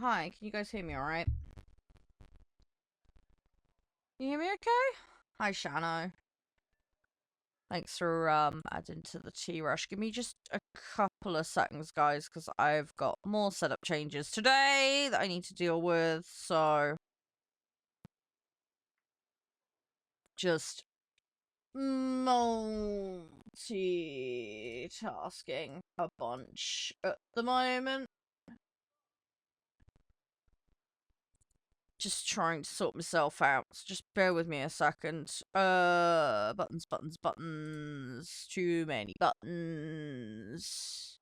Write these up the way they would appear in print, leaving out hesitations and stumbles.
Hi, can you guys hear me alright? Can you hear me okay? Hi, Shano. Thanks for, adding to the T-Rush. Give me just a couple of seconds, guys, because I've got more setup changes today that I need to deal with, so... Just... multitasking a bunch at the moment. Just trying to sort myself out, so just bear with me a second. Buttons, buttons, buttons. Too many buttons.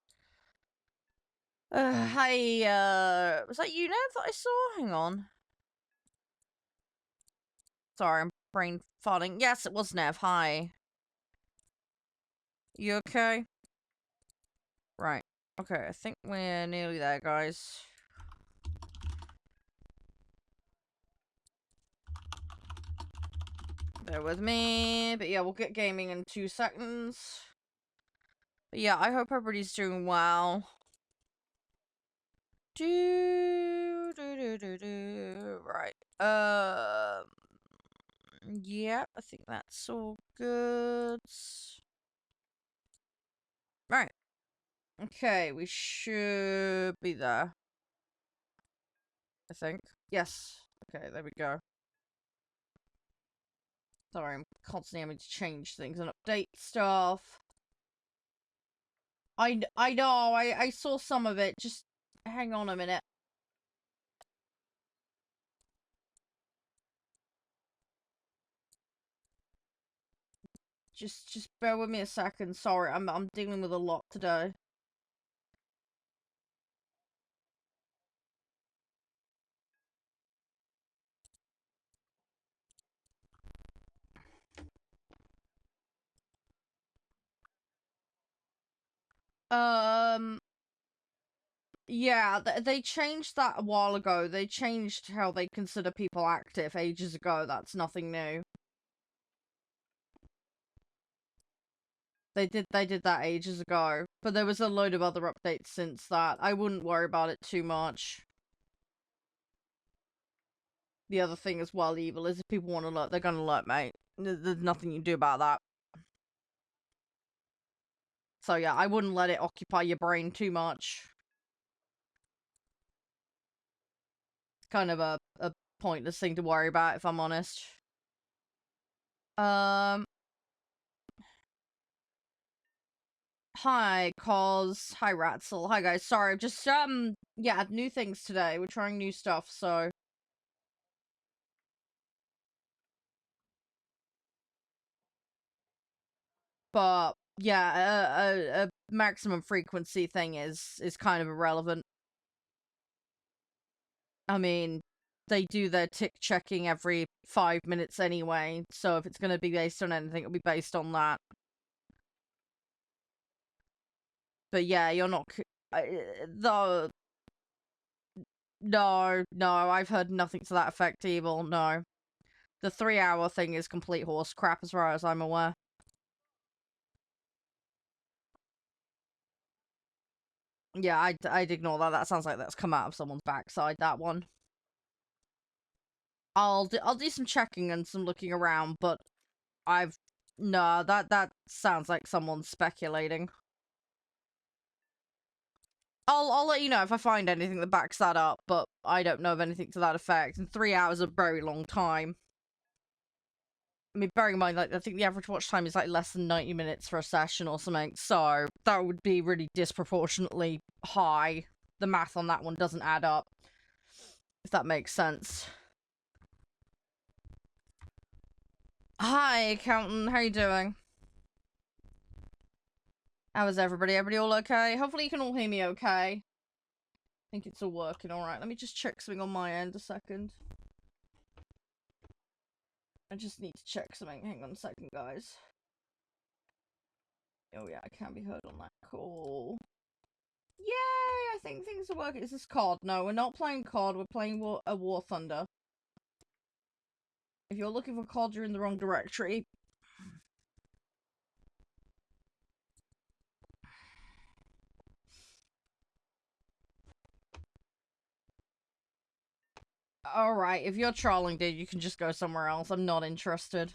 Hi, was that you, Nev, that I saw? Hang on. Sorry, I'm brain farting. Yes, it was Nev. Hi. You okay? Right. Okay, I think we're nearly there, guys. Bear with me. But yeah, we'll get gaming in 2 seconds. But yeah, I hope everybody's doing well. Right. Yeah, I think that's all good. Right. Okay, we should be there. I think. Yes. Okay, there we go. Sorry, I'm constantly having to change things and update stuff. I know, I saw some of it. Just hang on a minute. Just bear with me a second. Sorry, I'm dealing with a lot today. Yeah, they changed that a while ago. They changed how they consider people active ages ago. That's nothing new. They did that ages ago. But there was a load of other updates since that. I wouldn't worry about it too much. The other thing as well, evil, is if people want to look, they're gonna look, mate. There's nothing you can do about that. So yeah, I wouldn't let it occupy your brain too much. It's kind of a pointless thing to worry about, if I'm honest. Hi, Cause. Hi, Ratzel. Hi, guys. Sorry, just, yeah, new things today. We're trying new stuff, so... But, yeah, a maximum frequency thing is kind of irrelevant. I mean, they do their tick checking every 5 minutes anyway, so if it's going to be based on anything, it'll be based on that. But yeah, you're not... No, I've heard nothing to that effect, Evil, no. The 3-hour thing is complete horse crap as far as I'm aware. Yeah, I'd ignore that. That sounds like that's come out of someone's backside, that one. I'll do some checking and some looking around, but no, that sounds like someone's speculating. I'll let you know if I find anything that backs that up, but I don't know of anything to that effect. And 3 hours is a very long time. I mean, bearing in mind, like, I think the average watch time is like less than 90 minutes for a session or something, so that would be really disproportionately high. The math on that one doesn't add up, if that makes sense. Hi, accountant. How you doing? How is everybody? Everybody all okay? Hopefully you can all hear me okay. I think it's all working alright. Let me just check something on my end a second. I just need to check something. Hang on a second, guys. Oh yeah, I can be heard on that call. Yay! I think things are working. Is this COD? No, we're not playing COD. We're playing a War Thunder. If you're looking for COD, you're in the wrong directory. Alright, if you're trolling, dude, you can just go somewhere else. I'm not interested.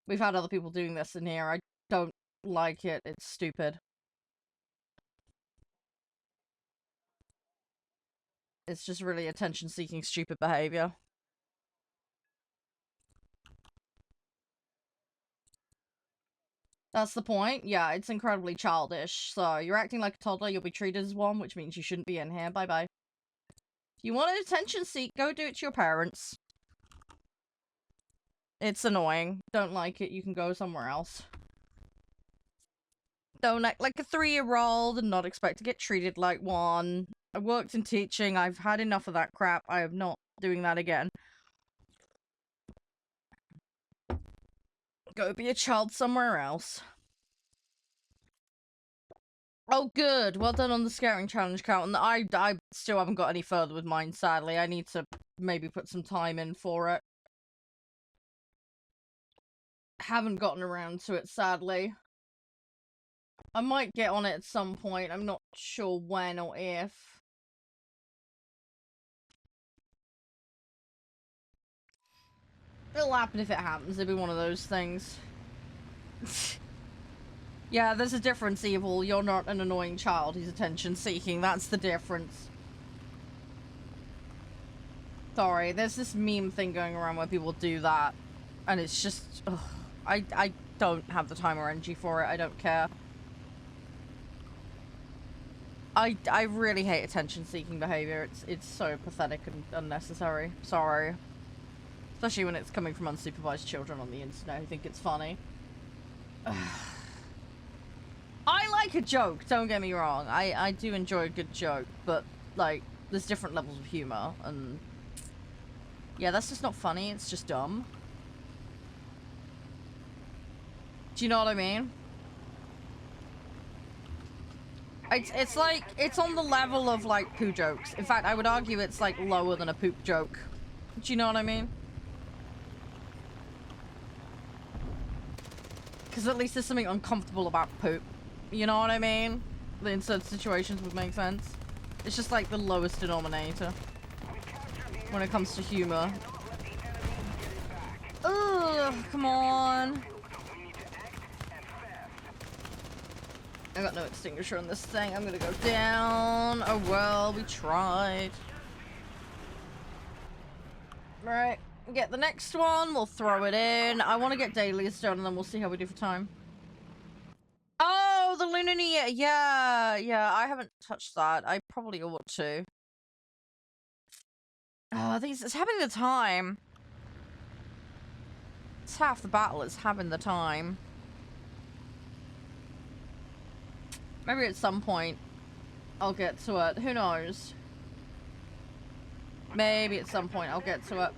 We've had other people doing this in here. I don't like it. It's stupid. It's just really attention-seeking, stupid behavior. That's the point. Yeah, it's incredibly childish. So, you're acting like a toddler, you'll be treated as one, which means you shouldn't be in here. Bye-bye. If you want an attention seek, go do it to your parents. It's annoying. Don't like it, you can go somewhere else. Don't act like a 3-year-old and not expect to get treated like one. I worked in teaching, I've had enough of that crap. I am not doing that again. Go be a child somewhere else. Oh, good. Well done on the scaring challenge count. And I still haven't got any further with mine, sadly. I need to maybe put some time in for it. Haven't gotten around to it, sadly. I might get on it at some point. I'm not sure when or if. It'll happen if it happens. It'll be one of those things. Yeah, there's a difference, Evil. You're not an annoying child who's attention-seeking. That's the difference. Sorry, there's this meme thing going around where people do that. And it's just... Ugh, I don't have the time or energy for it. I don't care. I really hate attention-seeking behavior. It's so pathetic and unnecessary. Sorry. Especially when it's coming from unsupervised children on the internet who think it's funny. I like a joke, don't get me wrong. I do enjoy a good joke, but, like, there's different levels of humor, and... Yeah, that's just not funny, it's just dumb. Do you know what I mean? It's like, it's on the level of, like, poo jokes. In fact, I would argue it's, like, lower than a poop joke. Do you know what I mean? Because at least there's something uncomfortable about poop. You know what I mean? In certain situations would make sense. It's just like the lowest denominator when it comes to humor. Ugh, come on. I got no extinguisher on this thing. I'm gonna go down. Oh well, we tried. Right. Get the next one, we'll throw it in. I want to get dailies done and then we'll see how we do for time. Oh, the Lunar New Year. Yeah, I haven't touched that. I probably ought to. Oh, I think it's having the time. It's half the battle, it's having the time. Maybe at some point I'll get to it. Who knows? Maybe at some point I'll get to it.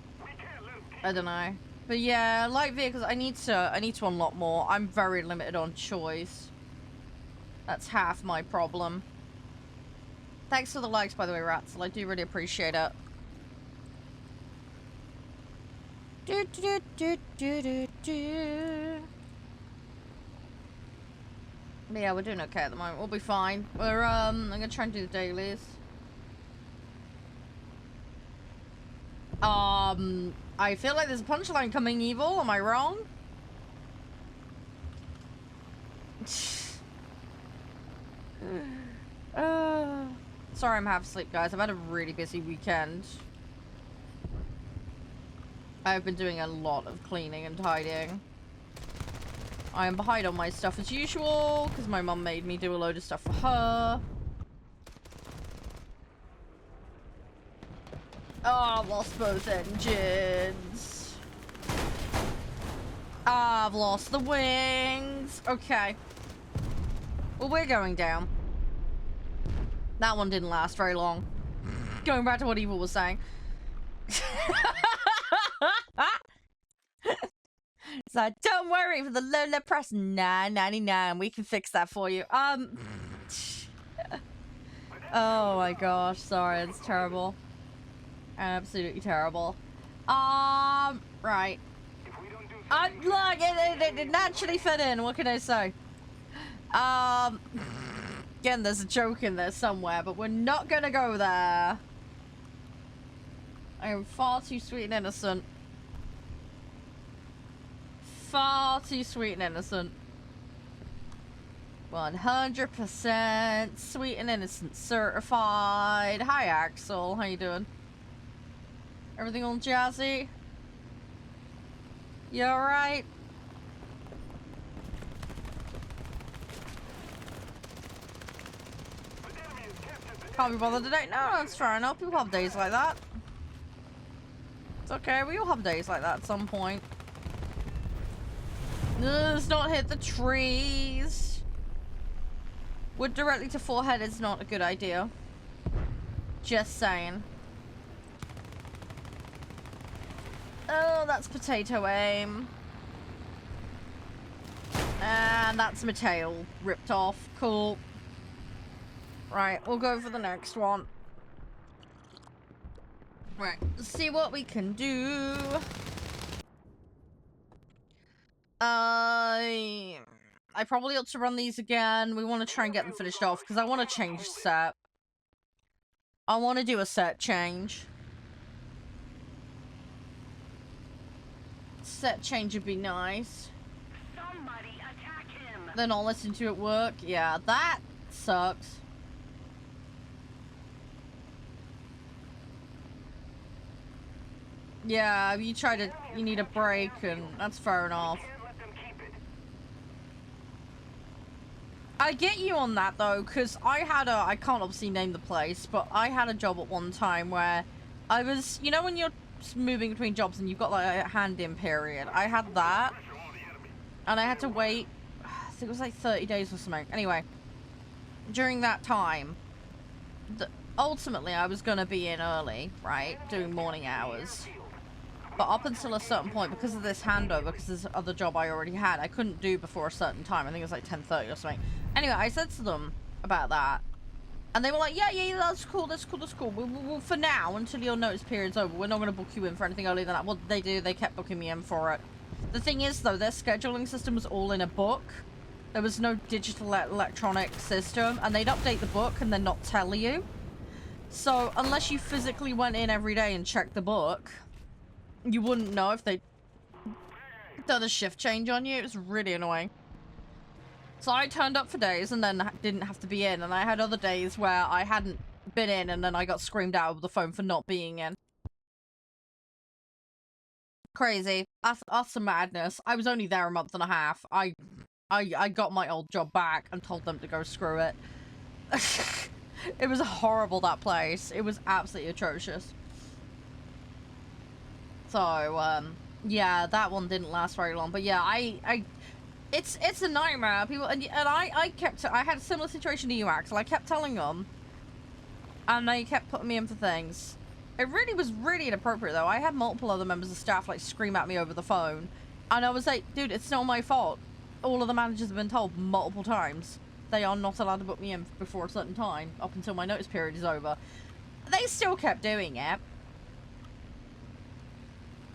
I don't know. But yeah, light vehicles, I need to unlock more. I'm very limited on choice. That's half my problem. Thanks for the likes, by the way, Ratzel. I do really appreciate it. But yeah, we're doing okay at the moment. We'll be fine. We're, I'm gonna try and do the dailies. I feel like there's a punchline coming, Evil. Am I wrong? Sorry I'm half asleep, guys. I've had a really busy weekend. I've been doing a lot of cleaning and tidying. I am behind on my stuff as usual, because my mum made me do a load of stuff for her. Oh, I've lost both engines. I've lost the wings. Okay. Well, we're going down. That one didn't last very long. Going back to what Evil was saying. So, don't worry for the Lola Press $9.99. We can fix that for you. Oh my gosh. Sorry, it's terrible. Absolutely terrible. Right. Look, it naturally fit in. What can I say? Again, there's a joke in there somewhere, but we're not gonna go there. I am far too sweet and innocent. Far too sweet and innocent. 100% sweet and innocent certified. Hi, Axel. How you doing? Everything all jazzy? You alright? Can't be bothered today? No, that's fair enough. People have days like that. It's okay. We all have days like that at some point. Let's not hit the trees. Wood directly to forehead is not a good idea. Just saying. Oh, that's potato aim. And that's my tail ripped off. Cool. Right, we'll go for the next one. Right, let's see what we can do. I probably ought to run these again. We want to try and get them finished off because I want to change set. I want to do a set change. Set change would be nice. Somebody attack him. Then I'll listen to it work. Yeah, that sucks. Yeah, you need a break, and that's fair enough. I get you on that, though, because I can't obviously name the place, but I had a job at one time where I was, you know when you're moving between jobs and you've got, like, a hand-in period? I had that, and I had to wait, I think it was, like, 30 days or something. Anyway, during that time, ultimately, I was going to be in early, right, doing morning hours. But up until a certain point, because of this handover, because this other job I already had, I couldn't do before a certain time. I think it was like 10:30 or something. Anyway, I said to them about that. And they were like, yeah, that's cool, that's cool, that's cool. We'll for now, until your notice period's over, we're not going to book you in for anything earlier than that. What did they do? They kept booking me in for it. The thing is, though, their scheduling system was all in a book. There was no digital electronic system. And they'd update the book and then not tell you. So, unless you physically went in every day and checked the book, you wouldn't know if they'd done a shift change on you. It was really annoying. So I turned up for days and then didn't have to be in. And I had other days where I hadn't been in and then I got screamed out over the phone for not being in. Crazy. That's some madness. I was only there a month and a half. I got my old job back and told them to go screw it. It was horrible, that place. It was absolutely atrocious. So, yeah, that one didn't last very long. But yeah, it's a nightmare. People, and I had a similar situation to you, Axel. I kept telling them, and they kept putting me in for things. It really was really inappropriate, though. I had multiple other members of staff, like, scream at me over the phone. And I was like, dude, it's not my fault. All of the managers have been told multiple times they are not allowed to book me in before a certain time, up until my notice period is over. They still kept doing it.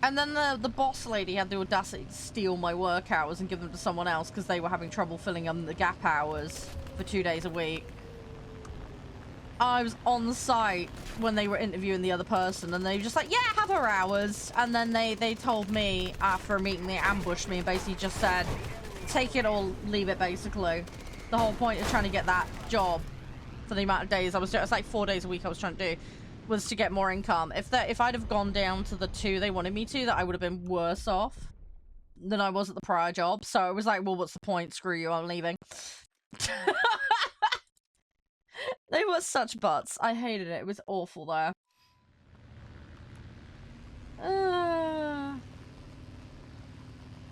And then the boss lady had the audacity to steal my work hours and give them to someone else because they were having trouble filling in the gap hours for 2 days a week. I was on site when they were interviewing the other person and they were just like, yeah, have her hours. And then they told me after a meeting, they ambushed me and basically just said, take it or leave it, basically. The whole point of trying to get that job for the amount of days I was doing, it's like 4 days a week I was trying to do, was to get more income. If I'd have gone down to the 2 they wanted me to, that I would have been worse off than I was at the prior job. So it was like, well, what's the point? Screw you, I'm leaving. They were such butts. I hated it. It was awful there. You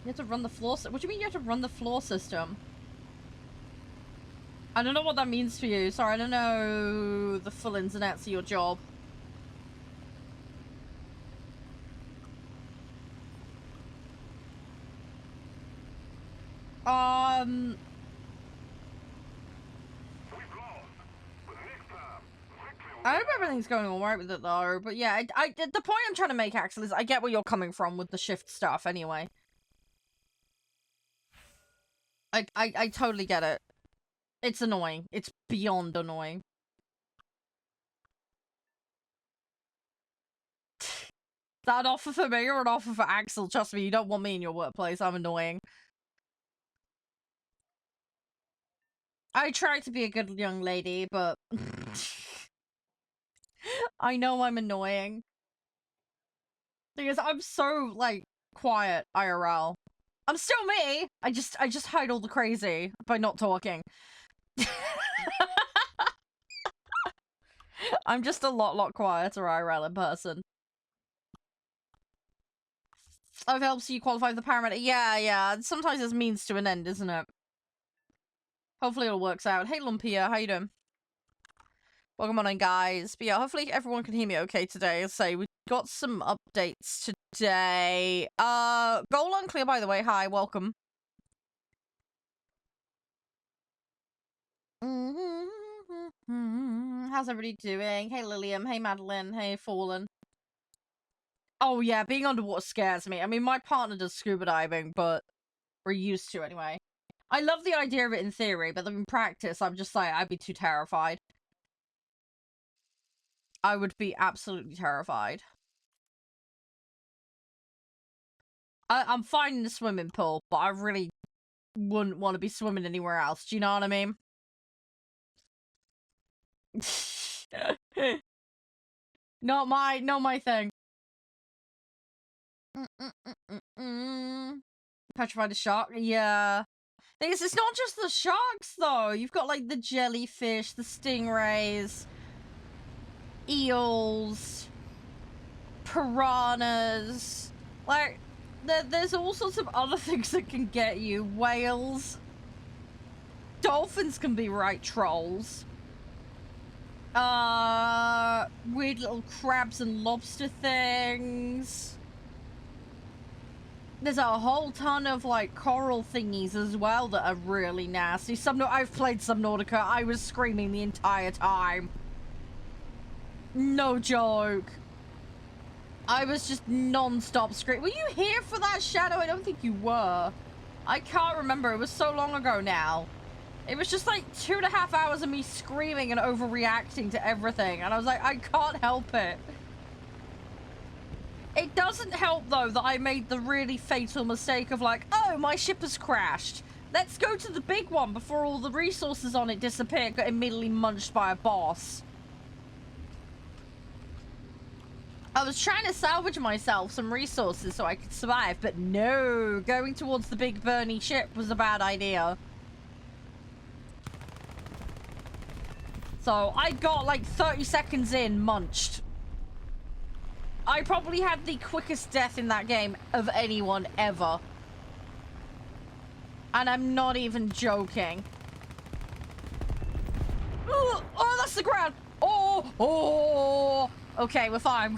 have to run the floor. What do you mean you have to run the floor system? I don't know what that means for you. Sorry, I don't know the full ins and outs of your job. I hope everything's going alright with it, though. But yeah, the point I'm trying to make, Axel, is I get where you're coming from with the shift stuff, anyway. I totally get it. It's annoying. It's beyond annoying. that an offer for me or an offer for Axel? Trust me, you don't want me in your workplace. I'm annoying. I try to be a good young lady, but I know I'm annoying. Because I'm so, like, quiet IRL. I'm still me! I just hide all the crazy by not talking. I'm just a lot quieter IRL in person. Oh, it helps you qualify for the paramedic. Yeah. Sometimes it's means to an end, isn't it? Hopefully it all works out. Hey, Lumpia, how you doing? Welcome on in, guys. But yeah, hopefully everyone can hear me okay today. I'll say we've got some updates today. Goal unclear, by the way. Hi, welcome. How's everybody doing? Hey, Lilium. Hey, Madeline. Hey, Fallen. Oh, yeah, being underwater scares me. I mean, my partner does scuba diving, but we're used to anyway. I love the idea of it in theory, but in practice, I'm just like, I'd be too terrified. I would be absolutely terrified. I'm fine in the swimming pool, but I really wouldn't want to be swimming anywhere else. Do you know what I mean? Not my thing. Petrified of shark? Yeah. Thing is, it's not just the sharks, though. You've got, like, the jellyfish, the stingrays, eels, piranhas. Like, there's all sorts of other things that can get you. Whales. Dolphins can be right trolls. Weird little crabs and lobster things. There's a whole ton of, like, coral thingies as well that are really nasty. I've played Subnautica. I was screaming the entire time. No joke. I was just non-stop screaming. Were you here for that, Shadow? I don't think you were. I can't remember. It was so long ago now. It was just like 2.5 hours of me screaming and overreacting to everything. And I was like, I can't help it. It doesn't help, though, that I made the really fatal mistake of like, oh, my ship has crashed. Let's go to the big one before all the resources on it disappear, got immediately munched by a boss. I was trying to salvage myself some resources so I could survive, but no, going towards the big burny ship was a bad idea. So I got like 30 seconds in, munched. I probably had the quickest death in that game of anyone ever. And I'm not even joking. Oh, that's the ground. Oh. Okay, we're fine.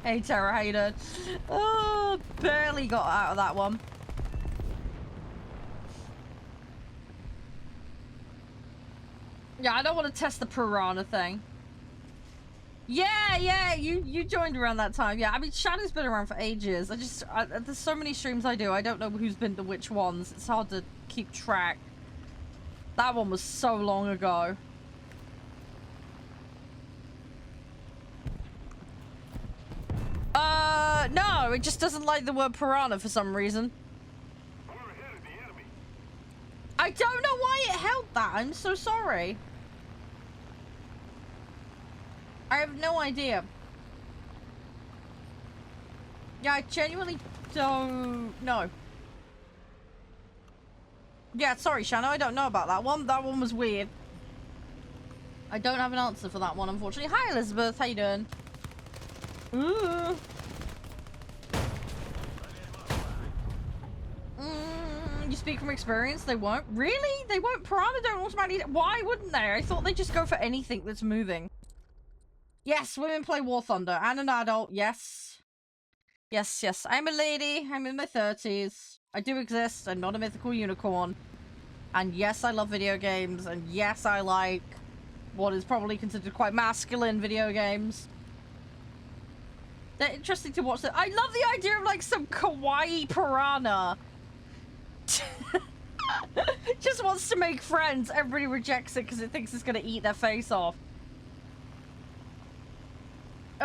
Hey, Tara, how you doing? Oh, barely got out of that one. Yeah, I don't want to test the piranha thing. Yeah, you joined around that time. Yeah, I mean, Shadow's been around for ages. There's so many streams I do, I don't know who's been to which ones. It's hard to keep track. That one was so long ago. No, it just doesn't like the word piranha for some reason. We're ahead of the enemy. I don't know why it held that. I'm so sorry. I have no idea. Yeah, I genuinely don't know. Yeah, sorry, Shannon, I don't know about that one. That one was weird. I don't have an answer for that one, unfortunately. Hi, Elizabeth. How you doing? Ooh. You speak from experience? They won't? Really? They won't? Piranha don't automatically... Why wouldn't they? I thought they'd just go for anything that's moving. Yes, women play War Thunder. And an adult. Yes. Yes. I'm a lady. I'm in my 30s. I do exist. I'm not a mythical unicorn. And yes, I love video games. And yes, I like what is probably considered quite masculine video games. They're interesting to watch. I love the idea of like some kawaii piranha. Just wants to make friends. Everybody rejects it because it thinks it's going to eat their face off.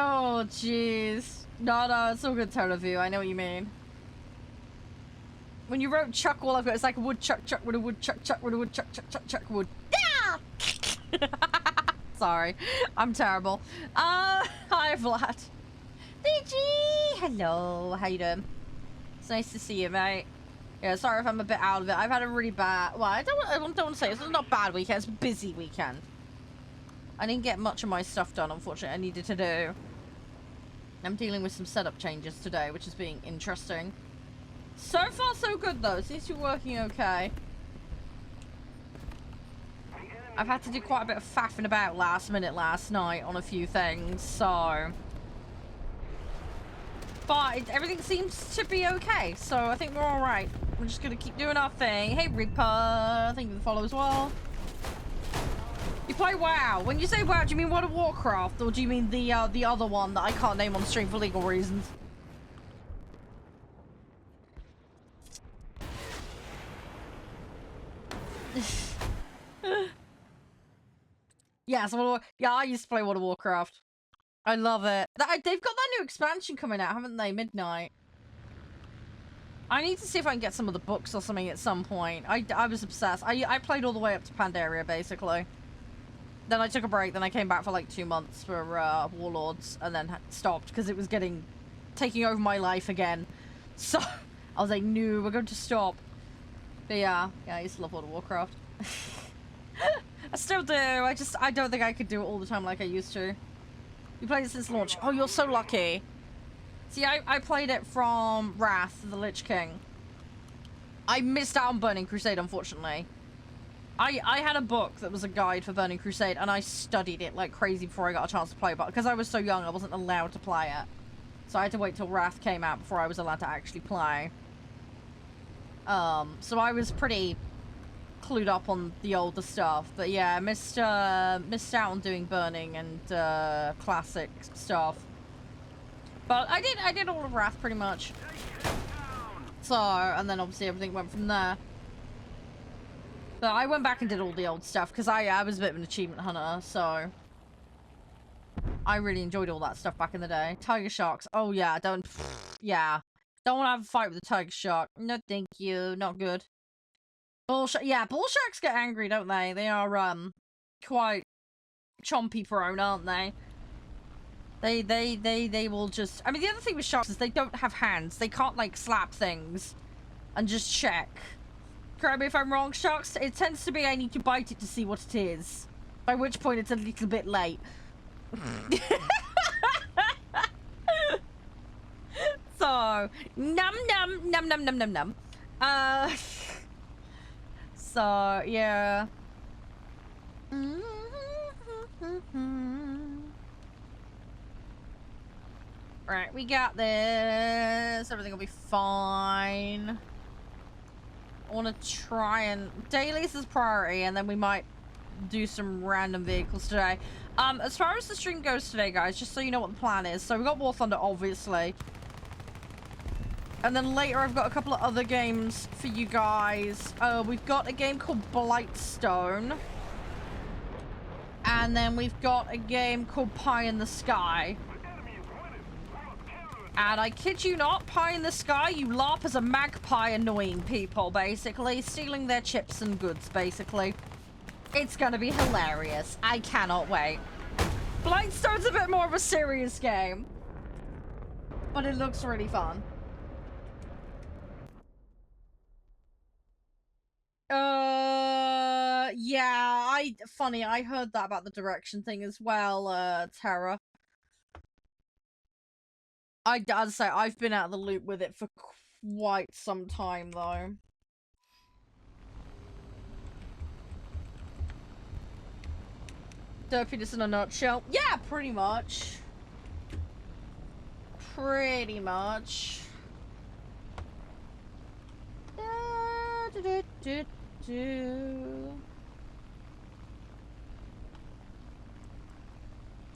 Oh, jeez. No, it's all good, Teleview. I know what you mean. When you wrote chuck, all I've got is like a woodchuck, chuck with a woodchuck, chuck with a woodchuck, chuck, chuck, chuck, wood. Yeah! Sorry. I'm terrible. Hi, Vlad. DG! Hello. How you doing? It's nice to see you, mate. Yeah, sorry if I'm a bit out of it. I've had a really bad... Well, I don't want to say it's not a bad weekend. It's a busy weekend. I didn't get much of my stuff done, unfortunately. I needed to do. I'm dealing with some setup changes today, which is being interesting. So far, so good, though. It seems to be working okay. I've had to do quite a bit of faffing about last minute last night on a few things, so... But everything seems to be okay, so I think we're alright. We're just gonna keep doing our thing. Hey, Rigpa. Thank you for the follow as well. You play WoW. When you say WoW, do you mean World of Warcraft, or do you mean the other one that I can't name on stream for legal reasons? Yeah, yeah, I used to play World of Warcraft. I love it. They've got that new expansion coming out, haven't they? Midnight. I need to see if I can get some of the books or something at some point. I was obsessed. I played all the way up to Pandaria, basically. Then I took a break, then I came back for like 2 months for Warlords, and then stopped because it was taking over my life again. So, I was like, no, we're going to stop. But yeah, I used to love World of Warcraft. I still do. I don't think I could do it all the time like I used to. You played it since launch. Oh, you're so lucky. See, I played it from Wrath of the Lich King. I missed out on Burning Crusade, unfortunately. I had a book that was a guide for Burning Crusade, and I studied it like crazy before I got a chance to play, but because I was so young, I wasn't allowed to play it. So I had to wait till Wrath came out before I was allowed to actually play. So I was pretty clued up on the older stuff, but yeah, I missed out on doing Burning and classic stuff. But I did all of Wrath pretty much. So, and then obviously everything went from there. But I went back and did all the old stuff because I was a bit of an achievement hunter, so I really enjoyed all that stuff back in the day. Tiger sharks. Oh yeah, don't want to have a fight with a tiger shark. No, thank you. Not good. Bull sharks get angry, don't they? They are quite chompy prone, aren't they? They will just. I mean, the other thing with sharks is they don't have hands. They can't like slap things and just check. Correct me if I'm wrong, sharks, it tends to be I need to bite it to see what it is. By which point it's a little bit late. So, num. So, yeah. Right, we got this. Everything will be fine. I want to try and... Dailies is priority, and then we might do some random vehicles today. As far as the stream goes today, guys, just so you know what the plan is. So we got War Thunder, obviously. And then later I've got a couple of other games for you guys. We've got a game called Blightstone. And then we've got a game called Pie in the Sky. And I kid you not, Pie in the Sky, you LARP as a magpie annoying people, basically. Stealing their chips and goods, basically. It's gonna be hilarious. I cannot wait. Blightstone's a bit more of a serious game. But it looks really fun. Yeah, funny, I heard that about the direction thing as well, Tara. I'd say I've been out of the loop with it for quite some time, though. Derpiness in a nutshell. Yeah, pretty much. Pretty much.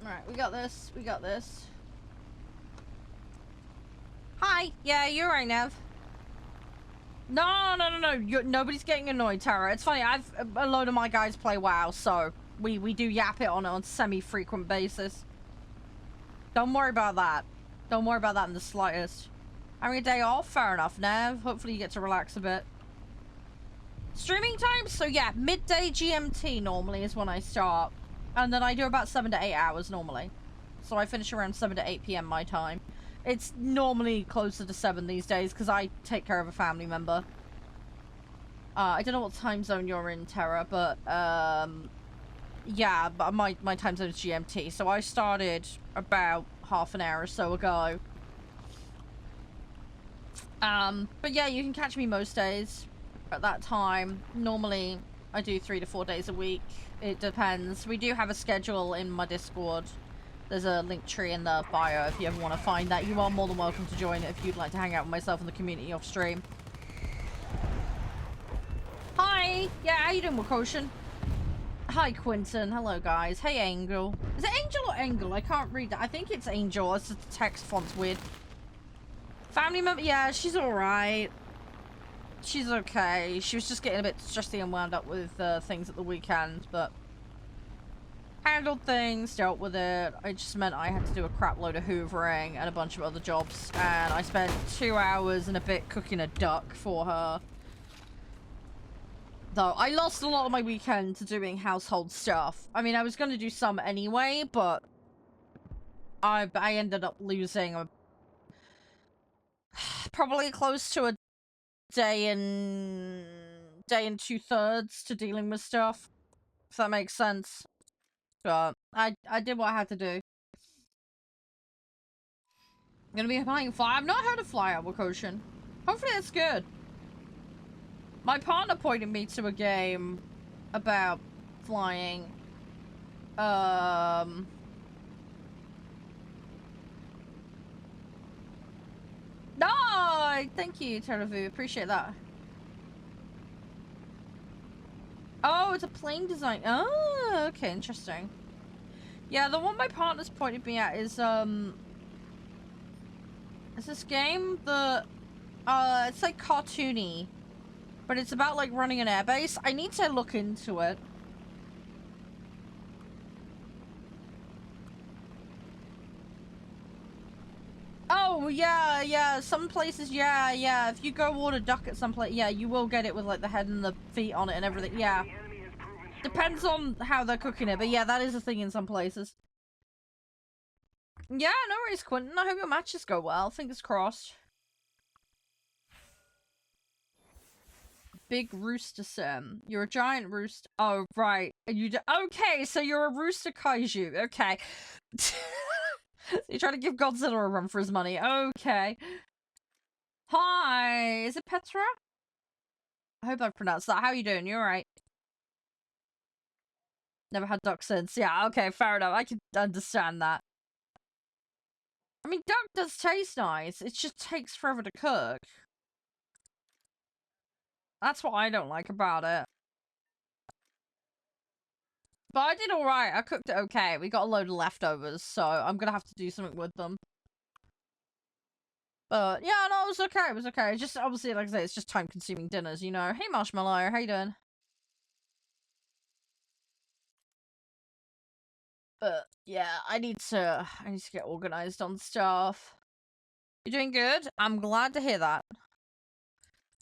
Alright, we got this. We got this. Hi. Yeah, you're right, Nev. No. Nobody's getting annoyed, Tara. It's funny. A load of my guys play WoW, so we do yap it on a semi-frequent basis. Don't worry about that. Don't worry about that in the slightest. Having a day off? Fair enough, Nev. Hopefully you get to relax a bit. Streaming time? So yeah, midday GMT normally is when I start. And then I do about 7 to 8 hours normally. So I finish around 7 to 8 p.m. my time. It's normally closer to 7 these days because I take care of a family member. I don't know what time zone you're in, Terra, but yeah, but my time zone is GMT. So I started about half an hour or so ago. But yeah, you can catch me most days at that time. Normally, I do 3 to 4 days a week. It depends. We do have a schedule in my Discord. There's a link tree in the bio if you ever want to find that. You are more than welcome to join it if you'd like to hang out with myself in the community off stream. Hi! Yeah, how you doing, Wakoshin? Hi, Quinton. Hello, guys. Hey, Angel. Is it Angel or Engel? I can't read that. I think it's Angel. It's just the text font's weird. Family member? Yeah, she's alright. She's okay. She was just getting a bit stressy and wound up with things at the weekend, but handled things, dealt with it. It just meant I had to do a crap load of hoovering and a bunch of other jobs, and I spent 2 hours and a bit cooking a duck for her. Though I lost a lot of my weekend to doing household stuff. I mean, I was going to do some anyway, but I ended up losing probably close to a day and 2/3 to dealing with stuff, if that makes sense. But I did what I had to do. I'm gonna be playing Fly. I've not heard of Fly Out Wakoshin. Hopefully it's good. My partner pointed me to a game about flying. No! Thank you, Terravu. Appreciate that. Oh, it's a plane design. Oh, okay, interesting. Yeah, the one my partner's pointed me at is this game? It's like cartoony, but it's about like running an airbase. I need to look into it. Oh, yeah, some places, yeah. If you go order duck at some place, yeah, you will get it with, like, the head and the feet on it and everything, yeah. Depends on how they're cooking it, but yeah, that is a thing in some places. Yeah, no worries, Quentin. I hope your matches go well. Fingers crossed. Big rooster sim. You're a giant rooster. Oh, right. Okay, so you're a rooster kaiju. Okay. You're trying to give Godzilla a run for his money. Okay. Hi. Is it Petra? I hope I pronounced that. How are you doing? You alright? Never had duck since. Yeah, okay, fair enough. I can understand that. I mean, duck does taste nice. It just takes forever to cook. That's what I don't like about it. But I did alright. I cooked it okay. We got a load of leftovers, so I'm gonna have to do something with them. But yeah, no, it was okay. It was okay. It's just, obviously, like I say, it's just time-consuming dinners, you know. Hey, Marshmallow, how you doing? But yeah, I need to get organized on stuff. You're doing good? I'm glad to hear that.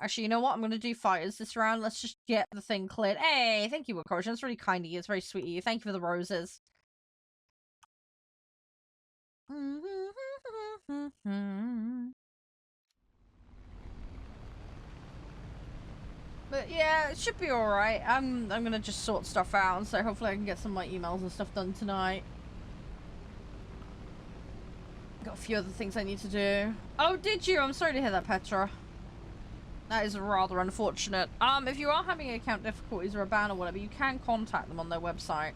Actually, you know what? I'm gonna do fighters this round. Let's just get the thing cleared. Hey, thank you, Wakoshin. That's really kind of you. It's very sweet of you. Thank you for the roses. But yeah, it should be alright. I'm gonna just sort stuff out, so hopefully I can get some of my emails and stuff done tonight. Got a few other things I need to do. Oh, did you? I'm sorry to hear that, Petra. That is rather unfortunate. If you are having account difficulties or a ban or whatever, you can contact them on their website.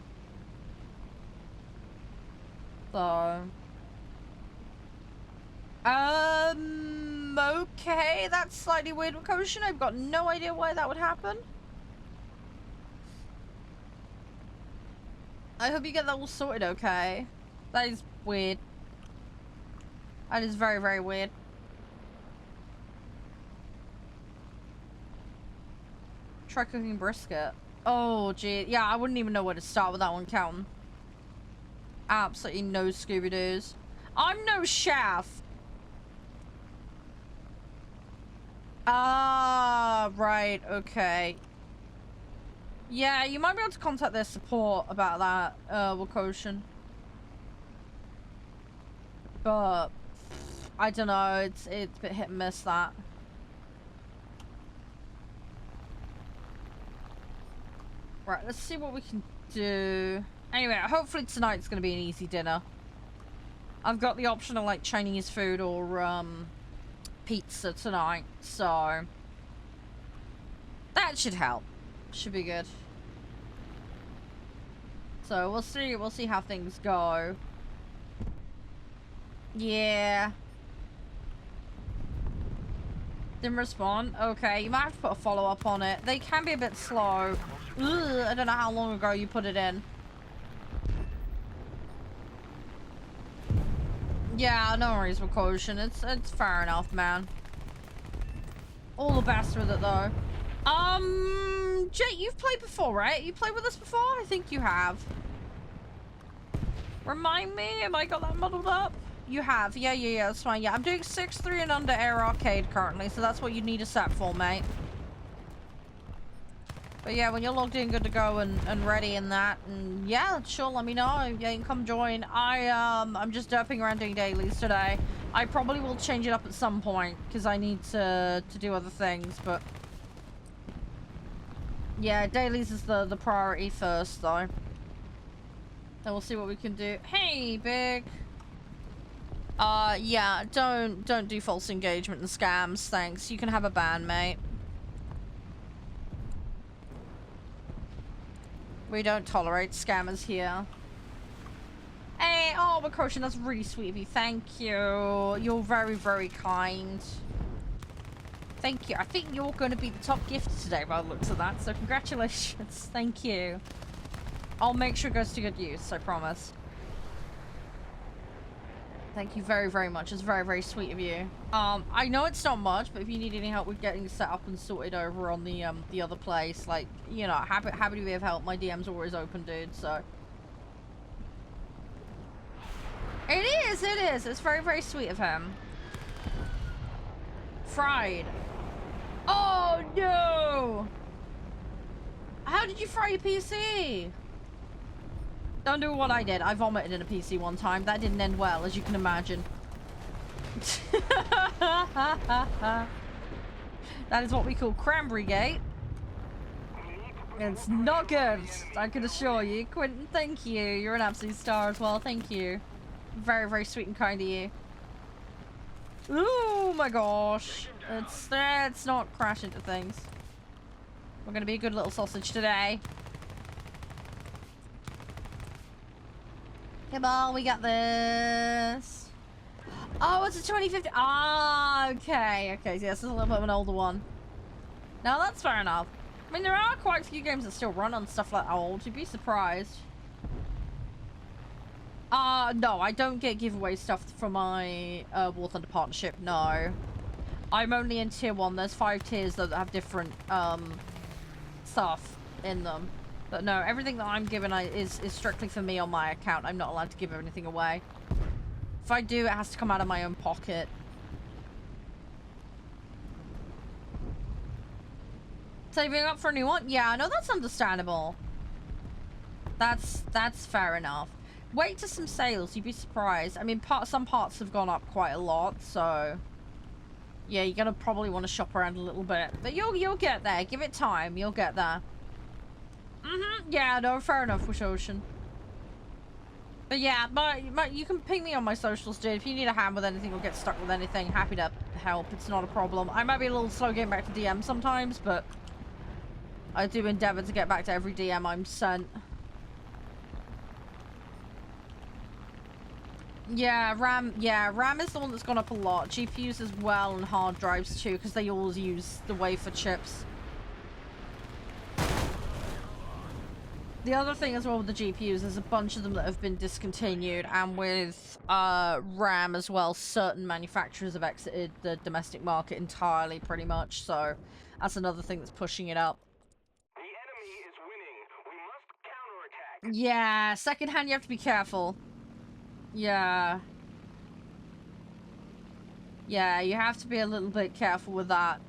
So... okay, that's slightly weird, Wakoshin. I've got no idea why that would happen. I hope you get that all sorted okay. That is weird. That is very, very weird. Try cooking brisket. Oh, gee. Yeah, I wouldn't even know where to start with that one, counting. Absolutely no Scooby-Doos. I'm no chef. Ah, right, okay. Yeah, you might be able to contact their support about that, Wakoshin. But I don't know, it's a bit hit and miss, that. Right, let's see what we can do. Anyway, hopefully tonight's gonna be an easy dinner. I've got the option of like Chinese food or pizza tonight, so that should help. Should be good. So we'll see how things go. Yeah. Didn't respond? Okay, you might have to put a follow-up on it. They can be a bit slow. Ugh, I don't know how long ago you put it in. Yeah, no worries with caution. It's fair enough, man. All the best with it, though. Jake, you've played before, right? You played with us before? I think you have. Remind me, have I got that muddled up? You have. Yeah, that's fine. Yeah, I'm doing 6-3 and under Air Arcade currently, so that's what you need a set for, mate. But yeah, when you're logged in, good to go and ready in that, and yeah, sure, let me know. Yeah, you can come join. I'm just derping around doing dailies today. I probably will change it up at some point, because I need to do other things, but yeah, dailies is the priority first, though. Then we'll see what we can do. Hey, Big. Yeah, don't do false engagement and scams, thanks. You can have a ban, mate. We don't tolerate scammers here. Hey, oh, Makoshin, that's really sweet of you. Thank you. You're very, very kind. Thank you. I think you're going to be the top gifter today by the looks of that, so congratulations. Thank you. I'll make sure it goes to good use, I promise. Thank you very, very much. It's very, very sweet of you. I know it's not much, but if you need any help with getting set up and sorted over on the other place, like, you know, happy to be of help. My DM's always open, dude, so. It is. It's very, very sweet of him. Fried. Oh, no! How did you fry your PC? Don't do what I did. I vomited in a PC one time. That didn't end well, as you can imagine. That is what we call cranberry gate. It's not good, I can assure you. Quentin, thank you. You're an absolute star as well. Thank you. Very, very sweet and kind of you. Oh my gosh. Let's not crash into things. We're going to be a good little sausage today. Come on, we got this. Oh, it's a 2050. Ah, okay. Okay, so this is a little bit of an older one. Now, that's fair enough. I mean, there are quite a few games that still run on stuff like old. You'd be surprised. No, I don't get giveaway stuff from my War Thunder partnership, no. I'm only in tier 1. There's 5 tiers that have different stuff in them. But no, everything that I'm given is strictly for me on my account. I'm not allowed to give anything away. If I do, it has to come out of my own pocket. Saving up for a new one? Yeah, no, that's understandable. That's fair enough. Wait to some sales, you'd be surprised. I mean, some parts have gone up quite a lot, so yeah, you're gonna probably want to shop around a little bit. But you'll get there. Give it time. You'll get there. Yeah, no, fair enough, Wish Ocean. But yeah, you can ping me on my socials, dude. If you need a hand with anything or get stuck with anything, happy to help. It's not a problem. I might be a little slow getting back to DM sometimes, but I do endeavor to get back to every DM I'm sent. Yeah, RAM is the one that's gone up a lot. GPUs as well, and hard drives too, because they all use the wafer chips. The other thing as well with the GPUs, there's a bunch of them that have been discontinued, and with RAM as well, certain manufacturers have exited the domestic market entirely, pretty much, so that's another thing that's pushing it up. The enemy is winning. We must counterattack. Yeah, secondhand you have to be careful. Yeah. Yeah, you have to be a little bit careful with that.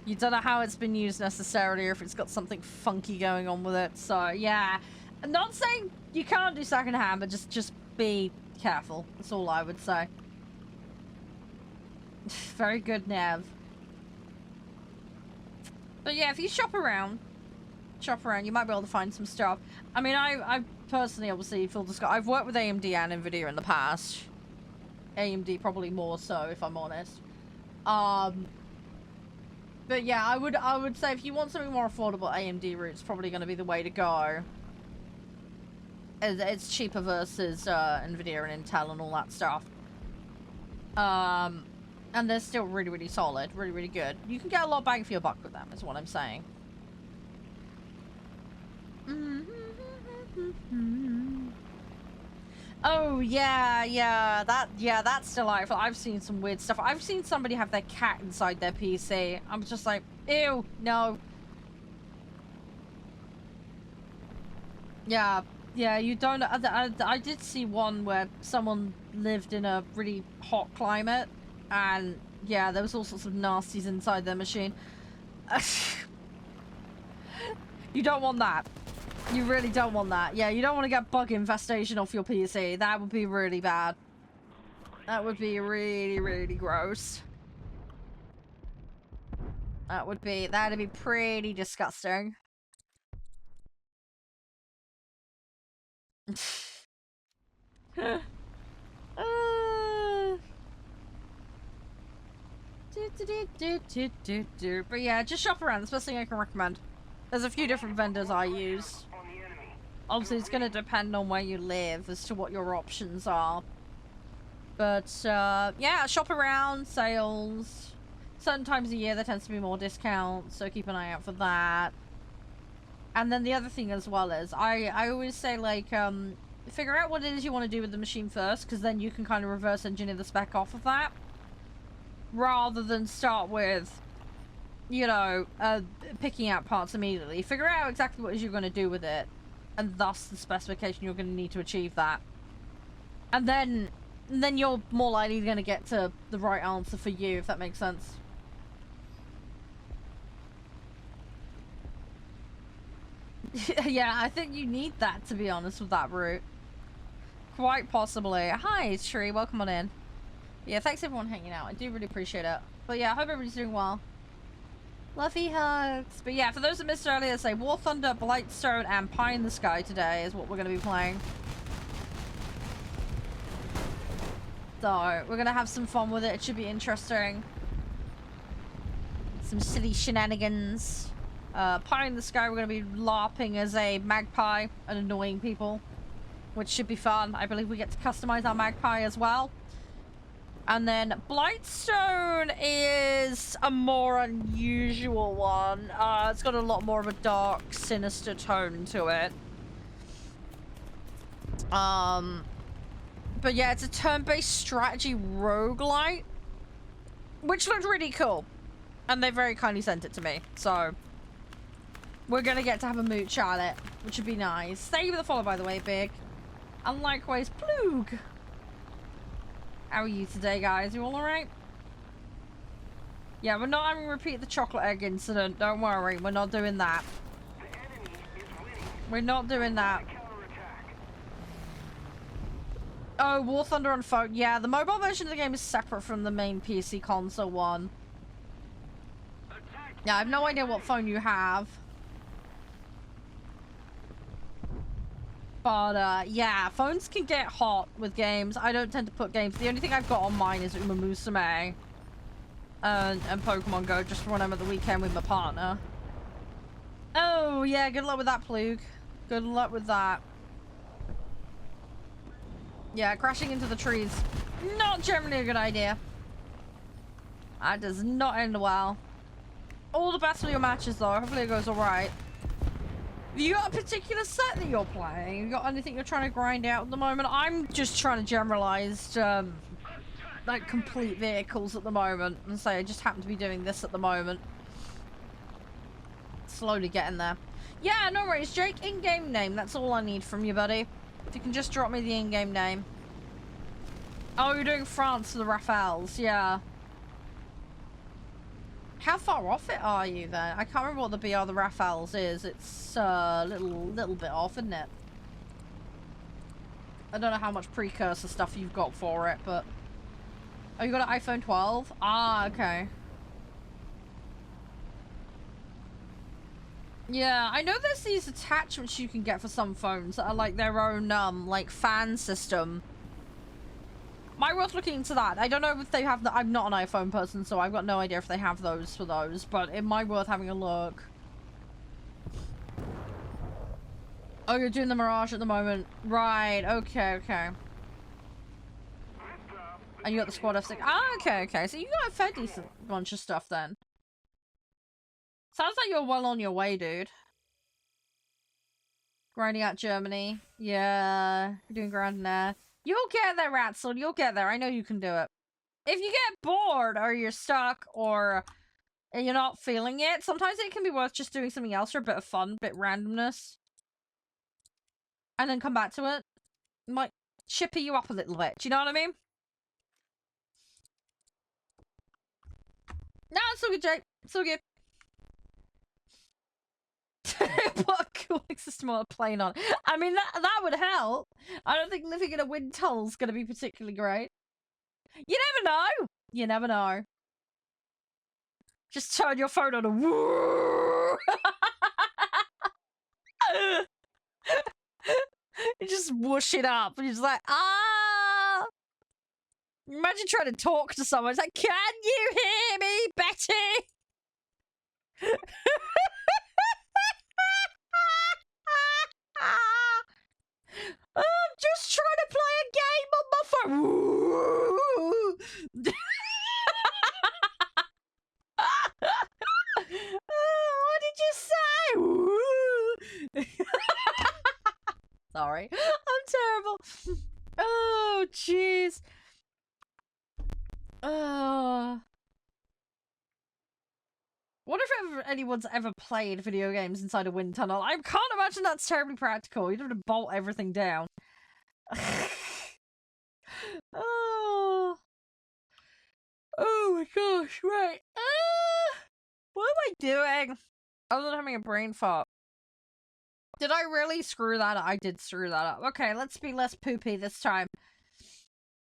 You don't know how it's been used necessarily, or if it's got something funky going on with it. So, yeah. I'm not saying you can't do secondhand, but just be careful. That's all I would say. Very good, Nev. But yeah, if you shop around, you might be able to find some stuff. I mean, I personally, obviously, feel disgusted. I've worked with AMD and Nvidia in the past. AMD probably more so, if I'm honest. But yeah, I would say if you want something more affordable, AMD route's probably going to be the way to go. It's cheaper versus Nvidia and Intel and all that stuff. And they're still really, really solid, really, really good. You can get a lot of bang for your buck with them, is what I'm saying. Oh yeah, that's delightful. I've seen some weird stuff. I've seen somebody have their cat inside their PC. I'm just like, ew, no. Yeah, you don't. I did see one where someone lived in a really hot climate, and yeah, there was all sorts of nasties inside their machine. You don't want that. You really don't want that. Yeah, you don't want to get bug infestation off your PC. That would be really bad. That would be really, really gross. That'd be pretty disgusting. But yeah, just shop around. That's the best thing I can recommend. There's a few different vendors I use. Obviously, it's going to depend on where you live as to what your options are. But, yeah, shop around, sales. Certain times of year, there tends to be more discounts, so keep an eye out for that. And then the other thing as well is, I always say, like, figure out what it is you want to do with the machine first, because then you can kind of reverse engineer the spec off of that. Rather than start with, you know, picking out parts immediately. Figure out exactly what it is you're going to do with it. And thus the specification you're going to need to achieve that. And then you're more likely going to get to the right answer for you, if that makes sense. Yeah, I think you need that, to be honest, with that route. Quite possibly. Hi, Charede. Welcome on in. Yeah, thanks everyone hanging out. I do really appreciate it. But yeah, I hope everybody's doing well. Fluffy hugs. But yeah, for those that missed earlier, say War Thunder, Blightstone, and Pie in the Sky today is what we're going to be playing. So, we're going to have some fun with it. It should be interesting. Some silly shenanigans. Pie in the Sky, we're going to be LARPing as a magpie and annoying people, which should be fun. I believe we get to customize our magpie as well. And then Blightstone is a more unusual one. It's got a lot more of a dark, sinister tone to it. But yeah, it's a turn-based strategy roguelite, which looked really cool. And they very kindly sent it to me, so we're gonna get to have a mooch at it, which would be nice. Thank you for the follow, by the way, Big. And likewise, Ploog. How are you today, guys? You all alright? Yeah, we're not having repeat the chocolate egg incident. Don't worry, we're not doing that. We're not doing that. Oh, War Thunder on phone. Yeah, the mobile version of the game is separate from the main PC console one. Yeah, I have no idea what phone you have. But, yeah, phones can get hot with games. I don't tend to put games. The only thing I've got on mine is Uma Musume and Pokemon Go, just when I'm at the weekend with my partner. Oh, yeah, good luck with that, Ploog. Good luck with that. Yeah, crashing into the trees. Not generally a good idea. That does not end well. All the best for your matches, though. Hopefully it goes alright. Have you got a particular set that you're playing? You got anything you're trying to grind out at the moment? I'm just trying to generalize, like, complete vehicles at the moment. And say I just happen to be doing this at the moment. Slowly getting there. Yeah, no worries, Jake. In-game name. That's all I need from you, buddy. If you can just drop me the in-game name. Oh, you're doing France for the Rafales. Yeah. How far off it are you then? I can't remember what the BR the Rafales is. It's a little bit off, isn't it? I don't know how much precursor stuff you've got for it, but... Oh, you got an iPhone 12? Ah, okay. Yeah, I know there's these attachments you can get for some phones that are like their own, like, fan system. Might worth looking into that. I don't know if they have the... I'm not an iPhone person, so I've got no idea if they have those for those, but it might worth having a look. Oh, you're doing the Mirage at the moment. Right, okay, okay. And you got the Squad F6. Ah, okay, okay. So you got a fair decent bunch of stuff then. Sounds like you're well on your way, dude. Grinding out Germany. Yeah, you're doing ground there. You'll get there, Ratson. You'll get there. I know you can do it. If you get bored or you're stuck or you're not feeling it, sometimes it can be worth just doing something else for a bit of fun, a bit randomness. And then come back to it. Might chipper you up a little bit. Do you know what I mean? No, it's all good, Jake. It's all good. What a cooling system on a plane on. I mean, that would help. I don't think living in a wind tunnel is going to be particularly great. You never know. You never know. Just turn your phone on and woo. You just whoosh it up. And you're just like, ah. Imagine trying to talk to someone. It's like, can you hear me, Betty? I'm just trying to play a game on my phone. What did you say? Sorry, I'm terrible. Oh, jeez. What if anyone's ever played video games inside a wind tunnel? I can't imagine that's terribly practical. You'd have to bolt everything down. Oh my gosh, right. What am I doing? Other than having a brain fart. Did I really screw that up? I did screw that up. Okay, let's be less poopy this time.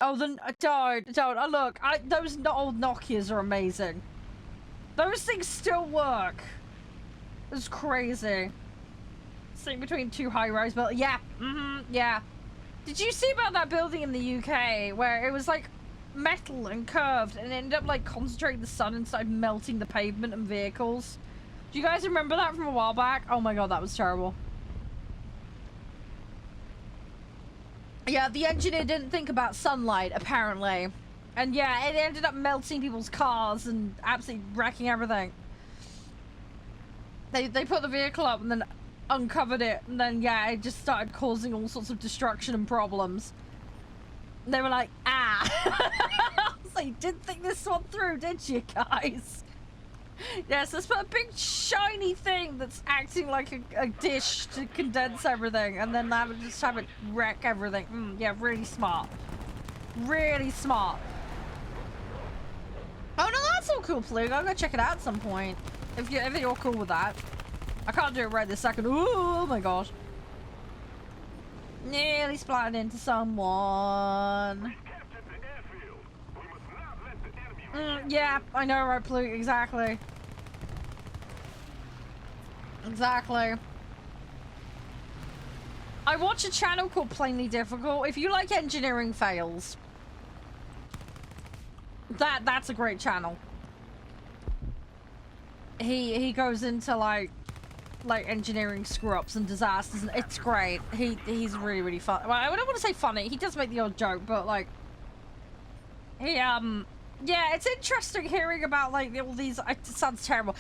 Oh, then don't. Oh, look, those old Nokias are amazing. Those things still work. It's crazy. Sitting between two high-rise buildings. Yeah. Yeah. Did you see about that building in the UK where it was like metal and curved and it ended up like concentrating the sun and started melting the pavement and vehicles? Do you guys remember that from a while back? Oh my god, that was terrible. Yeah, the engineer didn't think about sunlight, apparently. And yeah, it ended up melting people's cars and absolutely wrecking everything. They put the vehicle up and then uncovered it, and then yeah, it just started causing all sorts of destruction and problems. And they were like, ah. I was like, didn't think this one through, did you guys? Yes, let's put a big shiny thing that's acting like a dish to condense everything, and then just have it wreck everything. Yeah, really smart. Really smart. Oh no, that's all cool, Plug. I'll go check it out at some point. If you're cool with that. I can't do it right this second. Ooh, oh my gosh. Nearly splattered into someone. Yeah, I know, right, Plug. Exactly. Exactly. I watch a channel called Plainly Difficult. If you like engineering fails, that's a great channel. He goes into like engineering screw-ups and disasters, and it's great. He's really fun. Well, I don't want to say funny. He does make the odd joke, but like yeah, it's interesting hearing about like all these. It sounds terrible.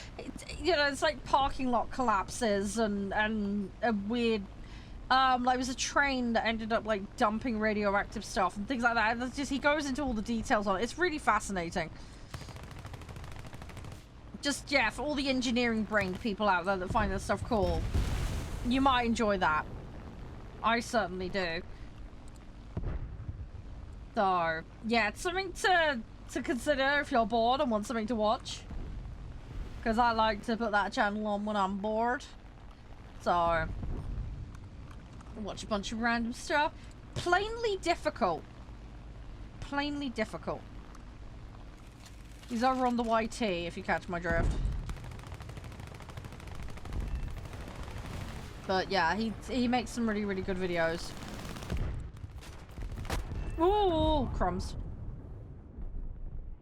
You know, it's like parking lot collapses and a weird. Like it was a train that ended up like dumping radioactive stuff and things like that. And it's just he goes into all the details on it. It's really fascinating. Just yeah, for all the engineering-brained people out there that find that stuff cool, you might enjoy that. I certainly do. So yeah, it's something to consider if you're bored and want something to watch. Because I like to put that channel on when I'm bored. So, watch a bunch of random stuff. Plainly difficult. Plainly difficult. He's over on the YT, if you catch my drift. But yeah, he makes some really, really good videos. Ooh, crumbs.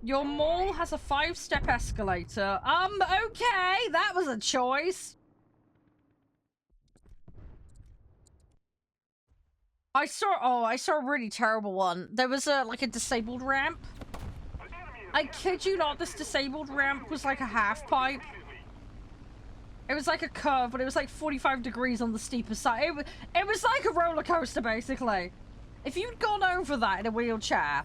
Your mall has a 5-step escalator. Okay, that was a choice. I saw a really terrible one. There was like a disabled ramp. I kid you not, this disabled ramp was like a half pipe. It was like a curve, but it was like 45 degrees on the steeper side. It was like a roller coaster, basically. If you'd gone over that in a wheelchair,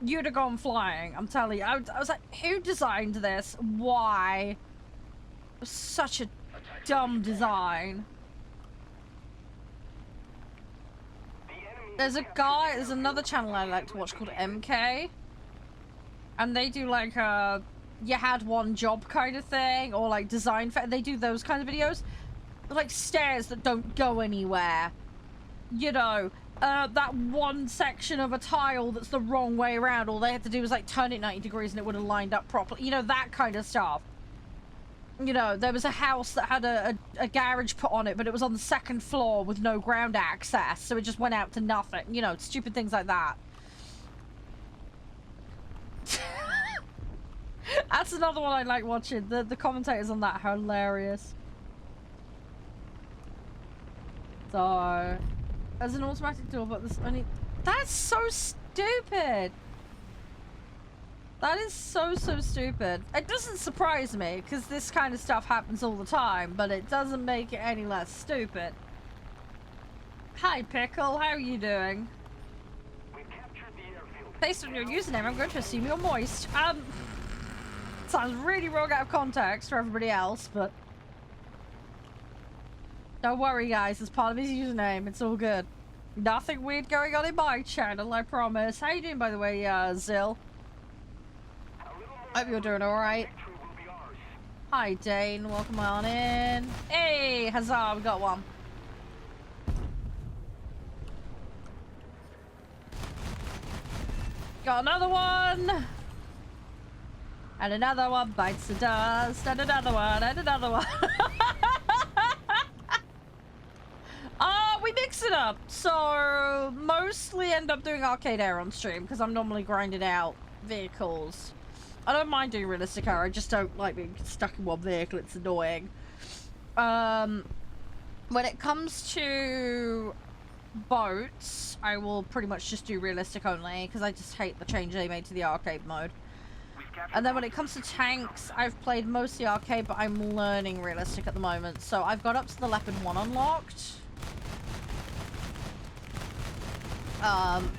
you'd have gone flying. I'm telling you. I was like, who designed this? Why? It was such a dumb design. There's another channel I like to watch called MK. And they do like a you had one job kind of thing, or like design they do those kinds of videos. They're like stairs that don't go anywhere. You know, that one section of a tile that's the wrong way around, all they had to do was like turn it 90 degrees and it would have lined up properly. You know, that kind of stuff. You know, there was a house that had a garage put on it, but it was on the 2nd floor with no ground access, so it just went out to nothing. You know, stupid things like that. That's another one I like watching. The commentators on that are hilarious. So, as an automatic door, but there's only... That's so stupid! That is so stupid. It doesn't surprise me, because this kind of stuff happens all the time, but it doesn't make it any less stupid. Hi, Pickle. How are you doing? Based on your username, I'm going to assume you're moist. Sounds really wrong out of context for everybody else, but... Don't worry, guys. It's part of his username. It's all good. Nothing weird going on in my channel, I promise. How you doing, by the way, Zill? Hope you're doing alright. Hi, Dane. Welcome on in. Hey, huzzah, we got one. Got another one. And another one bites the dust. And another one. And another one. We mix it up. So, mostly end up doing arcade air on stream because I'm normally grinding out vehicles. I don't mind doing realistic air. I just don't like being stuck in one vehicle. It's annoying. When it comes to boats, I will pretty much just do realistic only because I just hate the change they made to the arcade mode. And then when it comes to tanks, I've played mostly arcade, but I'm learning realistic at the moment. So I've got up to the Leopard 1 unlocked.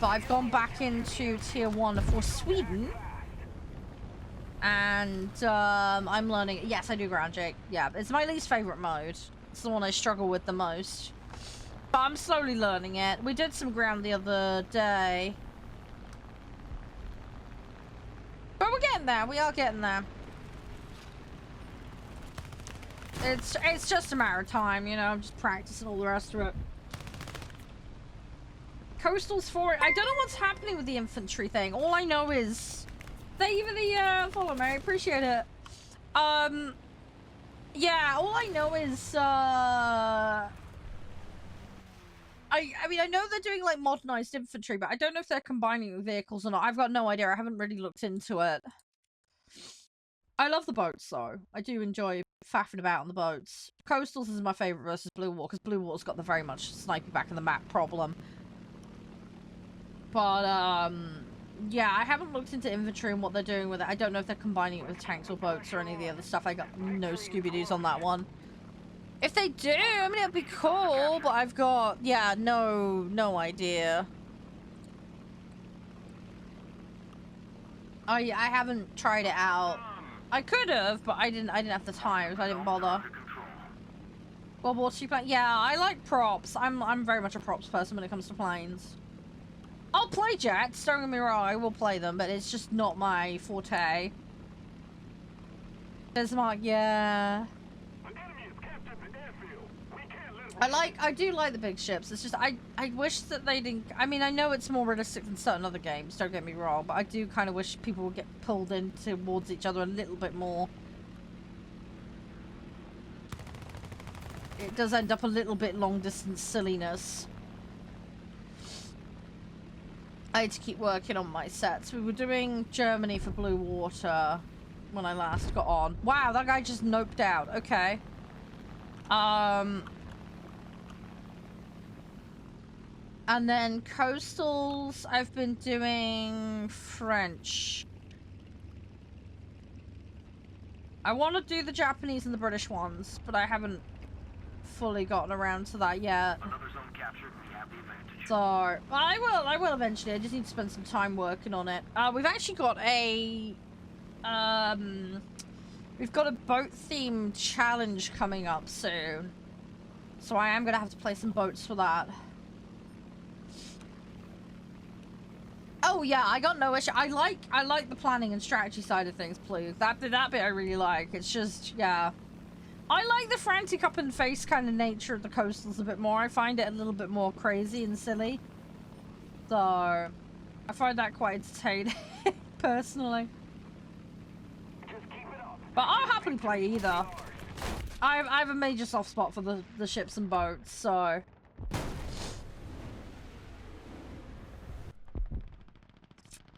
But I've gone back into Tier 1 for Sweden. And I'm learning. Yes, I do ground jake. Yeah, it's my least favorite mode. It's the one I struggle with the most. But I'm slowly learning it. We did some ground the other day. But we're getting there. We are getting there. It's just a matter of time, you know. I'm just practicing all the rest of it. Coastal's for it. I don't know what's happening with the infantry thing. All I know is... Thank you for the follow, Mary. Appreciate it. Yeah, all I know is, I mean, I know they're doing, like, modernized infantry, but I don't know if they're combining with vehicles or not. I've got no idea. I haven't really looked into it. I love the boats, though. I do enjoy faffing about on the boats. Coastals is my favorite versus Blue Water, because Blue Water's got the very much sniping back in the map problem. But, yeah, I haven't looked into infantry and what they're doing with it. I don't know if they're combining it with tanks or boats or any of the other stuff. I got no Scooby-Doos on that one. If they do, I mean, it'd be cool, but I've got, yeah, no idea. I haven't tried it out. I could have, but I didn't have the time, so I didn't bother. Well, what's your plan? Yeah, I like props. I'm very much a props person when it comes to planes. I'll play jets, don't get me wrong, I will play them, but it's just not my forte. Bismarck, yeah. The enemy has captured the airfield. We can't let them I do like the big ships. It's just, I wish that they didn't, I mean, I know it's more realistic than certain other games, don't get me wrong, but I do kind of wish people would get pulled in towards each other a little bit more. It does end up a little bit long distance silliness. I had to keep working on my sets. We were doing Germany for Blue Water when I last got on. Wow, that guy just noped out. Okay. And then coastals, I've been doing French. I want to do the Japanese and the British ones, but I haven't fully gotten around to that yet. Another zone captured. We have the advantage. So I will eventually. I just need to spend some time working on it. We've actually got a we've got a boat themed challenge coming up soon. So I am gonna have to play some boats for that. Oh yeah, I got no issue. I like the planning and strategy side of things, please. That bit I really like. It's just, yeah. I like the frantic up in face kind of nature of the coastals a bit more. I find it a little bit more crazy and silly. So I find that quite entertaining personally. Just keep it up. But I'll happily play either. I have a major soft spot for the ships and boats, so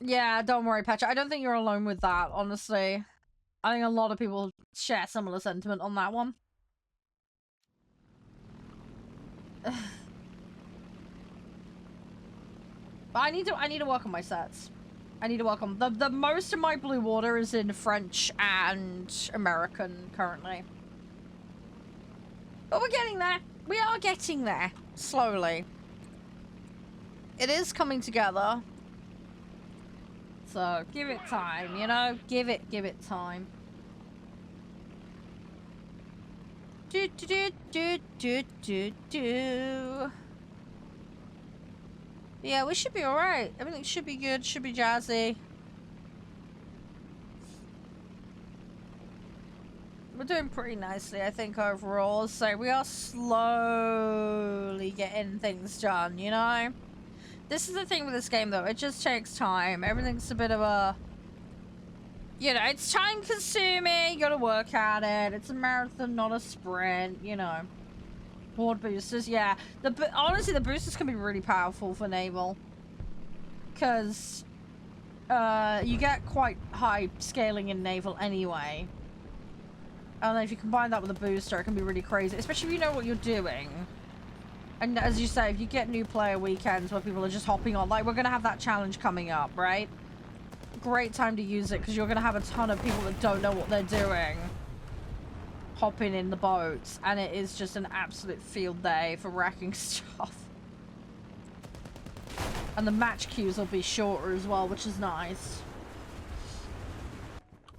yeah, don't worry, Petra. I don't think you're alone with that, honestly. I think a lot of people share similar sentiment on that one. But I need to work on my sets. I need to work on the most of my Blue Water is in French and American currently. But we're getting there. We are getting there slowly. It is coming together. So give it time, you know? Give it time. Yeah, we should be alright. Everything should be good, should be jazzy. We're doing pretty nicely, I think, overall. So we are slowly getting things done, you know? This is the thing with this game, though. It just takes time. Everything's a bit of a... You know, it's time-consuming. You gotta work at it. It's a marathon, not a sprint, you know. Horde boosters, yeah. Honestly, the boosters can be really powerful for naval. Because you get quite high scaling in naval anyway. And then if you combine that with a booster, it can be really crazy. Especially if you know what you're doing. And as you say, if you get new player weekends where people are just hopping on, like we're going to have that challenge coming up, right? Great time to use it because you're going to have a ton of people that don't know what they're doing hopping in the boats, and it is just an absolute field day for wrecking stuff. And the match queues will be shorter as well, which is nice.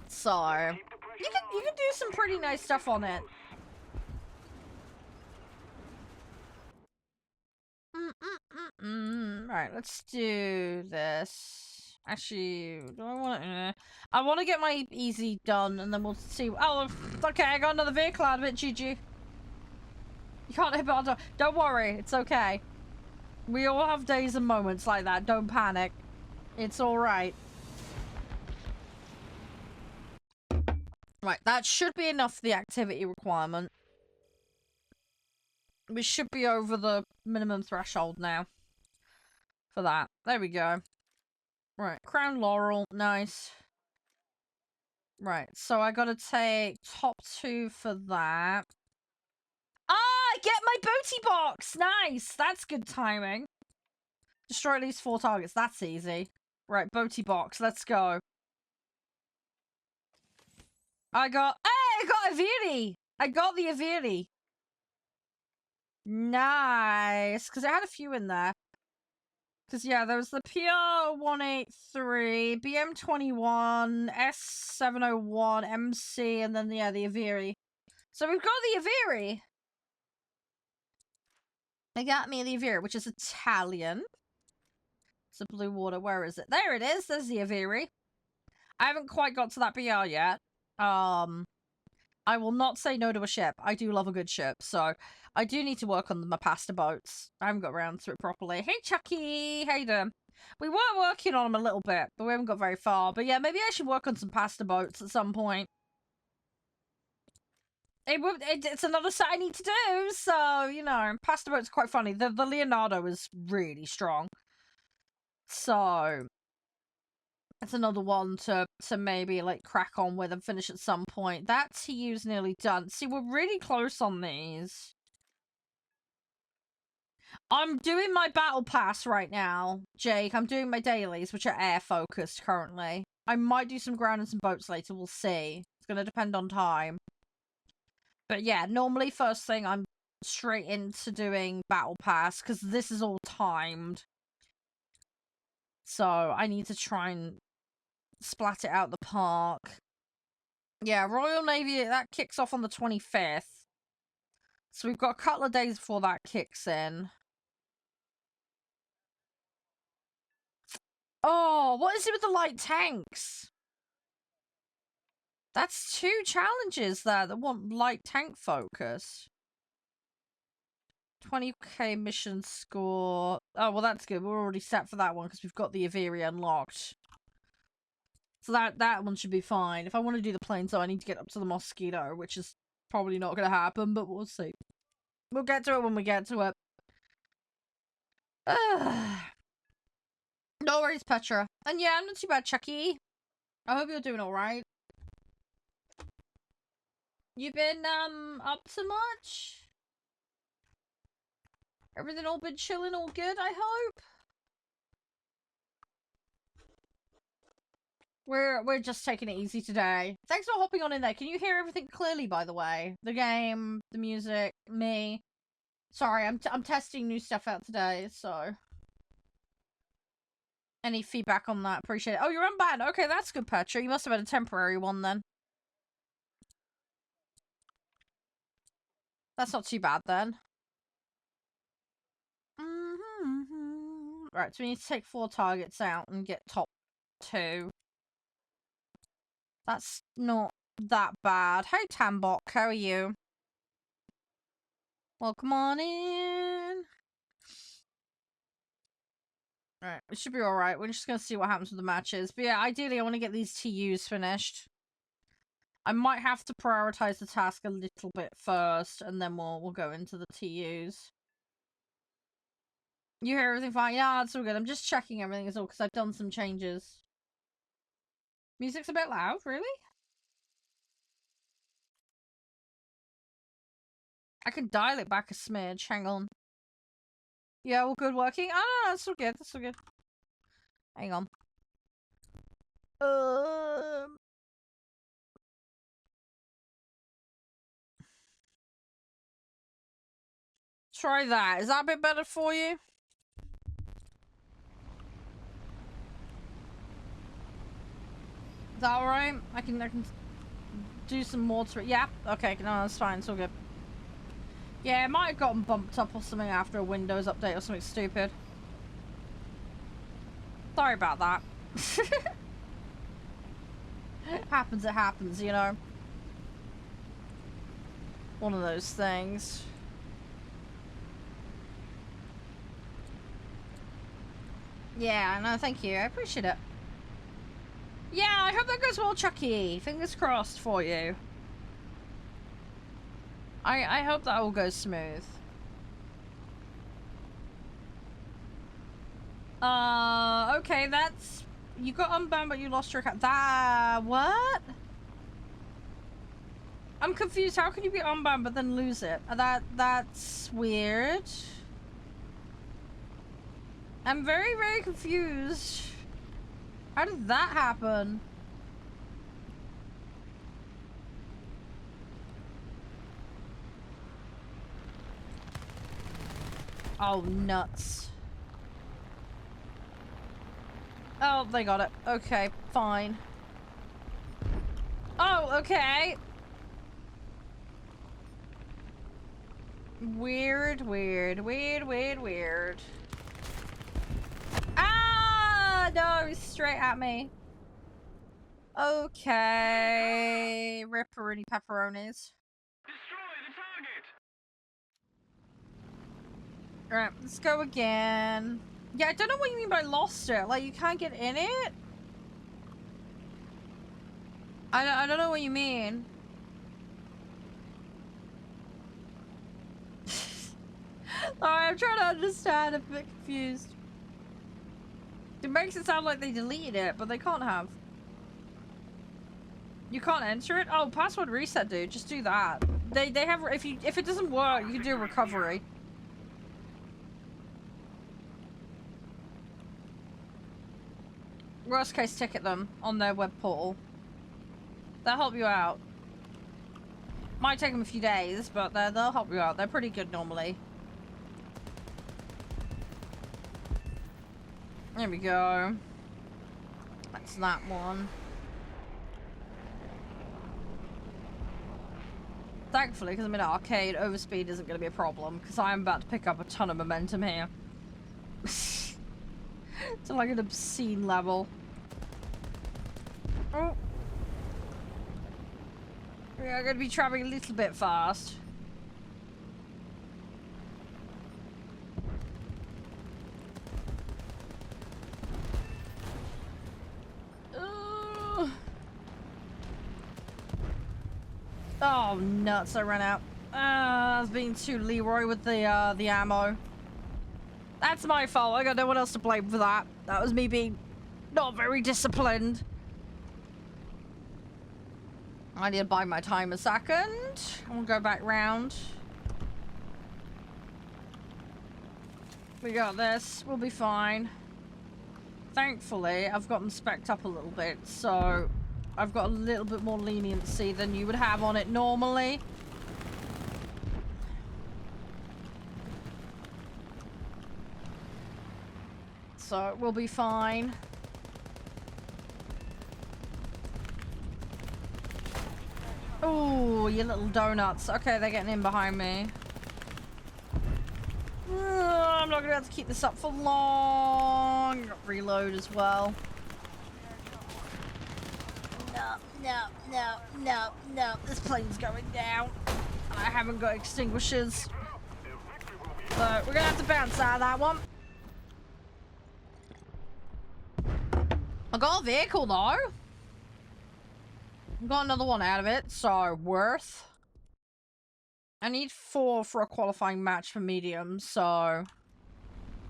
So you can do some pretty nice stuff on it. Right, let's do this. Actually, do I want to... I want to get my easy done, and then we'll see... Oh, okay, I got another vehicle out of it, GG. You can't hit it. Don't worry, it's okay. We all have days and moments like that. Don't panic. It's alright. Right, that should be enough for the activity requirement. We should be over the minimum threshold now. For that. There we go. Right, Crown Laurel, nice. Right, so I gotta take top 2 for that. Ah, I get my booty box! Nice! That's good timing. Destroy at least 4 targets, that's easy. Right, booty box, let's go. Hey, I got Aviri! I got the Aviri. Nice, because I had a few in there. Because, yeah, there was the PR-183, BM-21, S-701, MC, and then, yeah, the Aviri. So we've got the Aviri. They got me the Aviri, which is Italian. It's a blue water. Where is it? There it is. There's the Aviri. I haven't quite got to that BR yet. I will not say no to a ship. I do love a good ship, so I do need to work on my pasta boats. I haven't got around to it properly. Hey, Chucky! How you doing? We were working on them a little bit, but we haven't got very far. But yeah, maybe I should work on some pasta boats at some point. It's another set I need to do, so, you know, pasta boats are quite funny. The Leonardo is really strong. So, it's another one to maybe, like, crack on with and finish at some point. That TU's nearly done. See, we're really close on these. I'm doing my battle pass right now, Jake. I'm doing my dailies, which are air-focused currently. I might do some ground and some boats later. We'll see. It's going to depend on time. But yeah, normally first thing I'm straight into doing battle pass, because this is all timed. So I need to try and splat it out the park. Yeah, Royal Navy, that kicks off on the 25th. So we've got a couple of days before that kicks in. Oh, what is it with the light tanks? That's 2 challenges there that want light tank focus. 20k mission score. Oh, well, that's good. We're already set for that one because we've got the Avery unlocked. So that one should be fine. If I want to do the planes, though, I need to get up to the Mosquito, which is probably not going to happen, but we'll see. We'll get to it when we get to it. No worries, Petra. And yeah, I'm not too bad, Chucky. I hope you're doing alright. You been, up to much? Everything all been chilling, all good, I hope? We're just taking it easy today. Thanks for hopping on in there. Can you hear everything clearly, by the way? The game, the music, me. Sorry, I'm testing new stuff out today, so... Any feedback on that? Appreciate it. Oh, you're unbanned. Okay, that's good, Petra. You must have had a temporary one, then. That's not too bad, then. Right, so we need to take 4 targets out and get top 2. That's not that bad. Hey, Tambok, how are you? Welcome on in. Alright, it should be alright. We're just gonna see what happens with the matches. But yeah, ideally I want to get these TUs finished. I might have to prioritize the task a little bit first, and then we'll go into the TUs. You hear everything fine? Yeah, it's all good. I'm just checking everything as well, because I've done some changes. Music's a bit loud, really? I can dial it back a smidge. Hang on. Yeah, all good working? Ah, that's all good. That's all good. Hang on. Try that. Is that a bit better for you? Is that alright? I can do some more to it. Yeah? Okay, no, that's fine. It's all good. Yeah, it might have gotten bumped up or something after a Windows update or something stupid. Sorry about that. It happens, you know. One of those things. Yeah, no, thank you. I appreciate it. Yeah, I hope that goes well, Chucky. Fingers crossed for you. I hope that all goes smooth. Okay, that's... You got unbanned, but you lost your account. What? I'm confused. How can you be unbanned, but then lose it? That's weird. I'm very, very confused. How did that happen? Oh, nuts. Oh, they got it. Okay, fine. Oh, okay. Weird. Ah, no, straight at me. Okay. Ripperoni pepperonis. Destroy the target! Alright, let's go again. Yeah, I don't know what you mean by lost it. Like, you can't get in it? I don't know what you mean. Alright, I'm trying to understand. I'm a bit confused. It makes it sound like they deleted it, but they can't have. You can't enter it? Oh, password reset, dude. Just do that. They have, if it doesn't work, you can do recovery. Worst case, ticket them on their web portal. They'll help you out. Might take them a few days, but they'll help you out. They're pretty good normally. There we go. That's that one. Thankfully, because I'm in an arcade, overspeed isn't going to be a problem, because I'm about to pick up a ton of momentum here. To like an obscene level. Oh. We are going to be traveling a little bit fast. Oh, nuts, I ran out. I was being too Leroy with the ammo. That's my fault. I got no one else to blame for that. That was me being not very disciplined. I need to buy my time a second. We'll go back round. We got this. We'll be fine. Thankfully, I've got them spec'd up a little bit, so I've got a little bit more leniency than you would have on it normally. So we'll be fine. Oh, you little donuts. Okay, they're getting in behind me. I'm not gonna be able to keep this up for long. Got reload as well. No. This plane's going down. And I haven't got extinguishers. So we're gonna have to bounce out of that one. I got a vehicle though. Got another one out of it, so worth. I need 4 for a qualifying match for medium, so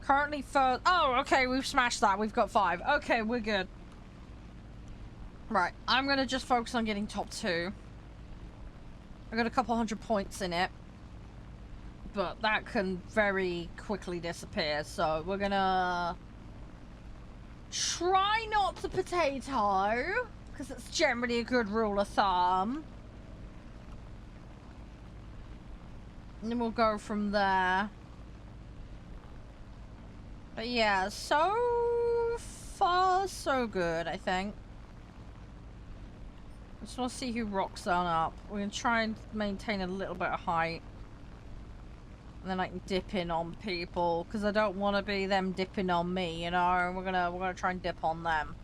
currently first. Oh, okay, we've smashed that. We've got 5. Okay, we're good. Right, I'm gonna just focus on getting top 2. I got a couple hundred points in it, but that can very quickly disappear. So we're gonna try not to potato, because it's generally a good rule of thumb. And then we'll go from there. But yeah, so far so good, I think. I just want to see who rocks on up. We're gonna try and maintain a little bit of height. And then I can dip in on people, because I don't want to be them dipping on me, you know? We're gonna try and dip on them.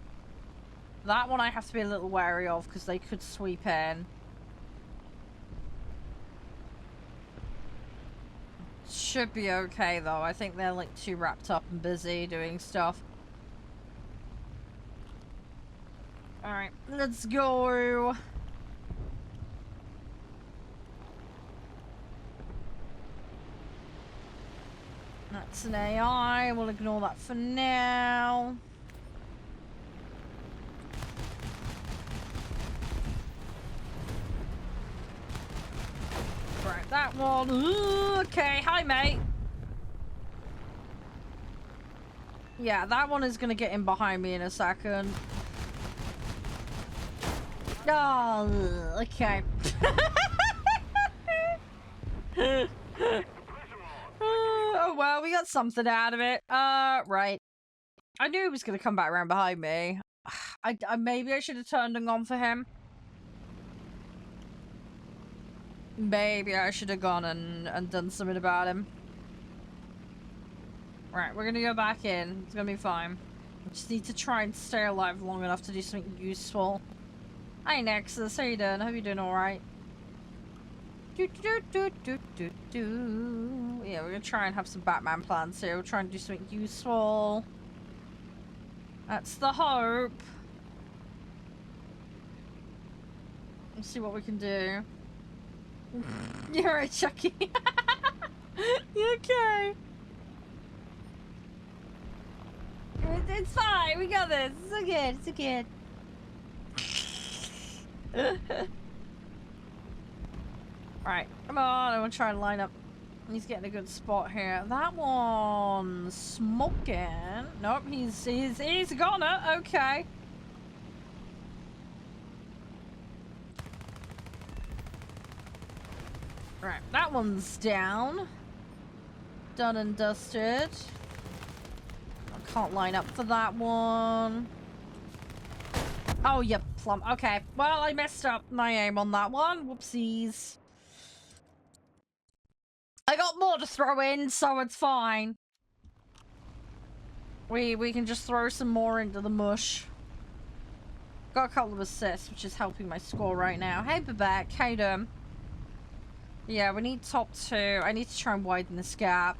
That one I have to be a little wary of, because they could sweep in. Should be okay though. I think they're like too wrapped up and busy doing stuff. Alright, let's go. That's an AI. We'll ignore that for now. Right, that one. Ooh, okay, hi mate. Yeah, that one is gonna get in behind me in a second. Oh, okay. Oh well, we got something out of it. Right. I knew he was gonna come back around behind me. I maybe I should have turned and gone for him. Maybe I should have gone and done something about him. Right, we're gonna go back in. It's gonna be fine. I just need to try and stay alive long enough to do something useful. Hi Nexus, how you doing? Hope you're doing alright. Yeah, we're gonna try and have some Batman plans here. We'll try and do something useful. That's the hope. Let's see what we can do. You're right, Chucky. You okay? It's fine. We got this. It's okay. It's okay. Right, come on. I want to try and line up. He's getting a good spot here. That one's smoking. Nope, he's gonna. Okay. Right, that one's down. Done and dusted. I can't line up for that one. Oh, you plump. Okay, well, I messed up my aim on that one. Whoopsies. I got more to throw in, so it's fine. We can just throw some more into the mush. Got a couple of assists, which is helping my score right now. Hey, Babette, how you doing? Yeah, we need top 2. I need to try and widen this gap.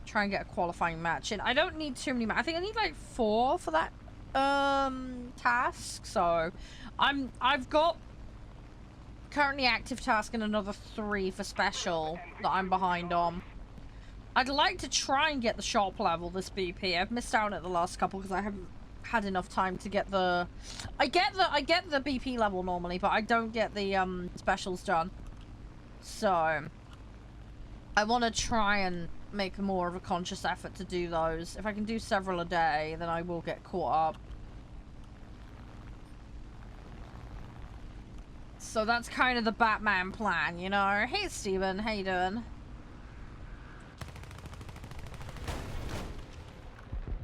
Try and get a qualifying match in. I don't need too many. I think I need like 4 for that task. So I've got currently active task and another 3 for special that I'm behind on. I'd like to try and get the shop level this BP. I've missed out at the last couple because I haven't had enough time to get the I get the BP level normally, but I don't get the specials done. So I want to try and make more of a conscious effort to do those. If I can do several a day, then I will get caught up. So that's kind of the Batman plan, you know? Hey, Steven, how you doing?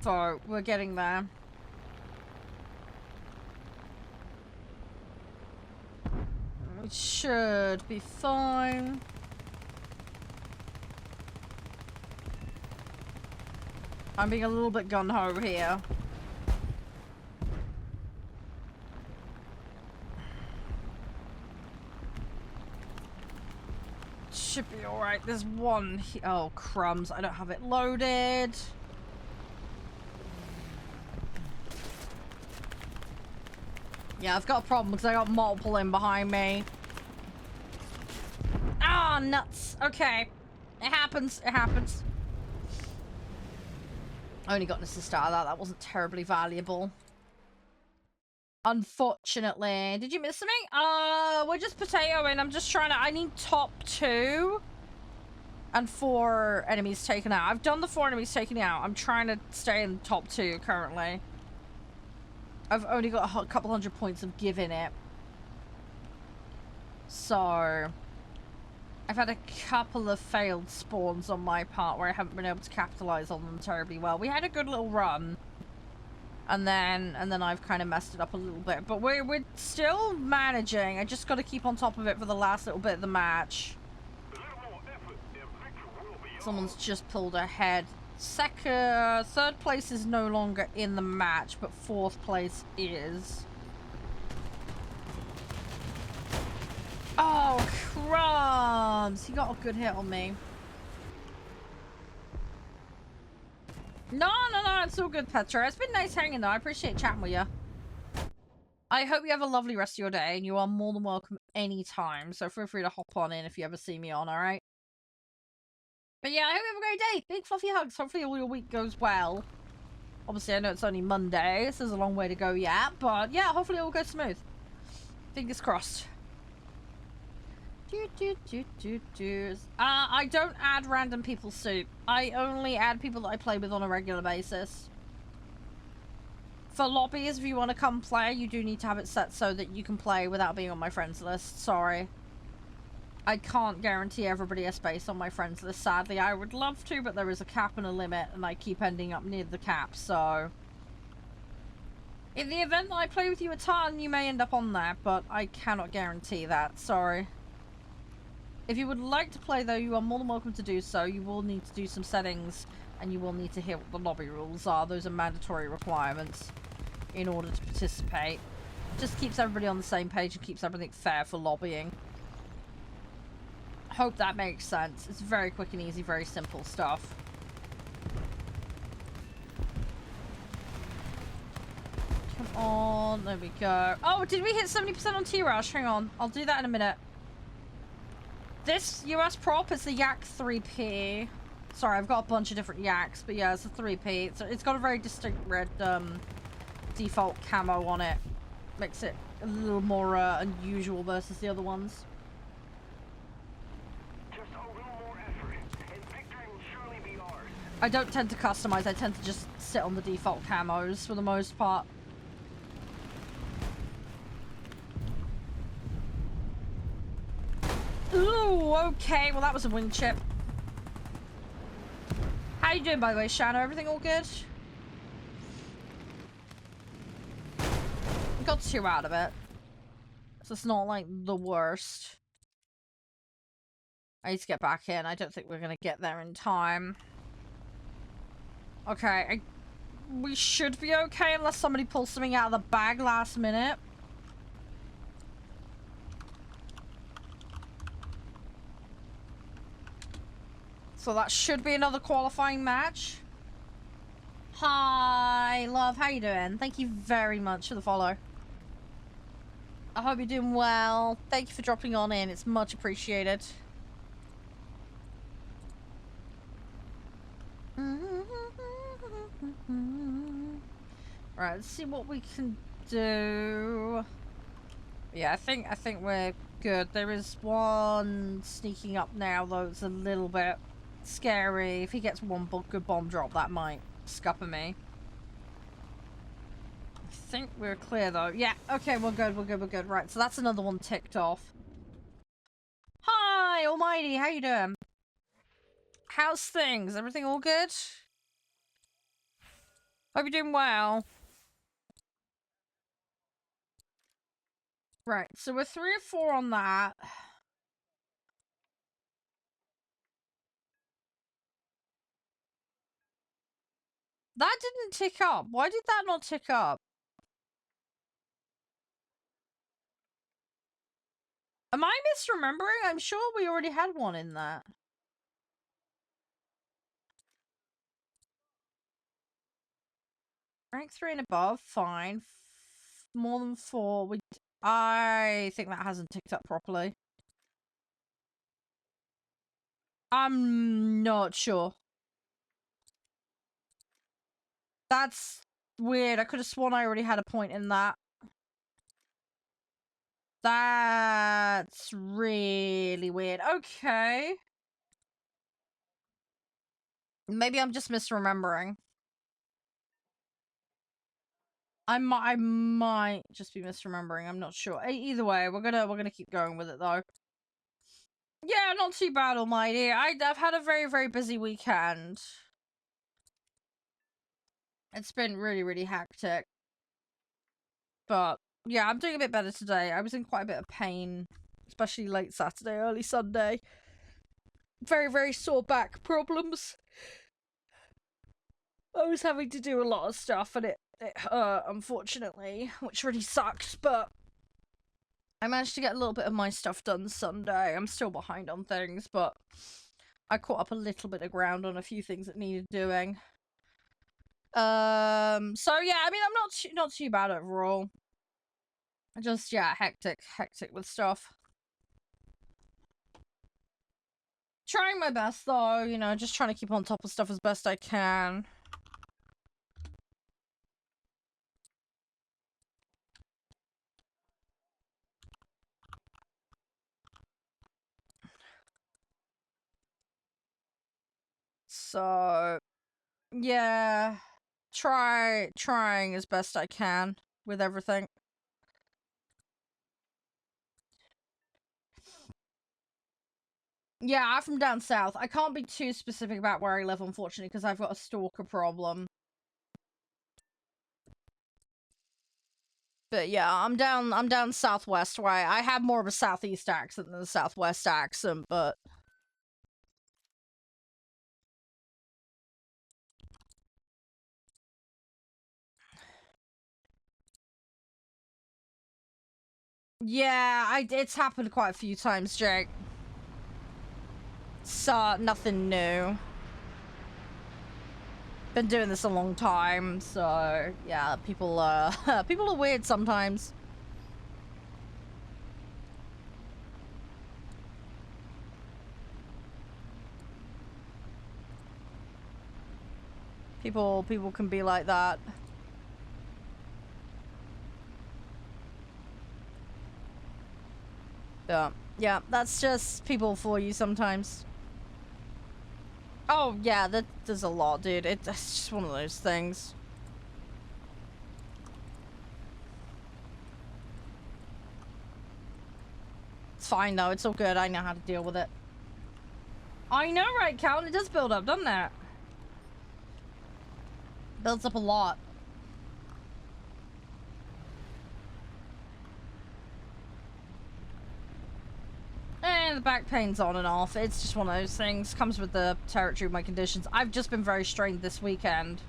So, we're getting there. It should be fine. I'm being a little bit gun-ho here. Should be alright. There's one oh, crumbs. I don't have it loaded. Yeah, I've got a problem because I got multiple in behind me. Ah, nuts. Okay. It happens. It happens. I only got an assist out of that. That wasn't terribly valuable. Unfortunately. Did you miss me? We're just potatoing. I'm just trying to... I need top 2 and 4 enemies taken out. I've done the 4 enemies taken out. I'm trying to stay in top 2 currently. I've only got a couple hundred points of give in it. So... I've had a couple of failed spawns on my part where I haven't been able to capitalize on them terribly well. We had a good little run. And then I've kind of messed it up a little bit. But we're still managing. I just got to keep on top of it for the last little bit of the match. Someone's just pulled ahead. Third place is no longer in the match, but 4th place is. Oh, crumbs! He got a good hit on me. No, it's all good, Petra. It's been nice hanging though. I appreciate chatting with you. I hope you have a lovely rest of your day, and you are more than welcome anytime. So feel free to hop on in if you ever see me on, alright? But yeah, I hope you have a great day. Big fluffy hugs. Hopefully all your week goes well. Obviously, I know it's only Monday, so there's a long way to go yet. But yeah, hopefully it will go smooth. Fingers crossed. I don't add random people soup. I only add people that I play with on a regular basis. For lobbies, if you want to come play, you do need to have it set so that you can play without being on my friends list. Sorry. I can't guarantee everybody a space on my friends list, sadly. I would love to, but there is a cap and a limit, and I keep ending up near the cap, so... In the event that I play with you a ton, you may end up on there, but I cannot guarantee that. Sorry. If you would like to play, though, you are more than welcome to do so. You will need to do some settings, and you will need to hear what the lobby rules are. Those are mandatory requirements in order to participate. Just keeps everybody on the same page and keeps everything fair for lobbying. Hope that makes sense. It's very quick and easy, very simple stuff. Come on, there we go. Oh, did we hit 70% on T-Rush? Hang on, I'll do that in a minute. This US prop is the Yak 3P. Sorry, I've got a bunch of different Yaks, but yeah, it's a 3P. So it's got a very distinct red default camo on it. Makes it a little more unusual versus the other ones. Just a little more effort, and victory will surely be ours. I don't tend to customize, I tend to just sit on the default camos for the most part. Ooh, okay, well that was a wind chip. How you doing, by the way, Shanna? Everything all good? Got 2 out of it. So it's not like the worst. I need to get back in. I don't think we're gonna get there in time. Okay, we should be okay unless somebody pulls something out of the bag last minute. So that should be another qualifying match. Hi, love. How you doing? Thank you very much for the follow. I hope you're doing well. Thank you for dropping on in. It's much appreciated. Right, let's see what we can do. Yeah, I think we're good. There is one sneaking up now, though. It's a little bit scary. If he gets one good bomb drop, that might scupper me. I think we're clear, though. Yeah, okay, we're good, we're good, we're good. Right, so that's another one ticked off. Hi, Almighty, how you doing? How's things? Everything all good? Hope you're doing well. Right, so we're 3 or 4 on that. That didn't tick up. Why did that not tick up? Am I misremembering? I'm sure we already had one in that. Rank 3 and above, fine. More than 4, I think that hasn't ticked up properly. I'm not sure. That's weird. I could have sworn I already had a point in that. That's really weird. Okay. Maybe I'm just misremembering. I might just be misremembering. I'm not sure. Either way, we're gonna keep going with it though. Yeah, not too bad, Almighty. I've had a very, very busy weekend. It's been really, really hectic. But yeah, I'm doing a bit better today. I was in quite a bit of pain, especially late Saturday, early Sunday. Very, very sore back problems. I was having to do a lot of stuff and it hurt, unfortunately, which really sucked, but I managed to get a little bit of my stuff done Sunday. I'm still behind on things, but I caught up a little bit of ground on a few things that needed doing. So yeah, I mean, I'm not too bad overall. Just, yeah, hectic with stuff. Trying my best though, you know, just trying to keep on top of stuff as best I can. So, yeah, trying as best I can with everything. Yeah, I'm from down south. I can't be too specific about where I live, unfortunately, because I've got a stalker problem. But yeah, I'm down southwest where I have more of a southeast accent than a southwest accent, but Yeah, it's happened quite a few times, Jake. So, nothing new. Been doing this a long time, so yeah, people people are weird sometimes. People can be like that. Yeah, that's just people for you sometimes. Oh yeah, there's a lot, dude. It's just one of those things. It's fine though, it's all good. I know how to deal with it. I know, right, Cal? It does build up, doesn't it? Builds up a lot. And the back pain's on and off. It's just one of those things. Comes with the territory of my conditions. I've just been very strained this weekend.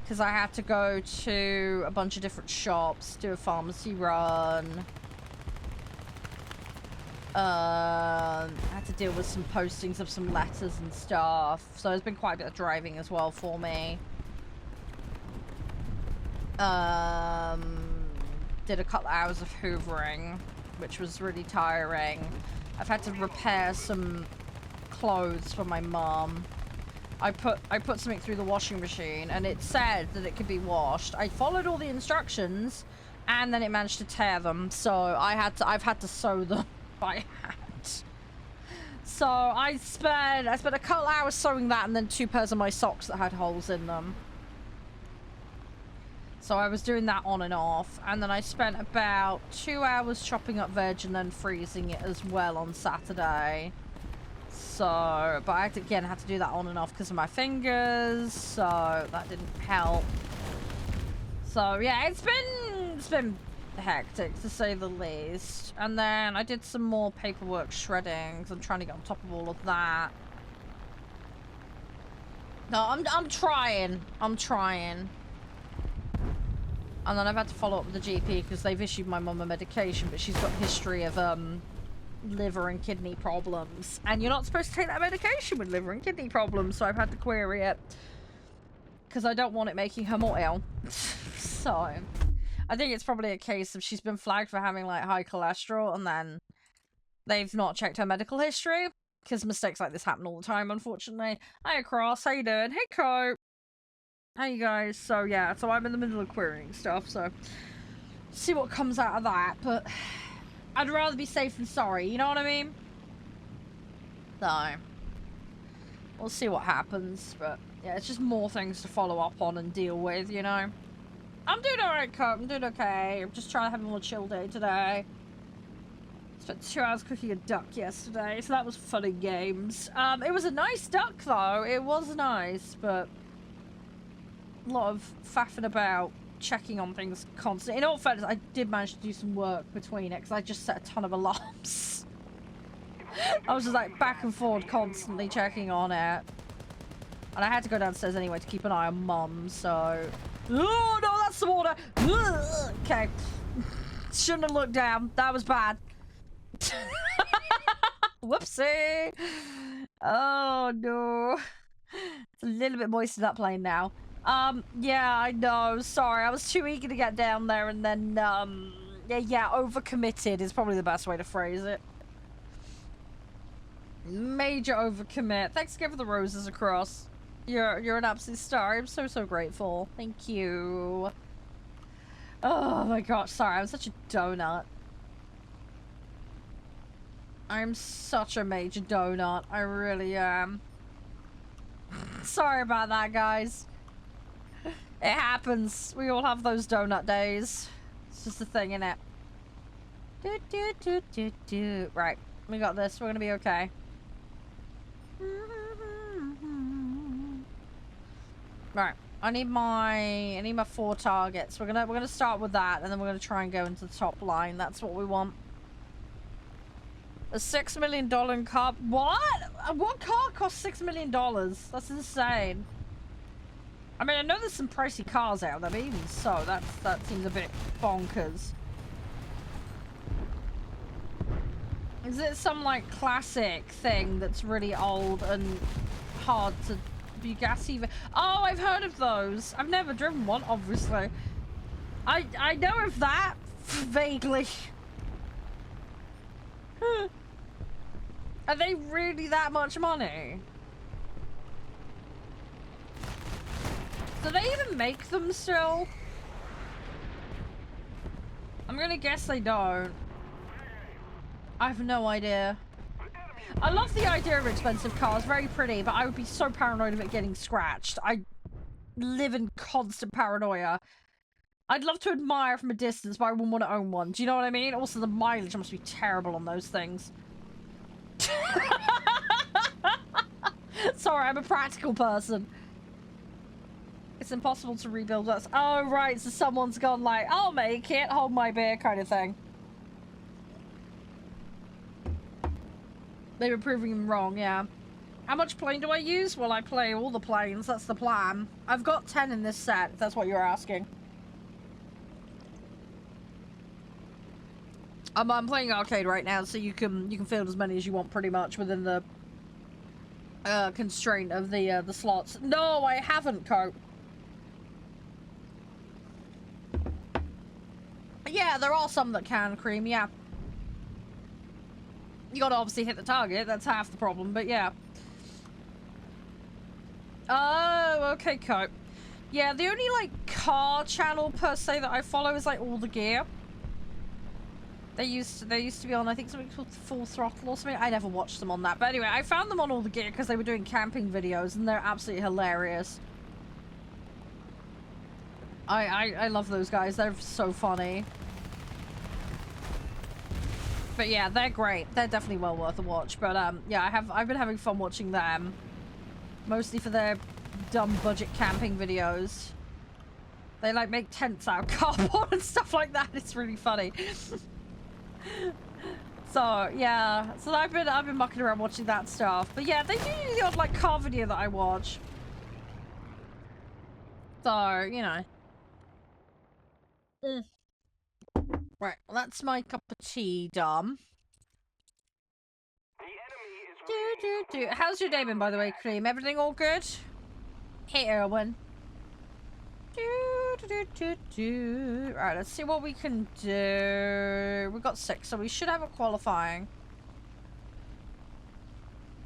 Because I had to go to a bunch of different shops, do a pharmacy run. I had to deal with some postings of some letters and stuff. So there's been quite a bit of driving as well for me. Did a couple hours of hoovering, which was really tiring. I've had to repair some clothes for my mom. I put something through the washing machine and it said that it could be washed. I followed all the instructions and then it managed to tear them. So I've had to sew them by hand. So I spent a couple hours sewing that and then 2 pairs of my socks that had holes in them. So I was doing that on and off, and then I spent about 2 hours chopping up veg and then freezing it as well on Saturday. So, but I had to do that on and off because of my fingers, so that didn't help. So yeah, it's been hectic to say the least. And then I did some more paperwork shredding because I'm trying to get on top of all of that. No, I'm trying. And then I've had to follow up with the GP because they've issued my mum a medication, but she's got a history of liver and kidney problems. And you're not supposed to take that medication with liver and kidney problems, so I've had to query it. Because I don't want it making her more ill. So, I think it's probably a case of she's been flagged for having, like, high cholesterol, and then they've not checked her medical history. Because mistakes like this happen all the time, unfortunately. Hiya, Cross. How you doing? Hey, Co. Hey guys, so yeah, so I'm in the middle of querying stuff, so see what comes out of that, but I'd rather be safe than sorry, you know what I mean? So, we'll see what happens, but yeah, it's just more things to follow up on and deal with, you know? I'm doing alright, Cope, I'm doing okay. I'm just trying to have a more chill day today. Spent 2 hours cooking a duck yesterday, so that was fun and games. It was a nice duck though, it was nice, but a lot of faffing about, checking on things constantly. In all fairness, I did manage to do some work between it because I just set a ton of alarms. I was just like back and forth constantly checking on it. And I had to go downstairs anyway to keep an eye on Mum, so... Oh no, that's the water! Ugh. Okay. Shouldn't have looked down. That was bad. Whoopsie! Oh no. It's a little bit moist in that plane now. Yeah, I know. Sorry, I was too eager to get down there and then, yeah, overcommitted is probably the best way to phrase it. Major overcommit. Thanks again for the roses across. You're an absolute star. I'm so grateful. Thank you. Oh my gosh, sorry, I'm such a donut. I'm such a major donut. I really am. Sorry about that, guys. It happens. We all have those donut days. It's just a thing, innit? Right. We got this. We're gonna be okay. Right. I need my 4 targets. We're gonna start with that, and then we're gonna try and go into the top line. That's what we want. A $6 million car. What? What car costs $6 million? That's insane. I mean, I know there's some pricey cars out there, but even so, that seems a bit bonkers. Is it some, like, classic thing that's really old and hard to be gassy? Oh, I've heard of those. I've never driven one, obviously. I know of that, vaguely. Are they really that much money? Do they even make them still? I'm gonna guess they don't. I have no idea. I love the idea of expensive cars, very pretty, but I would be so paranoid of it getting scratched. I live in constant paranoia. I'd love to admire from a distance, but I wouldn't want to own one. Do you know what I mean? Also, the mileage must be terrible on those things. Sorry, I'm a practical person. It's impossible to rebuild us. Oh, right, so someone's gone like, I'll make it, hold my beer kind of thing. They were proving him wrong, yeah. How much plane do I use? Well, I play all the planes, that's the plan. I've got 10 in this set, if that's what you're asking. I'm playing arcade right now, so you can field as many as you want pretty much within the constraint of the slots. No, I haven't, Cope. Yeah, there are some that can, Cream, yeah. You gotta obviously hit the target, that's half the problem, but yeah. Oh, okay, Cope. Yeah, the only, like, car channel, per se, that I follow is, like, All the Gear. They used to be on, I think, something called Full Throttle or something. I never watched them on that. But anyway, I found them on All the Gear because they were doing camping videos, and they're absolutely hilarious. I love those guys. They're so funny. But yeah, they're great. They're definitely well worth a watch. But yeah, I've been having fun watching them. Mostly for their dumb budget camping videos. They like make tents out of cardboard and stuff like that. It's really funny. So yeah, so I've been mucking around watching that stuff. But yeah, they do the odd like car video that I watch. So, you know. Right, well, that's my cup of tea, Dom. How's your day been, by the way, Cream? Everything all good? Hey, Erwin. Right, let's see what we can do. We've got 6, so we should have a qualifying.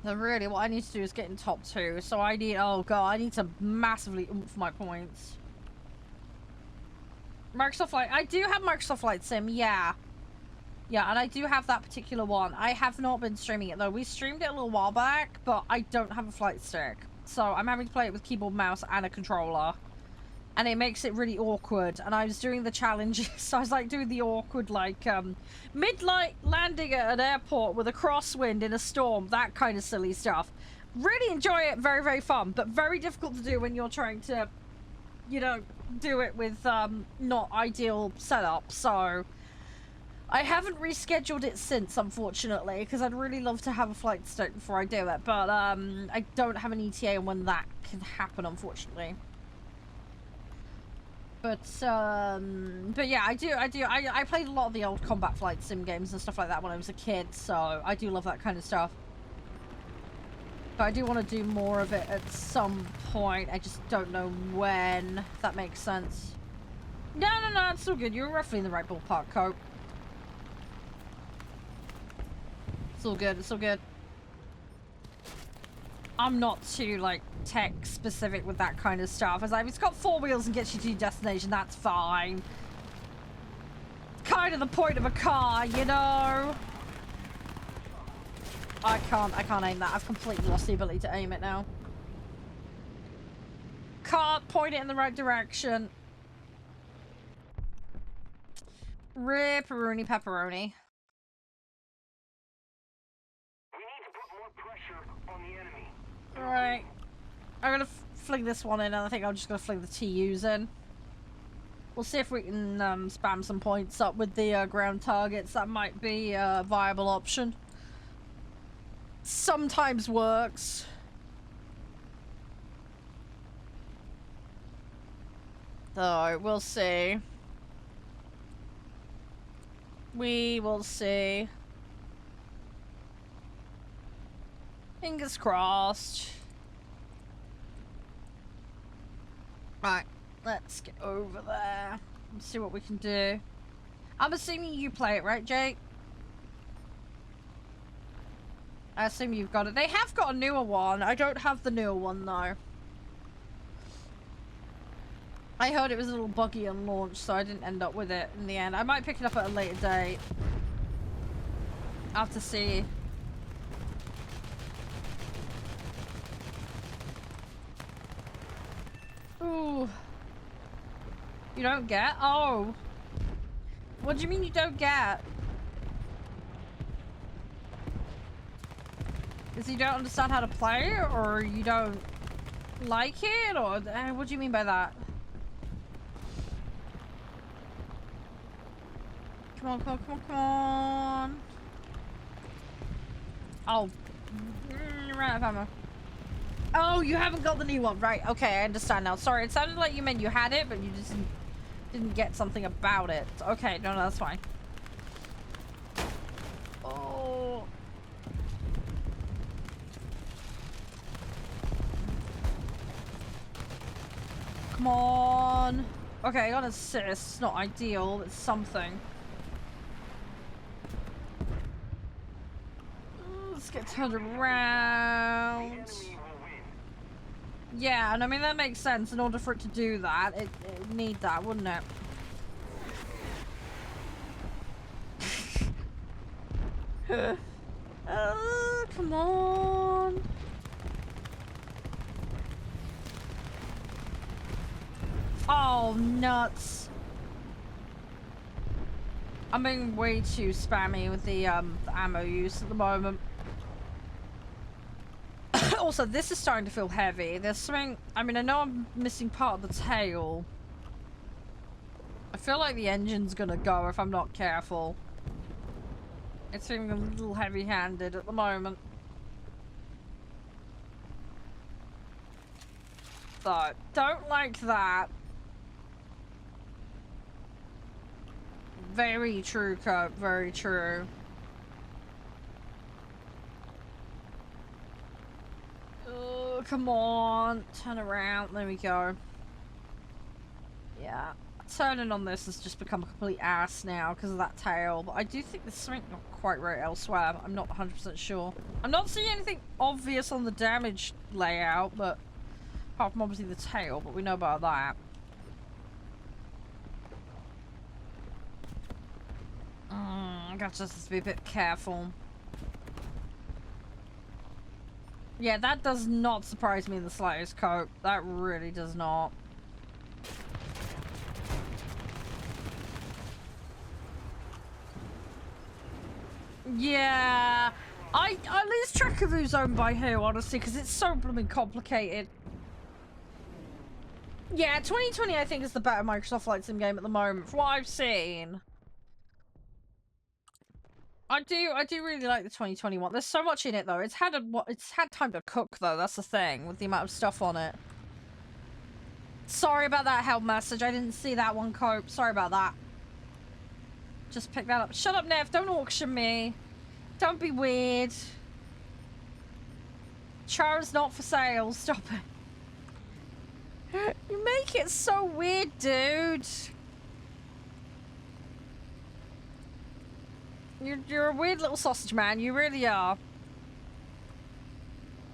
So really, what I need to do is get in top 2. So I need, oh god, I need to massively oomph my points. Microsoft Flight, I do have Microsoft Flight Sim, yeah. Yeah, and I do have that particular one. I have not been streaming it though. We streamed it a little while back, but I don't have a flight stick. So I'm having to play it with keyboard, mouse, and a controller. And it makes it really awkward. And I was doing the challenges, so I was like doing the awkward, like, mid-light landing at an airport with a crosswind in a storm, that kind of silly stuff. Really enjoy it, very, very fun, but very difficult to do when you're trying to, you know, do it with, not ideal setup, so... I haven't rescheduled it since, unfortunately, because I'd really love to have a flight stick before I do it, but, I don't have an ETA on when that can happen, unfortunately. But yeah, I played a lot of the old combat flight sim games and stuff like that when I was a kid, so I do love that kind of stuff. But I do want to do more of it at some point, I just don't know when, if that makes sense. No, it's all good, you're roughly in the right ballpark, Cope. It's all good, it's all good. I'm not too, like, tech specific with that kind of stuff. I was like, if it's got 4 wheels and gets you to your destination, that's fine. Kind of the point of a car, you know? I can't aim that. I've completely lost the ability to aim it now. Can't point it in the right direction. Ripperoni pepperoni. Right. I'm gonna fling this one in, and I think I'm just gonna fling the TUs in. We'll see if we can spam some points up with the ground targets. That might be a viable option. Sometimes works. So, we'll see. We will see. Fingers crossed. Right, let's get over there and see what we can do. I'm assuming you play it, right, Jake? I assume you've got it. They have got a newer one. I don't have the newer one, though. I heard it was a little buggy on launch, so I didn't end up with it in the end. I might pick it up at a later date. I'll have to see. Ooh. You don't get? Oh. What do you mean you don't get? Is you don't understand how to play it, or you don't like it, or what do you mean by that? Come on, come on, come on, come on. Oh. Ran out of ammo. Oh, you haven't got the new one. Right, okay, I understand now. Sorry, it sounded like you meant you had it, but you just didn't get something about it. Okay, no, that's fine. Oh. Come on. Okay, I got an assist. It's not ideal. It's something. Let's get turned around. Yeah, and I mean, that makes sense. In order for it to do that, it'd need that, wouldn't it? Come on. Oh, nuts. I'm being way too spammy with the ammo use at the moment. Also, this is starting to feel heavy. There's something... I mean, I know I'm missing part of the tail. I feel like the engine's gonna go if I'm not careful. It's feeling a little heavy-handed at the moment. So, don't like that. Very true, Cope. Very true. Oh, come on. Turn around. There we go. Yeah. Turning on this has just become a complete ass now because of that tail. But I do think there's something not quite right elsewhere. I'm not 100% sure. I'm not seeing anything obvious on the damage layout, but apart from obviously the tail, but we know about that. I got just to be a bit careful. Yeah, that does not surprise me in the slightest, Cope. That really does not. Yeah, I lose track of who's owned by who, honestly, because it's so blooming complicated. Yeah, 2020 I think is the better Microsoft Flight Sim game at the moment, from what I've seen. I do really like the 2021. There's so much in it though. It's had time to cook though. That's the thing with the amount of stuff on it. Sorry about that help message. I didn't see that one, Cope. Sorry about that. Just pick that up. Shut up, Nev. Don't auction me. Don't be weird. Chara's not for sale. Stop it. You make it so weird, dude. You're a weird little sausage man. You really are.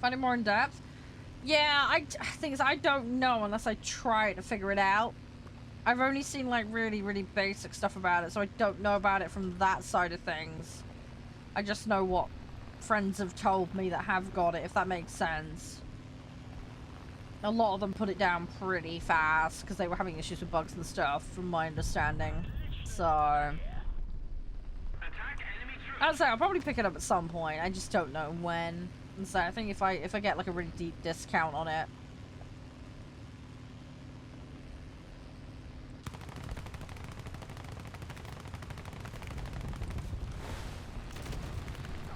Find it more in depth? Yeah, things I don't know unless I try to figure it out. I've only seen like really, really basic stuff about it, so I don't know about it from that side of things. I just know what friends have told me that have got it, if that makes sense. A lot of them put it down pretty fast because they were having issues with bugs and stuff, from my understanding. So, as I say, I'll probably pick it up at some point. I just don't know when. And so I think if I get like a really deep discount on it.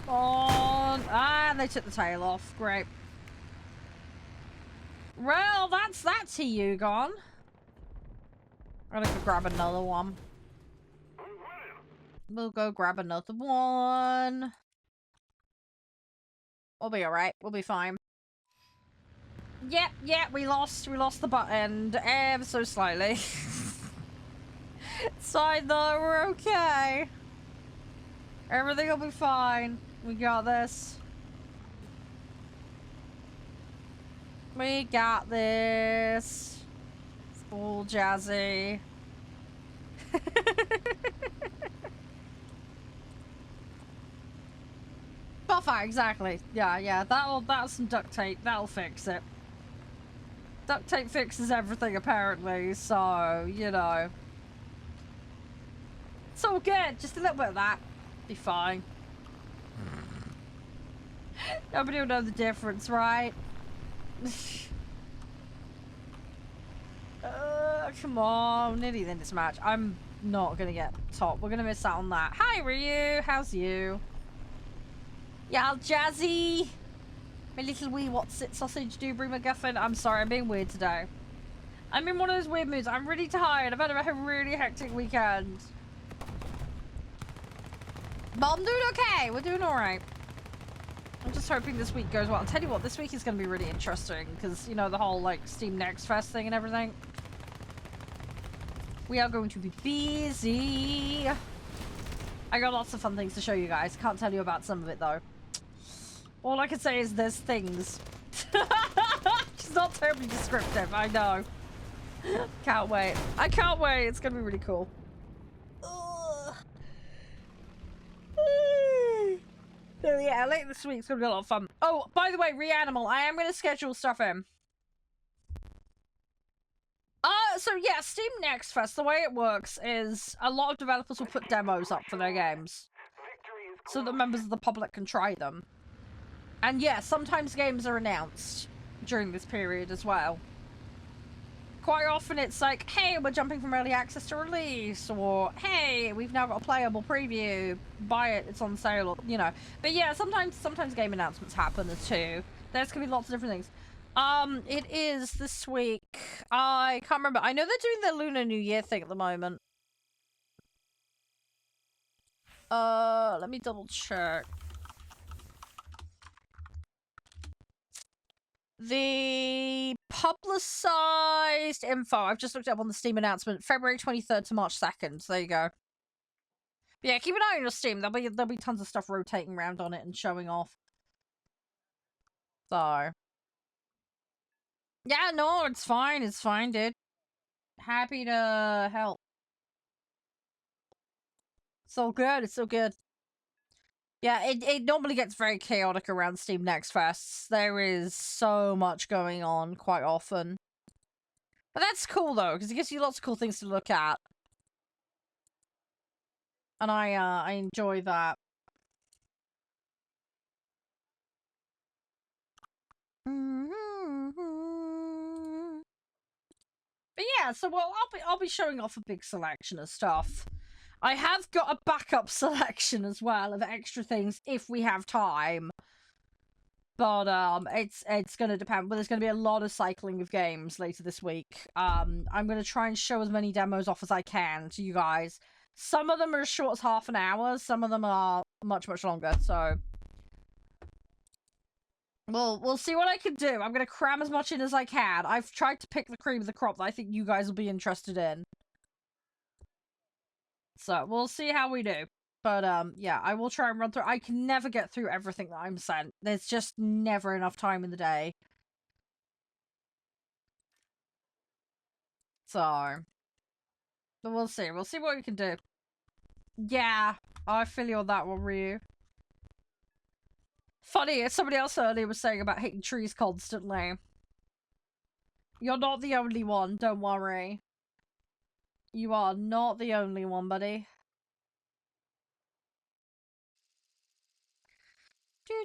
Come on. Ah, they took the tail off. Great. Well, that's that to you gone. I'm gonna go grab another one. We'll go grab another one. We'll be alright. We'll be fine. Yep, we lost the button ever so slightly. It's fine though, we're okay. Everything will be fine. We got this. We got this. It's all jazzy. Buffer, exactly. Yeah, that's some duct tape. That'll fix it. Duct tape fixes everything, apparently, so, you know. It's all good. Just a little bit of that. Be fine. Nobody will know the difference, right? Come on. Nearly in this match. I'm not gonna get top. We're gonna miss out on that. Hi, Ryu. How's you? Yeah, jazzy. My little wee what's it sausage do bring MacGuffin. I'm sorry, I'm being weird today. I'm in one of those weird moods. I'm really tired. I've had a really hectic weekend. But I'm doing okay. We're doing alright. I'm just hoping this week goes well. I'll tell you what, this week is going to be really interesting because, you know, the whole, like, Steam Next Fest thing and everything. We are going to be busy. I got lots of fun things to show you guys. Can't tell you about some of it, though. All I can say is there's things. It's not terribly descriptive, I know. Can't wait. I can't wait. It's going to be really cool. So yeah, late this week's gonna be a lot of fun. Oh, by the way, Reanimal, I am gonna schedule stuff in. So yeah, Steam Next Fest, the way it works is a lot of developers will put demos up for their games. So that members of the public can try them. And yeah, sometimes games are announced during this period as well. Quite often it's like, hey, we're jumping from early access to release, or hey, we've now got a playable preview, buy it, it's on sale, or, you know. But yeah, sometimes game announcements happen too. There's gonna be lots of different things. It is this week. I can't remember. I know they're doing their Lunar New Year thing at the moment. Let me double check. The publicized info, I've just looked up on the Steam announcement, February 23rd to March 2nd. So there you go. But yeah, keep an eye on your Steam. There'll be tons of stuff rotating around on it and showing off. So. Yeah, no, it's fine. It's fine, dude. Happy to help. It's all good. It's all good. Yeah, it normally gets very chaotic around Steam Next Fests. There is so much going on quite often. But that's cool, though, because it gives you lots of cool things to look at. And I enjoy that. But yeah, so well, I'll be showing off a big selection of stuff. I have got a backup selection as well of extra things if we have time. But it's gonna depend. But there's gonna be a lot of cycling of games later this week. I'm gonna try and show as many demos off as I can to you guys. Some of them are as short as half an hour. Some of them are much longer. So we'll see what I can do. I'm gonna cram as much in as I can. I've tried to pick the cream of the crop that I think you guys will be interested in. So we'll see how we do. But yeah, I will try and run through. I can never get through everything that I'm sent. There's just never enough time in the day. So, but we'll see. We'll see what we can do. Yeah, I feel you on that one, Ryu. Funny, as somebody else earlier was saying about hitting trees constantly. You're not the only one, don't worry. You are not the only one, buddy.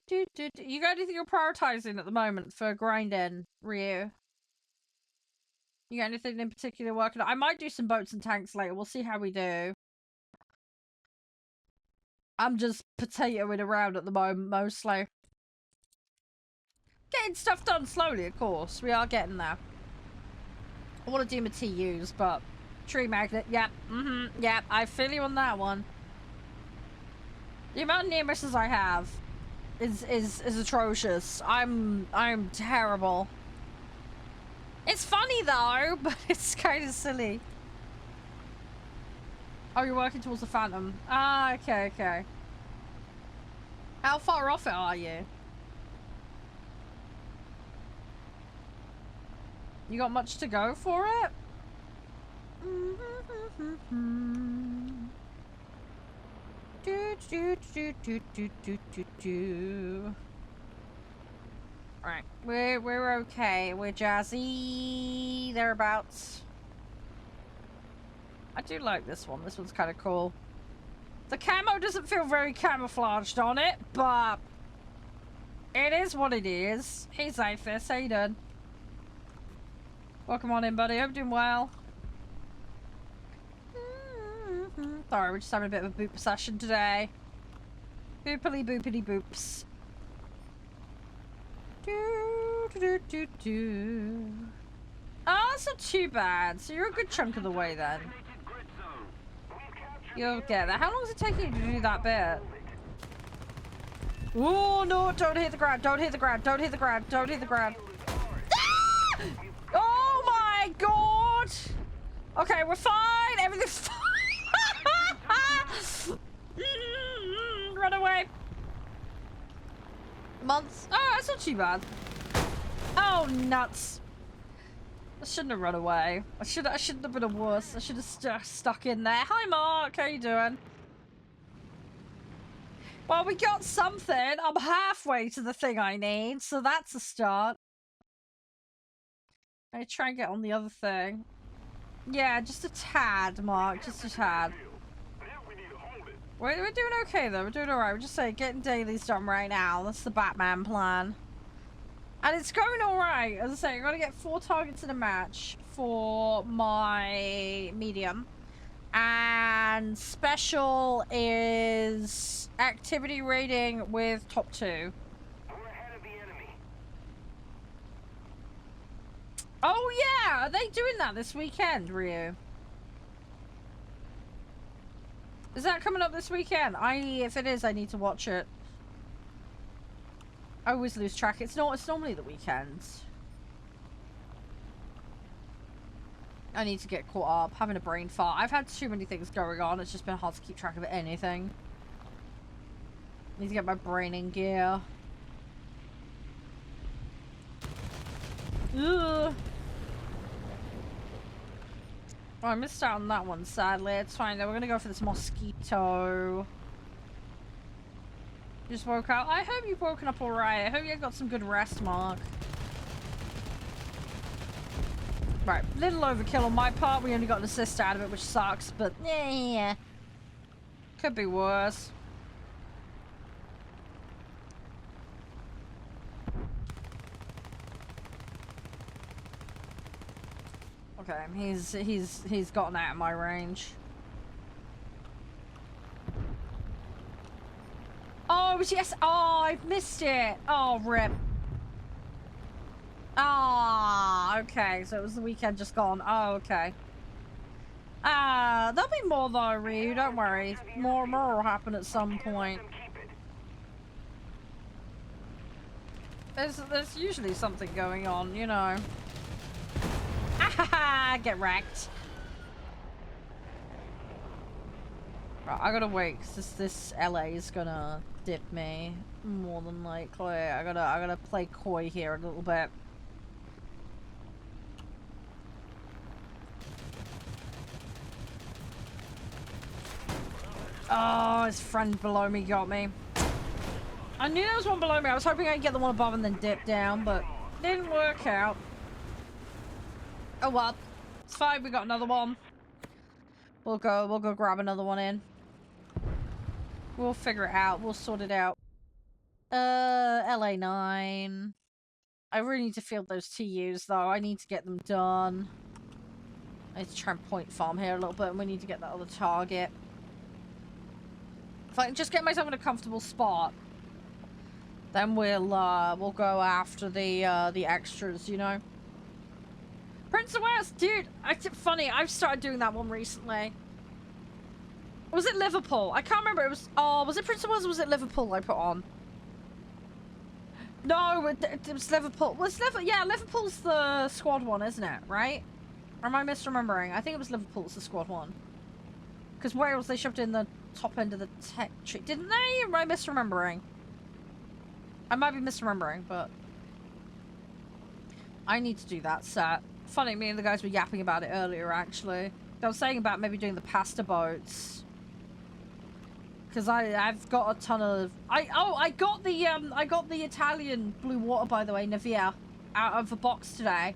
You got anything you're prioritizing at the moment for grinding, Ryu? You got anything in particular working on? I might do some boats and tanks later. We'll see how we do. I'm just potatoing around at the moment, mostly. Getting stuff done slowly, of course. We are getting there. I want to do my TUs, but... Tree magnet, yep. Yep, I feel you on that one. The amount of near misses I have. is atrocious. I'm terrible. It's funny though, but it's kind of silly. Oh, you're working towards the Phantom. Ah, okay, okay. How far off it are you? You got much to go for it? Alright, we're okay. We're jazzy thereabouts. I do like this one. This one's kind of cool. The camo doesn't feel very camouflaged on it, but it is what it is. Hey Zyphus, how you doing? Welcome on in, buddy. Hope you're doing well. Sorry, we're just having a bit of a boop session today. Boopily boopity boops. Oh, that's not too bad. So you're a good chunk of the way then. You'll get there. How long does it take you to do that bit? Oh no, don't hit the ground, don't hit the ground, don't hit the ground, don't hit the ground. Ah! Oh my god! Okay, we're fine, everything's fine. Run away. Months. Oh, that's not too bad. Oh, nuts. I shouldn't have run away. I shouldn't have been a wuss. I should have stuck in there. Hi, Mark. How you doing? Well, we got something. I'm halfway to the thing I need, so that's a start. I try and get on the other thing. Yeah, just a tad, Mark. Just a tad. We're doing okay, though. We're doing alright. We're just saying, getting dailies done right now. That's the Batman plan. And it's going alright. As I say, I'm going to get 4 targets in a match for my medium. And special is activity rating with top 2. We're ahead of the enemy. Oh, yeah. Are they doing that this weekend, Ryu? Is that coming up this weekend? If it is, I need to watch it. I always lose track. It's normally the weekends. I need to get caught up. Having a brain fart. I've had too many things going on. It's just been hard to keep track of anything. Need to get my brain in gear. Ugh. Oh, I missed out on that one, sadly. It's fine, though. We're gonna go for this mosquito. Just woke up. I hope you've woken up alright. I hope you got some good rest, Mark. Right, little overkill on my part. We only got an assist out of it, which sucks, but yeah. Could be worse. Okay, he's gotten out of my range. Oh, yes. Oh, I've missed it. Oh, rip. Ah, okay. So it was the weekend just gone. Oh, okay. There'll be more though, Ryu. Don't worry. More will happen at some point. There's usually something going on, you know. Ah, get wrecked. Right, I gotta wait because this LA is gonna dip me more than likely. I gotta play coy here a little bit. Oh, his friend below me got me. I knew there was one below me. I was hoping I'd get the one above and then dip down, but didn't work out. Oh well, it's fine. We got another one. We'll go grab another one in. We'll figure it out. We'll sort it out. LA9. I really need to field those TUs though. I need to get them done. I need to try and point farm here a little bit, and we need to get that other target. If I can just get myself in a comfortable spot, then we'll go after the extras, you know. Prince of Wales, dude. Funny, I've started doing that one recently. Was it Liverpool? I can't remember. It was. Oh, was it Prince of Wales or was it Liverpool I put on? No, it was Liverpool. Was yeah, Liverpool's the squad one, isn't it? Right? Or am I misremembering? I think it was Liverpool's the squad one. Because Wales, they shoved in the top end of the tech tree, didn't they? Or am I misremembering? I might be misremembering, but I need to do that set. Funny, me and the guys were yapping about it earlier, actually. I was saying about maybe doing the pasta boats. Because I've got a ton of... I got the Italian blue water, by the way, Nivea, out of a box today.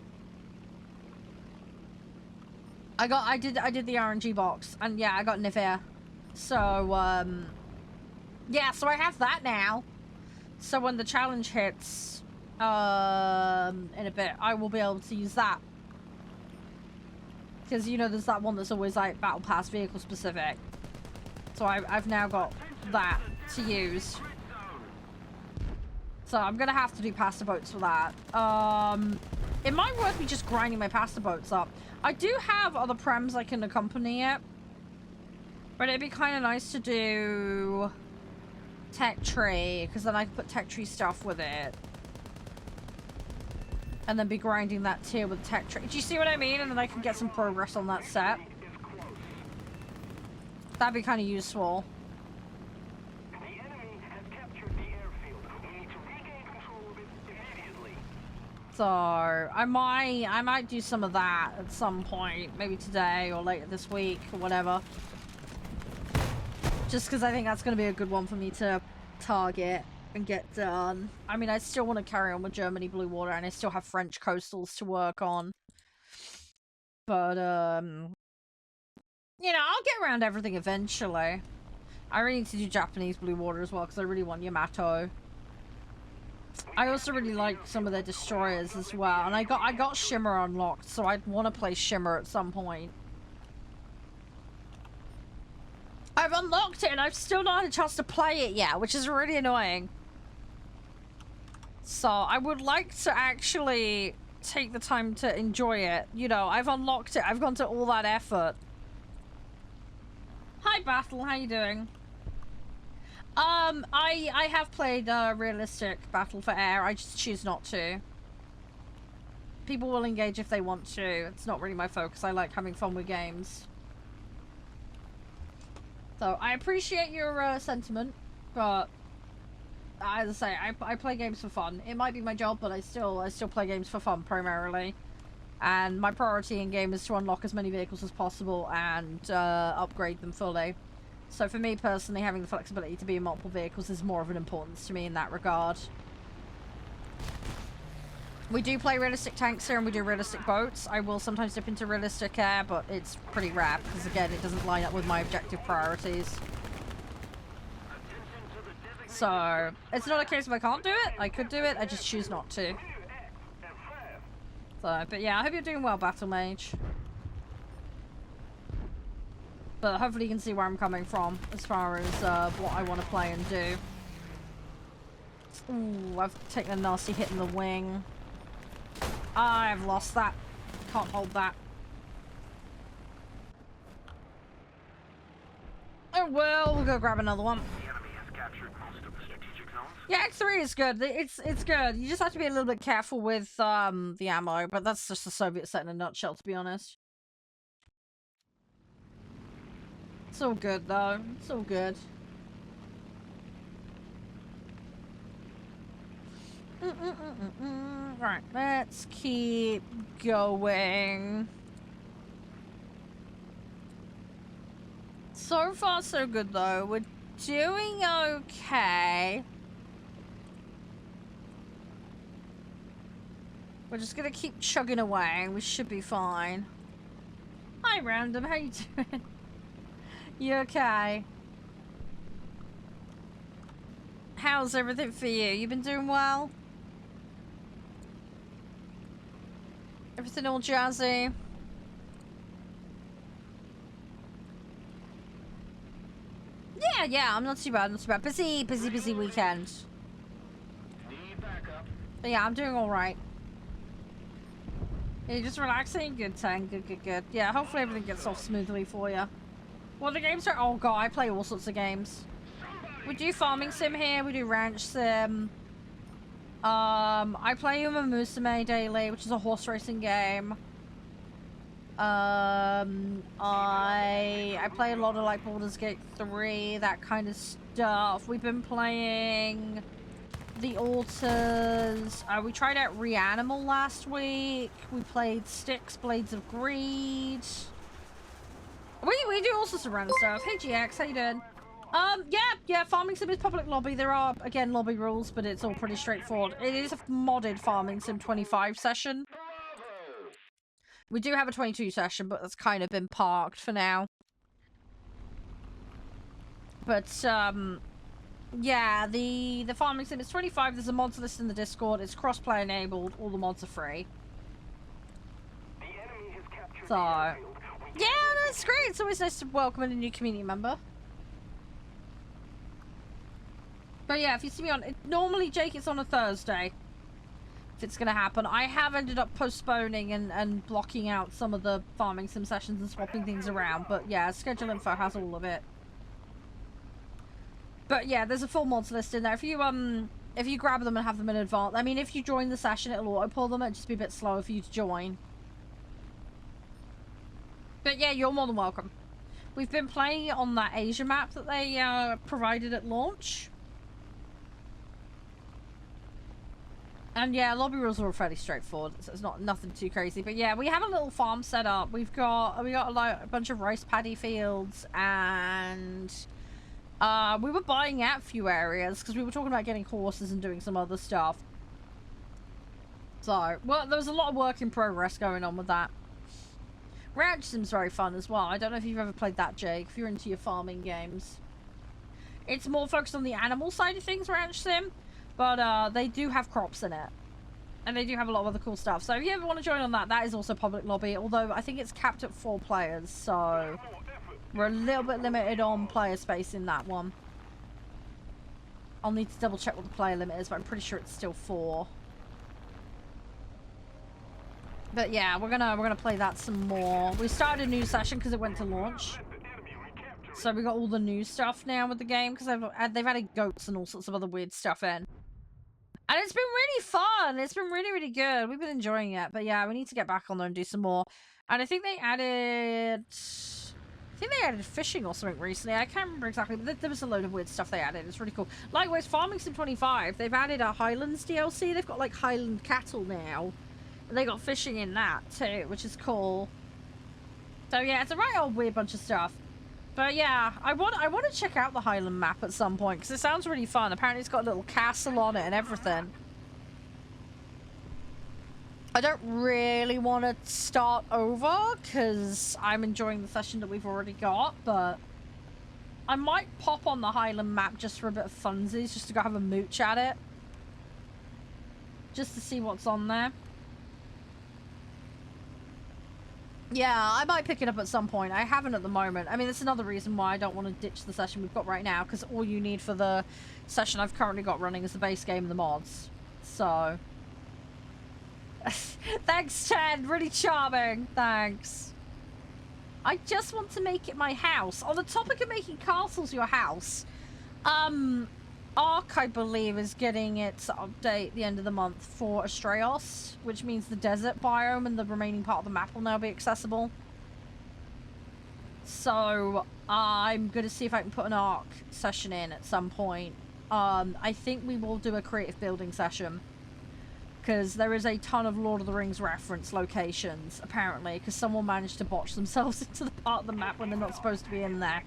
I did the RNG box, and yeah, I got Nivea. So, yeah, so I have that now. So when the challenge hits, in a bit, I will be able to use that. Because, you know, there's that one that's always, like, Battle Pass vehicle specific. So I've now got that to use. So I'm gonna have to do pasta boats for that. It might worth me just grinding my pasta boats up. I do have other prems I can accompany it. But it'd be kind of nice to do tech tree, because then I can put tech tree stuff with it. And then be grinding that tier with tech tree. Do you see what I mean? And then I can get some progress on that set. That'd be kind of useful. The enemy has captured the airfield. We need to regain control of it immediately. So I might do some of that at some point, maybe today or later this week or whatever. Just because I think that's going to be a good one for me to target and get done. I mean, I still want to carry on with Germany Blue Water, and I still have French coastals to work on. But you know, I'll get around everything eventually. I really need to do Japanese Blue Water as well, because I really want Yamato. I also really like some of their destroyers as well, and I got Shimmer unlocked, so I'd want to play Shimmer at some point. I've unlocked it, and I've still not had a chance to play it yet, which is really annoying. So I would like to actually take the time to enjoy it. You know, I've unlocked it. I've gone to all that effort. Hi, Battle. How you doing? I have played realistic Battle for Air. I just choose not to. People will engage if they want to. It's not really my focus. I like having fun with games. So I appreciate your sentiment, but as I say, I play games for fun. It might be my job, but I still play games for fun primarily. And my priority in game is to unlock as many vehicles as possible and upgrade them fully. So for me personally, having the flexibility to be in multiple vehicles is more of an importance to me in that regard. We do play realistic tanks here and we do realistic boats. I will sometimes dip into realistic air, but it's pretty rare because again, it doesn't line up with my objective priorities. So it's not a case of I can't do it. I could do it. I just choose not to. So, but yeah, I hope you're doing well, Battle Mage. But hopefully you can see where I'm coming from as far as what I want to play and do. Ooh, I've taken a nasty hit in the wing. I've lost that. Can't hold that. Oh well, we'll go grab another one. The enemy has captured most of the strategic zones. Yeah, X3 is good. It's good. You just have to be a little bit careful with the ammo, but that's just the Soviet set in a nutshell, to be honest. It's all good though. It's all good. Right, let's keep going. So far, so good though. We're doing okay. We're just gonna keep chugging away. We should be fine. Hi, Random. How you doing? You okay? How's everything for you? You been doing well? Everything all jazzy? Yeah, I'm not too bad, not too bad. Busy weekend. Need backup. But yeah, I'm doing alright. You're just relaxing? Good, Tang. Good. Yeah, hopefully everything gets off smoothly for you. Well, the games are... Oh god, I play all sorts of games. We do farming sim here, we do ranch sim. I play Uma Musume daily, which is a horse racing game. I play a lot of like Baldur's Gate 3, that kind of stuff. We've been playing The Altars. We tried out Reanimal last week. We played Styx, Blades of Greed. We do all sorts of random stuff. Hey GX, how you doing? Yeah, Farming Sim is public lobby. There are, again, lobby rules, but it's all pretty straightforward. It is a modded Farming Sim 25 session. We do have a 22 session, but that's kind of been parked for now. But, yeah, the Farming Sim is 25. There's a mods list in the Discord. It's cross-play enabled. All the mods are free. So, yeah, that's great. It's always nice to welcome a new community member. But yeah, if you see me on... Normally, Jake, it's on a Thursday. If it's going to happen. I have ended up postponing and blocking out some of the Farming Sim sessions and swapping things around. But yeah, schedule info has all of it. But yeah, there's a full mods list in there. If you grab them and have them in advance... I mean, if you join the session, it'll auto-pull them. It'll just be a bit slower for you to join. But yeah, you're more than welcome. We've been playing on that Asia map that they provided at launch. And yeah, lobby rules are all fairly straightforward, so it's nothing too crazy. But yeah, we have a little farm set up. We got a bunch of rice paddy fields, and we were buying out a few areas because we were talking about getting horses and doing some other stuff. So, well, there was a lot of work in progress going on with that. Ranch Sim's very fun as well. I don't know if you've ever played that, Jake, if you're into your farming games. It's more focused on the animal side of things, Ranch Sim. But they do have crops in it. And they do have a lot of other cool stuff. So if you ever want to join on that, that is also public lobby. Although I think it's capped at 4 players. So we're a little bit limited on player space in that one. I'll need to double check what the player limit is, but I'm pretty sure it's still 4. But yeah, we're gonna play that some more. We started a new session because it went to launch. So we got all the new stuff now with the game because they've added goats and all sorts of other weird stuff in. And it's been really fun. It's been really, really good. We've been enjoying it. But yeah, we need to get back on there and do some more. And I think they added... fishing or something recently. I can't remember exactly, but there was a load of weird stuff they added. It's really cool. Likewise, Farming Sim 25, they've added a Highlands DLC. They've got like Highland cattle now. And they got fishing in that too, which is cool. So yeah, it's a right old weird bunch of stuff. But yeah, I want to check out the Highland map at some point because it sounds really fun. Apparently it's got a little castle on it and everything. I don't really want to start over because I'm enjoying the session that we've already got, but I might pop on the Highland map just for a bit of funsies, just to go have a mooch at it. Just to see what's on there. Yeah, I might pick it up at some point. I haven't at the moment. I mean, that's another reason why I don't want to ditch the session we've got right now, because all you need for the session I've currently got running is the base game and the mods. So... Thanks, Chen. Really charming. Thanks. I just want to make it my house. On the topic of making castles your house, Ark, I believe, is getting its update at the end of the month for Astraeos, which means the desert biome and the remaining part of the map will now be accessible. So I'm going to see if I can put an Ark session in at some point. I think we will do a creative building session. Because there is a ton of Lord of the Rings reference locations, apparently, because someone managed to botch themselves into the part of the map when they're not supposed to be in there.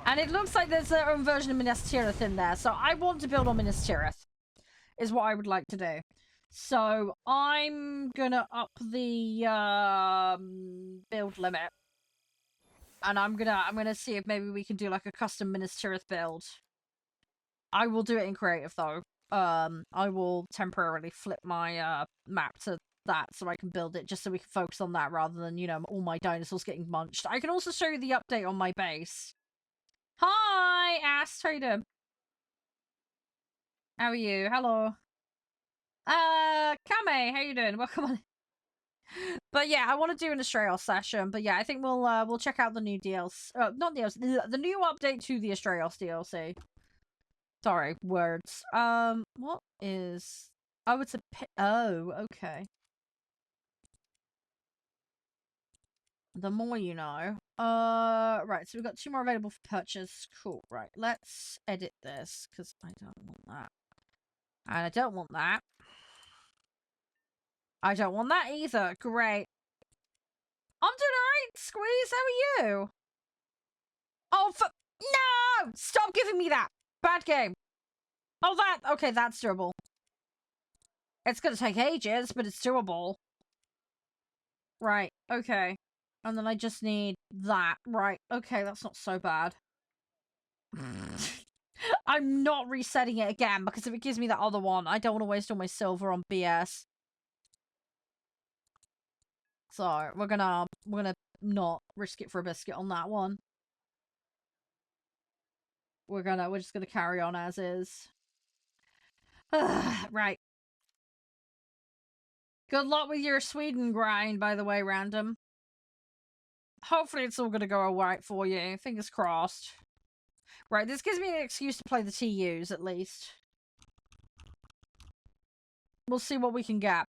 And it looks like there's their own version of Minas Tirith in there, so I want to build on Minas Tirith, is what I would like to do. So I'm gonna up the build limit, and I'm gonna see if maybe we can do like a custom Minas Tirith build. I will do it in creative though. I will temporarily flip my map to that so I can build it just so we can focus on that rather than, you know, all my dinosaurs getting munched. I can also show you the update on my base. Hi, Ass, how you doing? How are you? Hello. Kame, how you doing? Welcome on. But yeah, I want to do an Astraeos session, but yeah, I think we'll check out the new DLC, not DLC, the new update to the Astraeos DLC. Sorry, words. What is Oh, it's a oh, okay. The more you know. Right, so we've got 2 more available for purchase. Cool, right. Let's edit this, because I don't want that. And I don't want that. I don't want that either. Great. I'm doing alright, Squeeze. How are you? Oh, no! Stop giving me that! Bad game. Oh, that... Okay, that's doable. It's gonna take ages, but it's doable. Right, okay. And then I just need that. Right, okay, that's not so bad. I'm not resetting it again, because if it gives me that other one, I don't want to waste all my silver on BS. So, we're gonna not risk it for a biscuit on that one. We're just gonna carry on as is. Right. Good luck with your Sweden grind, by the way, random. Hopefully it's all gonna go alright for you. Fingers crossed. Right, this gives me an excuse to play the TUs, at least. We'll see what we can get.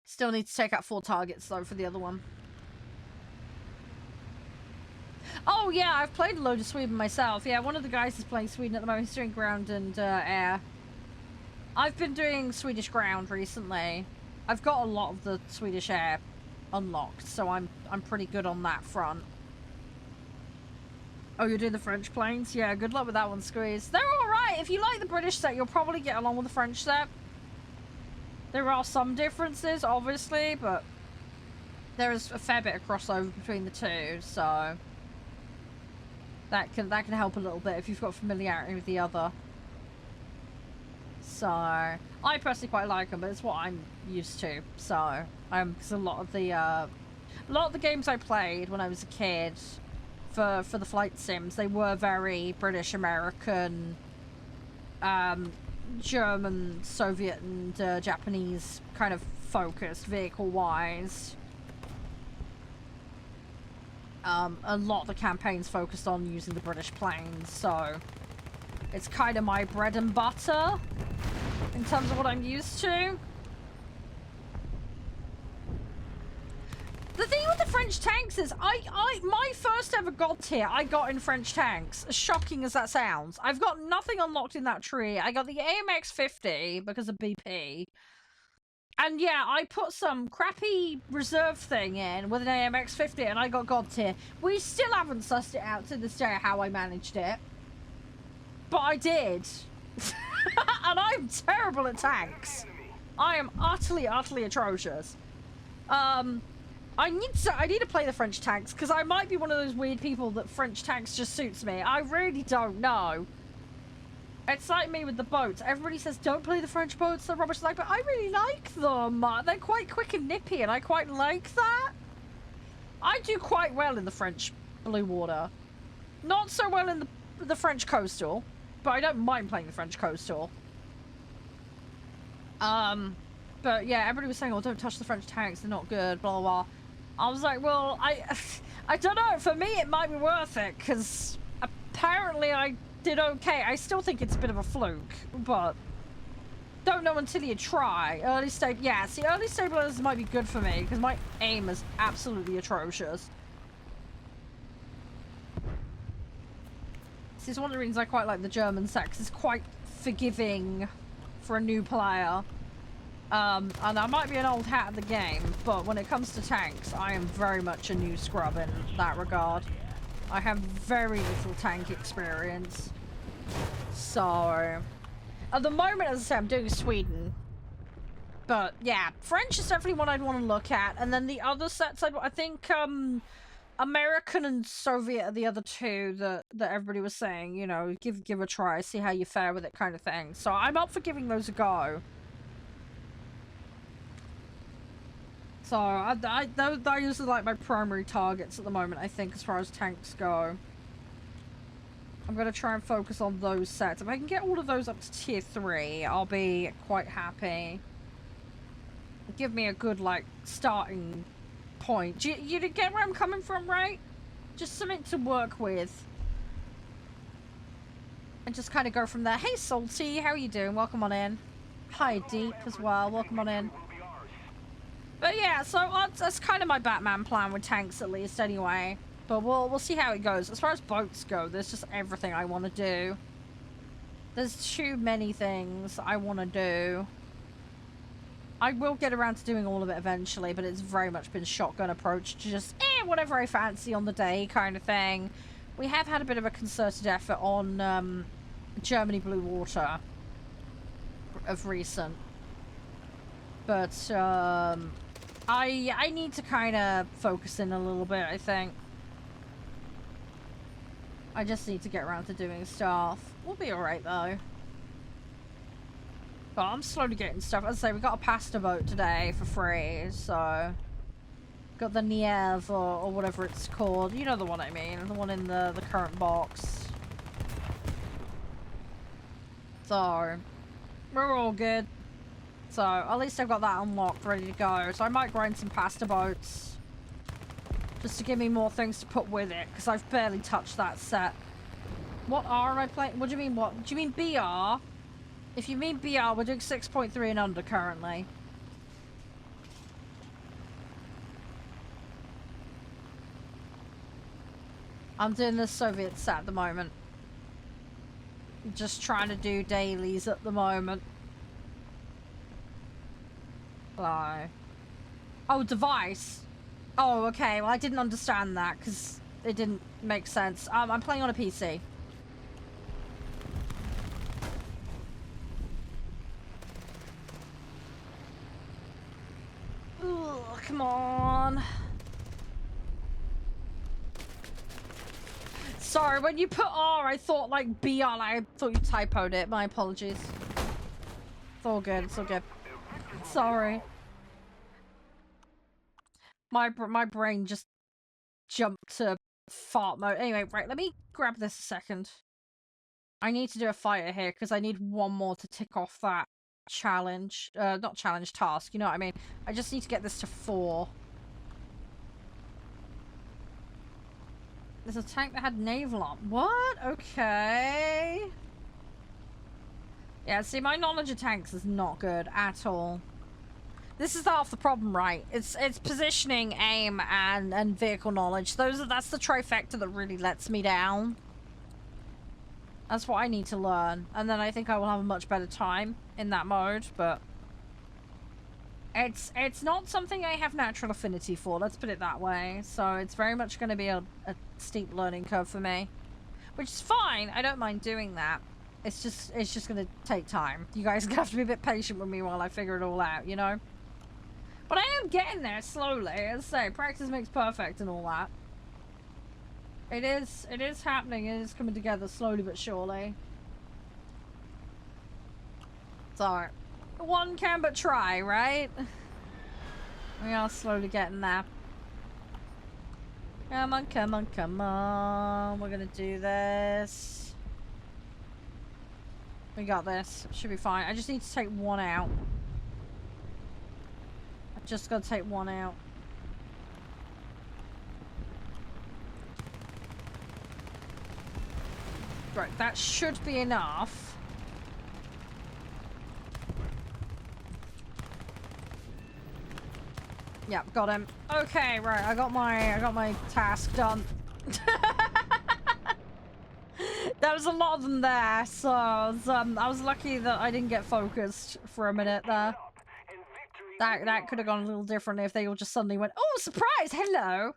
Still need to take out 4 targets, though, for the other one. Oh, yeah, I've played a load of Sweden myself. Yeah, one of the guys is playing Sweden at the moment. He's doing ground and air. I've been doing Swedish ground recently. I've got a lot of the Swedish air unlocked, so I'm pretty good on that front. Oh, you're doing the French planes? Yeah, good luck with that one, Squeeze. They're alright. If you like the British set, you'll probably get along with the French set. There are some differences, obviously, but there is a fair bit of crossover between the two, so that can help a little bit if you've got familiarity with the other. So I personally quite like them, but it's what I'm used to. So because a lot of the games I played when I was a kid for the flight sims, they were very British, American, German, Soviet, and Japanese kind of focused vehicle-wise. A lot of the campaigns focused on using the British planes, so it's kind of my bread and butter in terms of what I'm used to. The thing with the French tanks is my first ever god tier I got in French tanks, as shocking as that sounds. I've got nothing unlocked in that tree. I got the AMX 50 because of BP. And yeah, I put some crappy reserve thing in with an AMX 50 and I got god tier. We still haven't sussed it out to this day how I managed it. But I did. And I'm terrible at tanks. I am utterly atrocious. I need to play the French tanks, because I might be one of those weird people that French tanks just suits me. I really don't know. It's like me with the boats. Everybody says, don't play the French boats, they're rubbish. Like, but I really like them. They're quite quick and nippy, and I quite like that. I do quite well in the French blue water. Not so well in the French coastal, but I don't mind playing the French coastal. But yeah, everybody was saying, oh, don't touch the French tanks, they're not good, blah, blah, blah. I was like, well, I don't know. For me, it might be worth it, because apparently I did okay. I still think it's a bit of a fluke, but don't know until you try. Early stage, yeah, see, early stabilizers might be good for me, because my aim is absolutely atrocious. This is one of the reasons I quite like the German set, because it's quite forgiving for a new player. And I might be an old hat at the game, but when it comes to tanks, I am very much a new scrub in that regard. I have very little tank experience. So, at the moment, as I say, I'm doing Sweden. But, yeah, French is definitely one I'd want to look at. And then the other sets, I think, American and Soviet are the other two that everybody was saying, you know, give a try, see how you fare with it kind of thing. So, I'm up for giving those a go. So, those are like my primary targets at the moment, I think, as far as tanks go. I'm going to try and focus on those sets. If I can get all of those up to tier 3, I'll be quite happy. Give me a good, like, starting point. You get where I'm coming from, right? Just something to work with. And just kind of go from there. Hey, Salty, how are you doing? Welcome on in. Hi, Deep, as well. Welcome on in. But yeah, so that's kind of my Batman plan with tanks, at least, anyway. But we'll see how it goes. As far as boats go, there's just everything I want to do. There's too many things I want to do. I will get around to doing all of it eventually, but it's very much been shotgun approach to just, whatever I fancy on the day kind of thing. We have had a bit of a concerted effort on Germany Blue Water of recent. But I need to kind of focus in a little bit, I think. I just need to get around to doing stuff. We'll be alright, though. But I'm slowly getting stuff. As I say, we got a pasta boat today for free, so... Got the Niev, or whatever it's called. You know the one I mean. The one in the current box. So... We're all good. So, at least I've got that unlocked, ready to go. So I might grind some pasta boats. Just to give me more things to put with it, because I've barely touched that set. What R am I playing? What do you mean what? Do you mean BR? If you mean BR, we're doing 6.3 and under currently. I'm doing the Soviet set at the moment. Just trying to do dailies at the moment. Oh, device. Oh, okay. Well, I didn't understand that because it didn't make sense. I'm playing on a PC. Ugh, come on. Sorry, when you put R, I thought like BR. I thought you typoed it. My apologies. It's all good. It's all good. Sorry. My brain just jumped to fart mode. Anyway, right, let me grab this a second. I need to do a fighter here because I need one more to tick off that challenge. Not challenge, task, you know what I mean? I just need to get this to 4. There's a tank that had naval arm. What? Okay. Yeah, see, my knowledge of tanks is not good at all. This is half the problem, right? It's positioning, aim, and vehicle knowledge. That's the trifecta that really lets me down. That's what I need to learn. And then I think I will have a much better time in that mode, but... It's not something I have natural affinity for, let's put it that way. So it's very much going to be a steep learning curve for me. Which is fine, I don't mind doing that. It's just going to take time. You guys are going to have to be a bit patient with me while I figure it all out, you know? But I am getting there slowly. As I say, practice makes perfect and all that. It is happening. It is coming together slowly but surely. So, one can but try, right? We are slowly getting there. Come on, come on, come on. We're gonna do this. We got this. Should be fine. I just need to take one out. Just gotta take one out. Right, that should be enough. Yep, got him. Okay, right, I got my task done. There was a lot of them there, so I was lucky that I didn't get focused for a minute there. That could have gone a little differently if they all just suddenly went, oh, surprise, hello!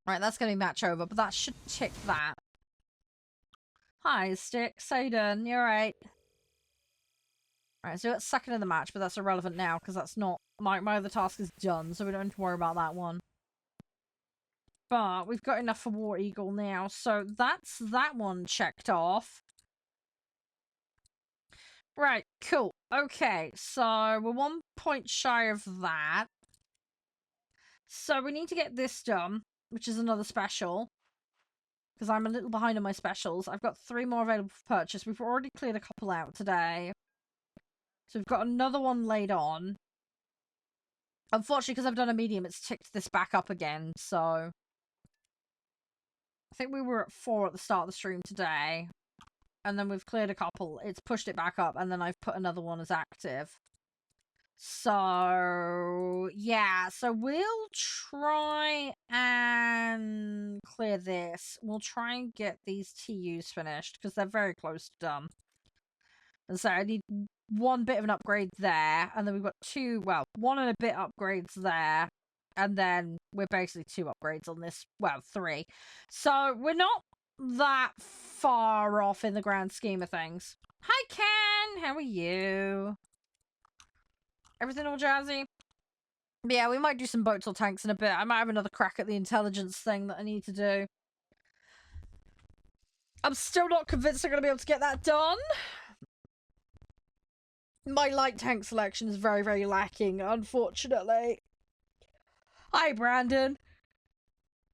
Right, that's going to be match over, but that should tick that. Hi, Sticks. How you doing? You alright? Alright, so it's second in the match, but that's irrelevant now, because that's not... My other task is done, so we don't have to worry about that one. But we've got enough for War Eagle now, so that's that one checked off. Right, cool. Okay, so we're 1 point shy of that. So we need to get this done, which is another special. Because I'm a little behind on my specials. I've got 3 more available for purchase. We've already cleared a couple out today. So we've got another one laid on. Unfortunately, because I've done a medium, it's ticked this back up again, so... I think we were at 4 at the start of the stream today. And then we've cleared a couple. It's pushed it back up, and then I've put another one as active. So, yeah. So we'll try and clear this. We'll try and get these TUs finished, because they're very close to done. And so I need one bit of an upgrade there, and then we've got one and a bit upgrades there, and then we're basically 2 upgrades on this, 3. So we're not that far off in the grand scheme of things. Hi Ken, how are you? Everything all jazzy? But yeah, we might do some boats or tanks in a bit. I might have another crack at the intelligence thing that I need to do. I'm still not convinced I'm going to be able to get that done. My light tank selection is very, very lacking, unfortunately. Hi, Brandon.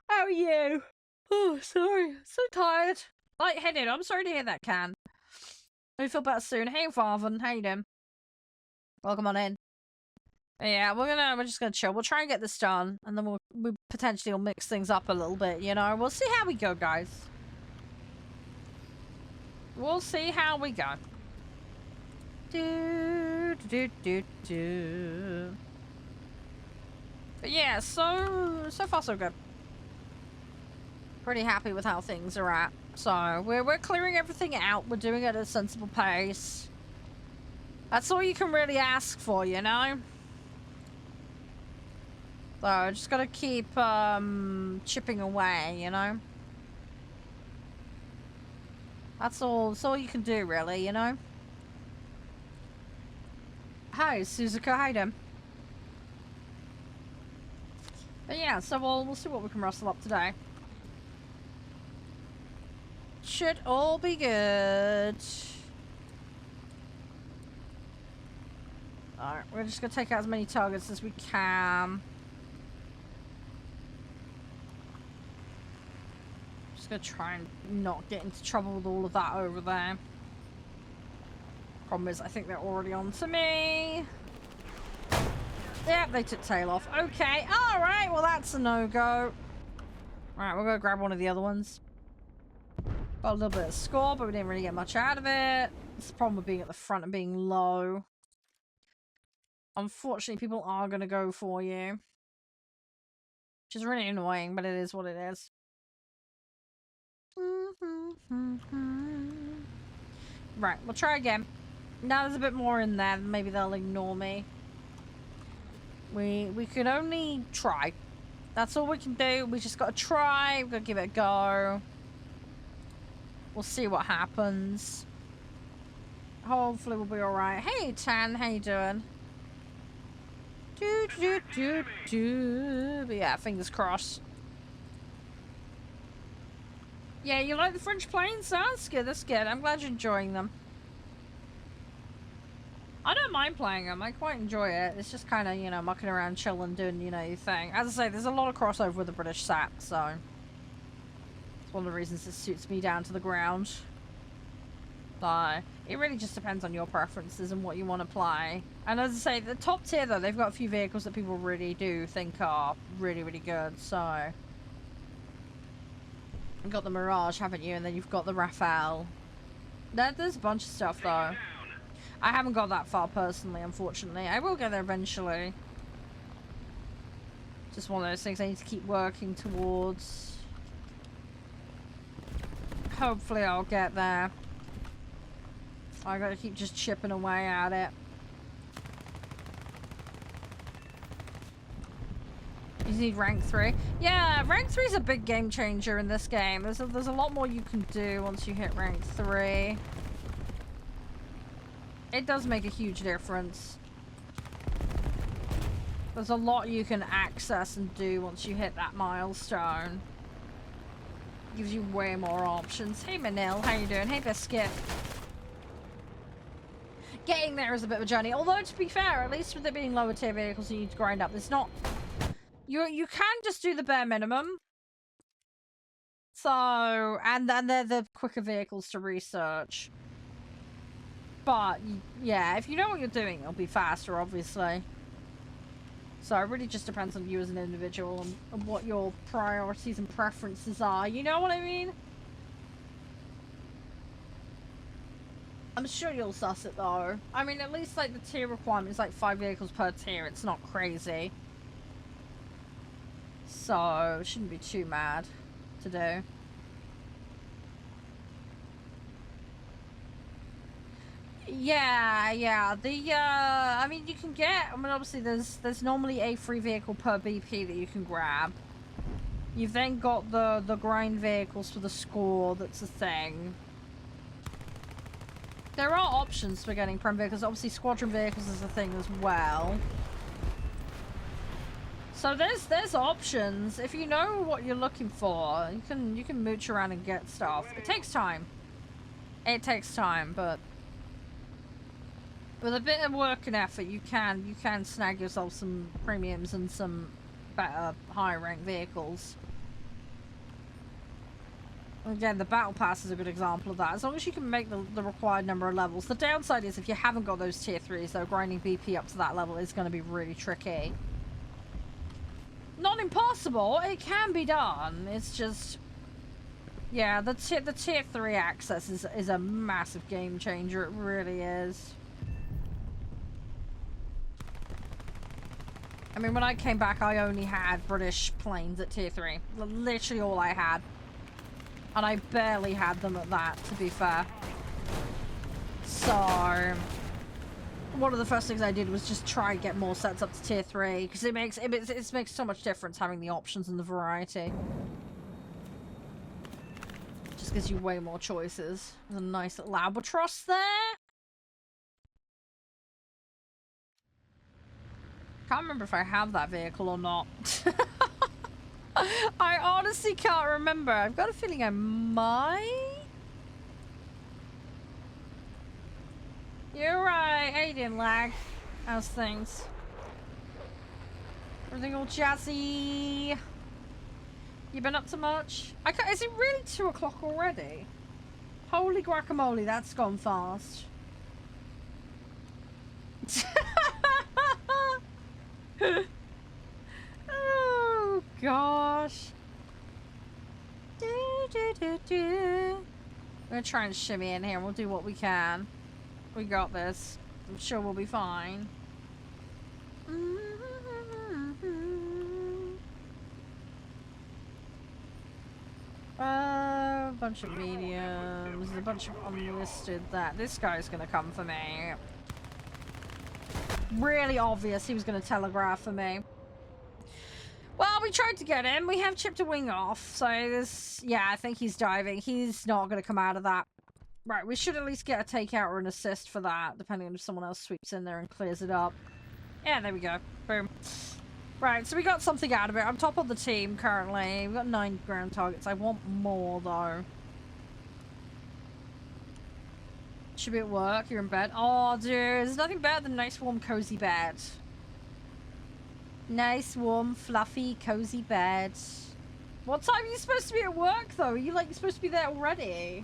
How are you? Oh, sorry. So tired. Lightheaded. I'm sorry to hear that, Can. We feel better soon. Hey, Farvan. How you doing? Welcome on in. Yeah, we're just gonna chill. We'll try and get this done, and then we potentially will mix things up a little bit, you know? We'll see how we go, guys. We'll see how we go. But yeah, so far so good. Pretty happy with how things are at. So we're clearing everything out. We're doing it at a sensible pace. That's all you can really ask for, you know? So just gotta keep chipping away, you know? That's all you can do, really, you know? Hi, Suzuka. Hi, Dem. But yeah, so we'll see what we can rustle up today. Should all be good. Alright, we're just gonna take out as many targets as we can. Just gonna try and not get into trouble with all of that over there. Problem is, I think they're already on to me. Yep, they took tail off. Okay, alright, well that's a no-go. Alright, we'll go grab one of the other ones. Got a little bit of score, but we didn't really get much out of it. It's the problem with being at the front and being low. Unfortunately, people are going to go for you. Which is really annoying, but it is what it is. Right, we'll try again. Now there's a bit more in there, maybe they'll ignore me. We can only try. That's all we can do. We just got to try. We've got to give it a go. We'll see what happens. Hopefully we'll be alright. Hey, Tan, how you doing? But yeah, fingers crossed. Yeah, you like the French planes? That's good, that's good. I'm glad you're enjoying them. I don't mind playing them. I quite enjoy it. It's just kind of, you know, mucking around, chilling, doing, you know, your thing. As I say, there's a lot of crossover with the British SAT, so... It's one of the reasons it suits me down to the ground. So, it really just depends on your preferences and what you want to play. And as I say, the top tier, though, they've got a few vehicles that people really do think are really, really good, so... You've got the Mirage, haven't you? And then you've got the Rafale. There's a bunch of stuff, though. I haven't got that far, personally, unfortunately. I will get there eventually. Just one of those things I need to keep working towards. Hopefully I'll get there. I gotta keep just chipping away at it. You need rank 3. Yeah, rank 3 is a big game changer in this game. There's a lot more you can do once you hit rank 3. It does make a huge difference. There's a lot you can access and do once you hit that milestone. Gives you way more options. Hey Manil, how you doing? Hey Biscuit. Getting there is a bit of a journey. Although, to be fair, at least with it being lower tier vehicles you need to grind up. It's not... You can just do the bare minimum. So, and then they're the quicker vehicles to research. But, yeah, if you know what you're doing, it'll be faster, obviously. So it really just depends on you as an individual and what your priorities and preferences are. You know what I mean? I'm sure you'll suss it though. I mean, at least like the tier requirement is like 5 vehicles per tier. It's not crazy. So it shouldn't be too mad to do. Yeah. I mean, you can get. I mean, obviously, there's normally a free vehicle per BP that you can grab. You've then got the grind vehicles for the score. That's a thing. There are options for getting prem vehicles. Obviously, squadron vehicles is a thing as well. So there's options. If you know what you're looking for, you can mooch around and get stuff. It takes time. It takes time, but with a bit of work and effort, you can snag yourself some premiums and some better higher rank vehicles. Again, the battle pass is a good example of that. As long as you can make the required number of levels. The downside is if you haven't got those tier 3s, though, grinding BP up to that level is going to be really tricky. Not impossible. It can be done. It's just, yeah, the tier 3 access is a massive game changer. It really is. I mean, when I came back, I only had British planes at tier 3. Literally all I had. And I barely had them at that, to be fair. So one of the first things I did was just try and get more sets up to tier 3, because it makes so much difference having the options and the variety. Just gives you way more choices. There's a nice little albatross there. Can't remember if I have that vehicle or not. I honestly can't remember. I've got a feeling I might. You're right. How you doing, lag? How's things? Everything all jazzy? You been up to much? Is it really 2 o'clock already? Holy guacamole, that's gone fast. Oh gosh. We're gonna try and shimmy in here and we'll do what we can. We got this. I'm sure we'll be fine. A bunch of mediums, a bunch of unlisted that. This guy's gonna come for me. Really obvious he was gonna telegraph for me. Well, we tried to get him. We have chipped a wing off. So this, yeah, I think he's diving. He's not gonna come out of that. Right, we should at least get a takeout or an assist for that, depending on if someone else sweeps in there and clears it up. Yeah, there we go. Boom. Right, so we got something out of it. I'm top of the team currently. We've got 9 ground targets. I want more, though. Should be at work. You're in bed. Oh, dude. There's nothing better than a nice, warm, cozy bed. Nice, warm, fluffy, cozy bed. What time are you supposed to be at work, though? Are you, like, supposed to be there already?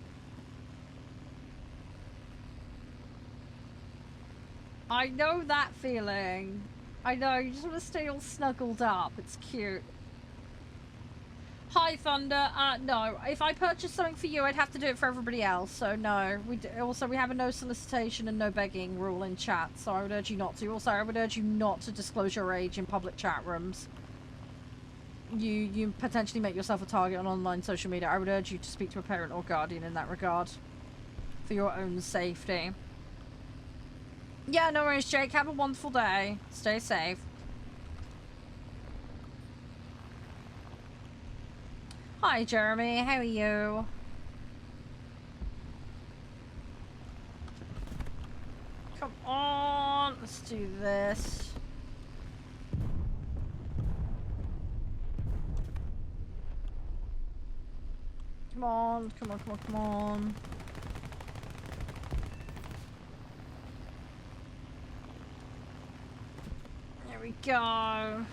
I know that feeling. I know, you just want to stay all snuggled up. It's cute. Hi, Thunder. No. If I purchased something for you, I'd have to do it for everybody else. So, no. Also, we have a no solicitation and no begging rule in chat. So, I would urge you not to. Also, I would urge you not to disclose your age in public chat rooms. You potentially make yourself a target on online social media. I would urge you to speak to a parent or guardian in that regard. For your own safety. Yeah, no worries, Jake. Have a wonderful day. Stay safe. Hi, Jeremy. How are you? Come on. Let's do this. Come on. Come on, come on, come on. There we go.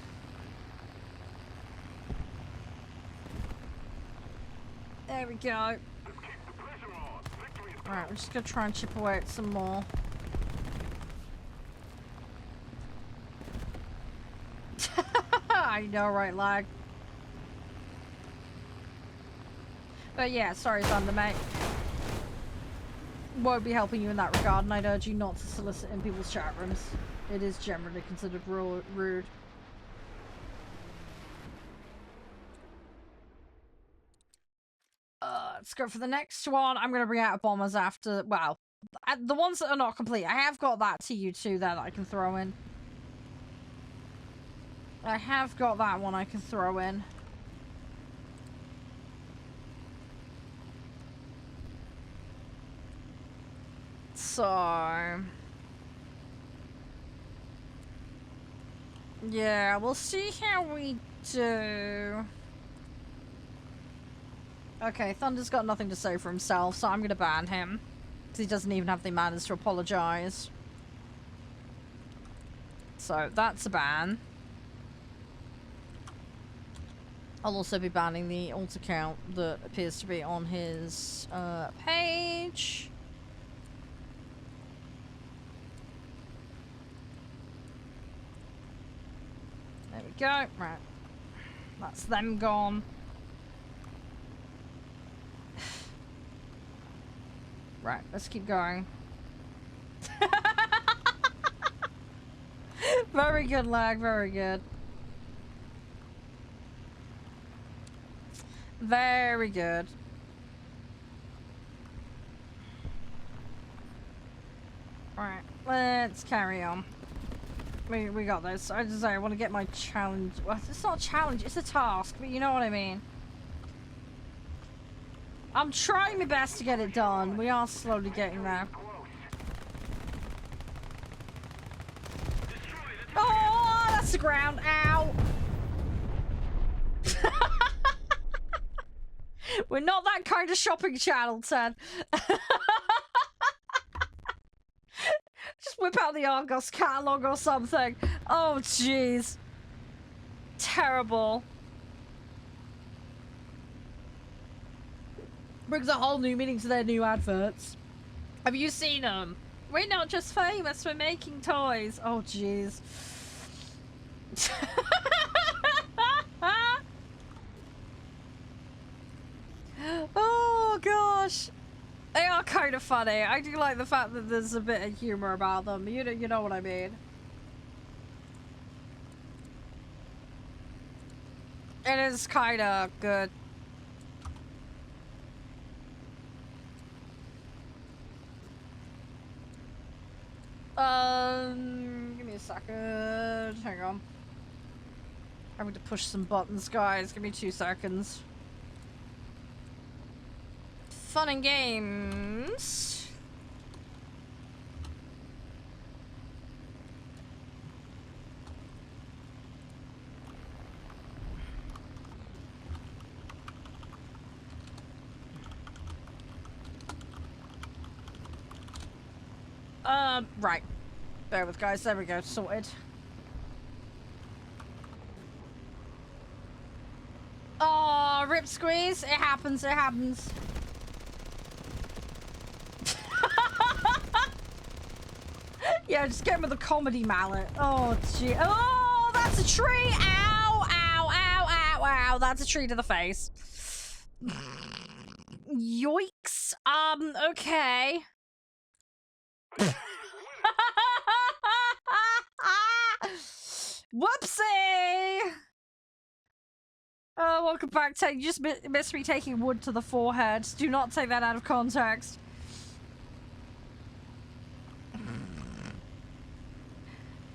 There we go. Alright, we're just gonna try and chip away at some more. I know, right, lag. But yeah, sorry, Thunder, mate. Won't be helping you in that regard, and I'd urge you not to solicit in people's chat rooms. It is generally considered rude. Let's go for the next one. I'm going to bring out bombers after, well, the ones that are not complete. I have got that TU2 there that I can throw in. I have got that one I can throw in. So... yeah, we'll see how we do. Okay, Thunder's got nothing to say for himself, so I'm going to ban him. Because he doesn't even have the manners to apologise. So, that's a ban. I'll also be banning the alt account that appears to be on his page. There we go. Right. That's them gone. Right, let's keep going. Very good, lag. Very good. Very good. Alright, let's carry on. We got this. I just I want to get my challenge. Well, it's not a challenge, it's a task, but you know what I mean. I'm trying my best to get it done. We are slowly getting there. Oh, that's the ground. Ow. We're not that kind of shopping channel, Ted. Just whip out the Argos catalog or something. Oh, jeez. Terrible. Brings a whole new meaning to their new adverts. Have you seen them? We're not just famous for making toys. Oh, jeez. Oh, gosh. They are kind of funny. I do like the fact that there's a bit of humor about them. You know what I mean. It is kind of good. Give me a second. Hang on. I'm going to push some buttons, guys. Give me 2 seconds. Fun and games. Right. Bear with, guys. There we go. Sorted. Oh, rip squeeze. It happens. It happens. Yeah, just get him with a comedy mallet. Oh, gee. Oh, that's a tree. Ow, ow, ow, ow, ow. That's a tree to the face. Yoicks. Okay. Whoopsie! Welcome back, Ted. You just missed me taking wood to the forehead. Do not take that out of context.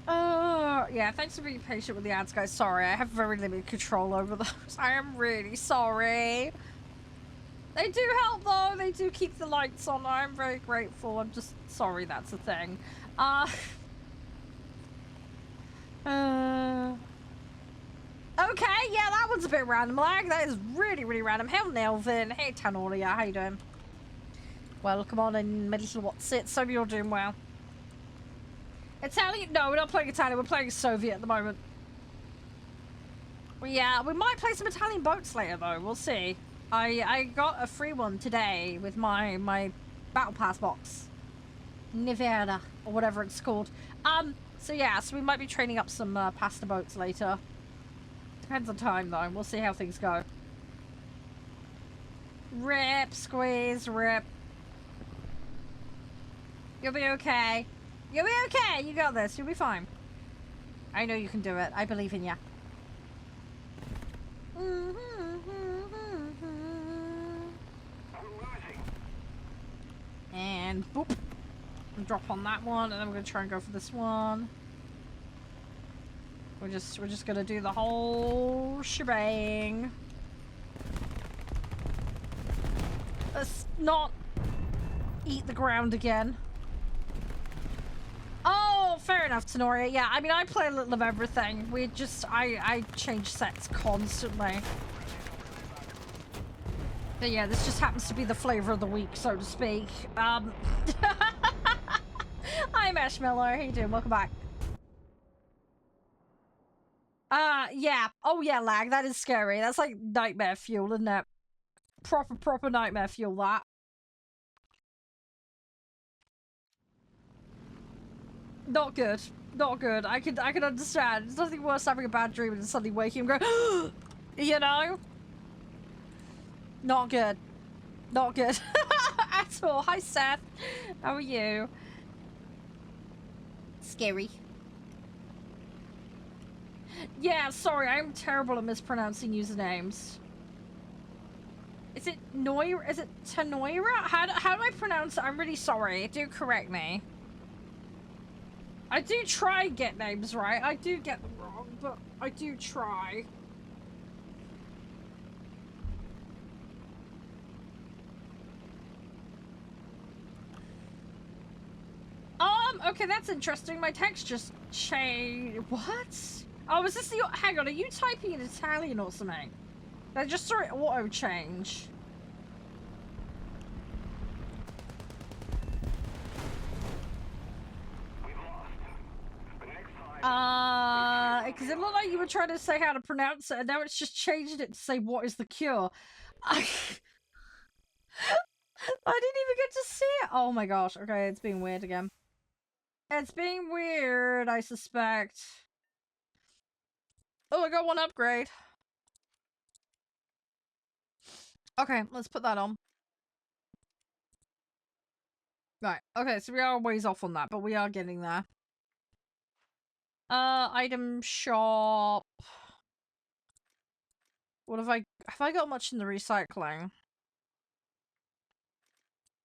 Yeah, thanks for being patient with the ads, guys. Sorry, I have very limited control over those. I am really sorry. They do help, though. They do keep the lights on. I'm very grateful. I'm just sorry that's a thing. Okay, yeah, that one's a bit random. Like, that is really, really random. Hey, Nelvin. Hey, Tanoria. How you doing? Welcome on in, my little what's it. So you're doing well. Italian? No, we're not playing Italian. We're playing Soviet at the moment. Yeah, we might play some Italian boats later, though. We'll see. I got a free one today with my Battle Pass box. Nivera, or whatever it's called. So yeah, so we might be training up some pasta boats later. Depends on time, though. We'll see how things go. Rip, squeeze, rip. You'll be okay. You'll be okay. You got this. You'll be fine. I know you can do it. I believe in ya. We're losing. And boop. And drop on that one, and then we're gonna try and go for this one. We're just gonna do the whole shebang. Let's not eat the ground again. Oh, fair enough, Tenoria. Yeah, I mean, I play a little of everything. I change sets constantly. But yeah, this just happens to be the flavor of the week, so to speak. Hi, Marshmallow. How you doing? Welcome back. Yeah. Oh, yeah, lag. That is scary. That's like nightmare fuel, isn't it? Proper nightmare fuel, that. Not good. Not good. I can understand. There's nothing worse than having a bad dream and suddenly waking and going, you know? Not good. Not good. At all. Hi, Seth. How are you? Scary. Yeah, sorry. I'm terrible at mispronouncing usernames. Is it Noira? Is it Tenoira? How do I pronounce it? I'm really sorry. Do correct me. I do try and get names right. I do get them wrong, but I do try. Okay, that's interesting. My text just changed. What? Oh, is this the... Hang on, are you typing in Italian or something? I just saw it auto-change. We've lost. But next time... Because it looked like you were trying to say how to pronounce it, and now it's just changed it to say, what is the cure? I didn't even get to see it. Oh my gosh. Okay, it's being weird again. It's being weird, I suspect. Oh, I got one upgrade. Okay, let's put that on. Right, okay, so we are a ways off on that, but we are getting there. Item shop. What have I got much in the recycling?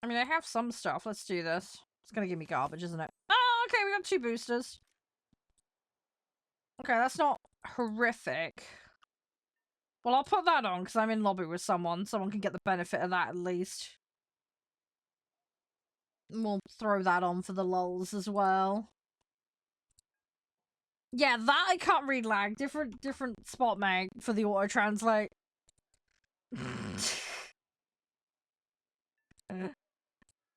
I mean, I have some stuff. Let's do this. It's gonna give me garbage, isn't it? Oh, okay, we got 2 boosters. Okay, that's not horrific. Well, I'll put that on because I'm in lobby with someone. Someone can get the benefit of that at least. And we'll throw that on for the lulz as well. Yeah, that I can't read lag. Different spot mag for the auto translate.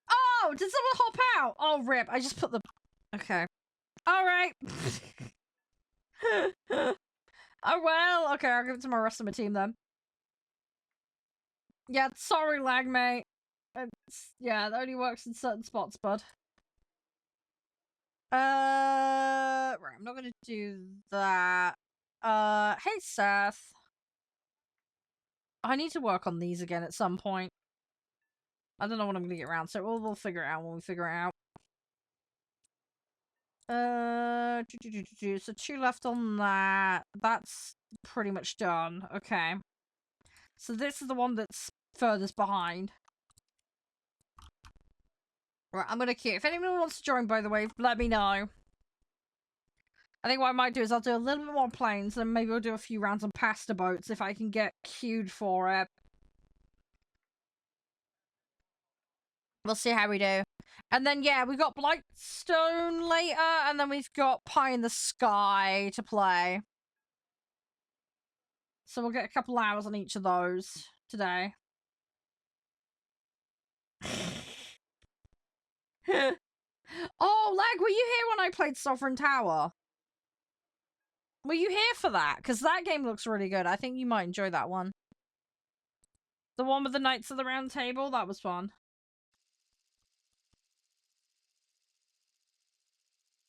Oh, did someone hop out? Oh, rip. I just put the... Okay. Alright. Oh, well. Okay, I'll give it to my rest of my team then. Yeah, sorry, lag, mate. Yeah, it only works in certain spots, bud. Right, I'm not gonna do that. Hey, Seth. I need to work on these again at some point. I don't know what I'm gonna get around, so we'll figure it out when we figure it out. So 2 left on that. That's pretty much done. Okay. So this is the one that's furthest behind. Right, I'm gonna queue. If anyone wants to join, by the way, let me know. I think what I might do is I'll do a little bit more planes, and maybe I'll do a few rounds on pasta boats if I can get queued for it. We'll see how we do. And then, yeah, we got Blightstone later, and then we've got Pie in the Sky to play. So we'll get a couple hours on each of those today. Oh, Lag, were you here when I played Sovereign Tower? Were you here for that? Because that game looks really good. I think you might enjoy that one. The one with the Knights of the Round Table? That was fun.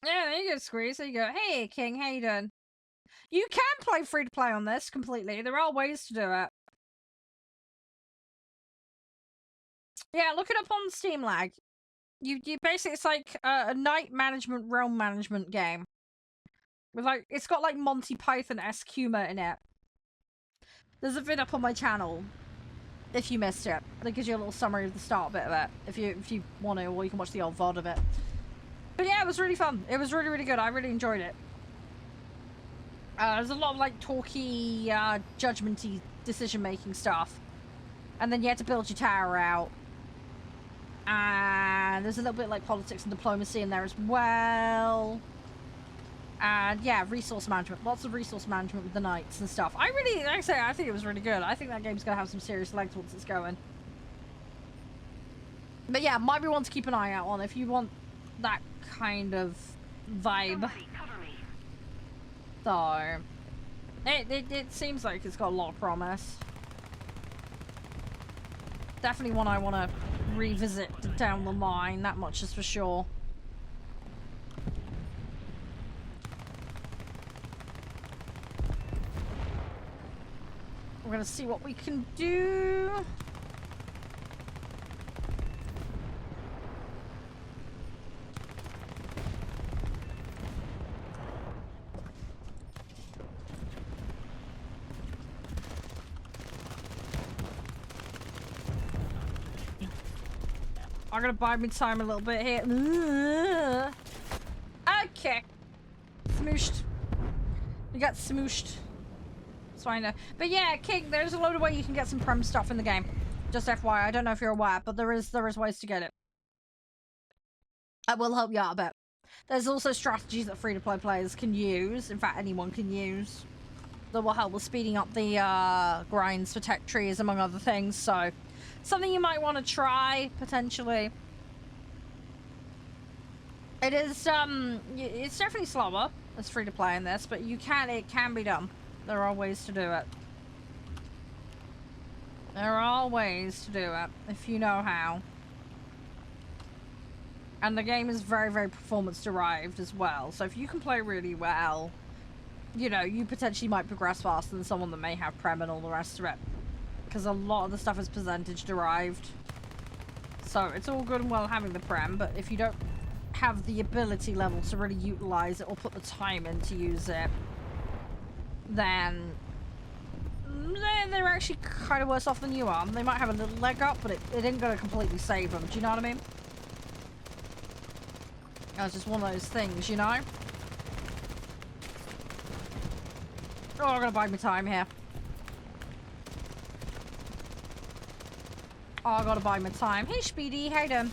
Yeah, there you go, Squeeze. There you go. Hey, King. How you doing? You can play free to play on this completely. There are ways to do it. Yeah, look it up on Steam Lag. You basically, it's like a night management, realm management game. With like, it's got like Monty Python-esque humor in it. There's a vid up on my channel if you missed it. That gives you a little summary of the start bit of it if you want to, or you can watch the old VOD of it. But yeah, it was really fun. It was really, really good. I really enjoyed it. There's a lot of like talky, judgmenty decision-making stuff. And then you had to build your tower out. And there's a little bit like politics and diplomacy in there as well. And yeah, resource management. Lots of resource management with the knights and stuff. I really, like I say, I think it was really good. I think that game's going to have some serious legs once it's going. But yeah, might be one to keep an eye out on if you want that kind of vibe. Somebody cover me. So, it seems like it's got a lot of promise. Definitely one I want to revisit down the line, that much is for sure. We're gonna see what we can do. I'm gonna buy me time a little bit here. Okay. Smooshed. We got smooshed. That's fine though. But yeah, King, there's a load of ways you can get some prem stuff in the game. Just FYI, I don't know if you're aware, but there is ways to get it. I will help you out a bit. There's also strategies that free-to-play players can use. In fact, anyone can use. That will help with speeding up the grinds for tech trees, among other things. So, something you might want to try, potentially. It is, it's definitely slower as free-to-play in this, but it can be done. There are ways to do it. There are ways to do it, if you know how. And the game is very, very performance-derived as well. So if you can play really well, you know, you potentially might progress faster than someone that may have prem and all the rest of it. Because a lot of the stuff is percentage-derived. So it's all good and well having the prem, but if you don't have the ability level to really utilize it or put the time in to use it, then they're actually kind of worse off than you are. They might have a little leg up, but it ain't gonna completely save them. Do you know what I mean? It's just one of those things, you know? Oh, I'm gonna buy me time here. Oh, I gotta buy my time. Hey, Speedy, how you doing?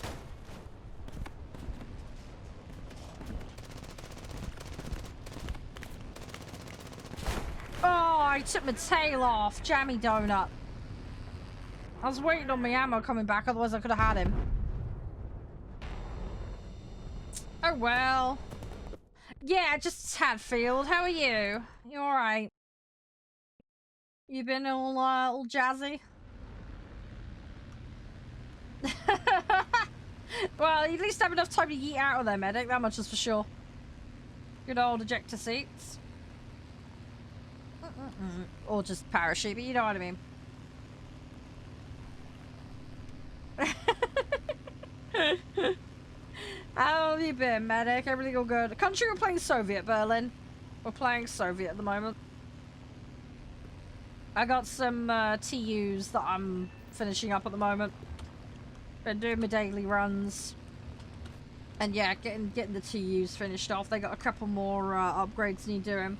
Oh, I took my tail off. Jammy donut. I was waiting on my ammo coming back, otherwise I could have had him. Oh, well. Yeah, just Hadfield. How are you? You alright? You been all jazzy? Well, you at least have enough time to yeet out of there, medic. That much is for sure. Good old ejector seats. Or just parachute, but you know what I mean. How have you been, medic? Everything all good? Country, we're playing Soviet, Berlin. We're playing Soviet at the moment. I got some TUs that I'm finishing up at the moment. Been doing my daily runs. And yeah, getting the TUs finished off. They got a couple more upgrades need doing.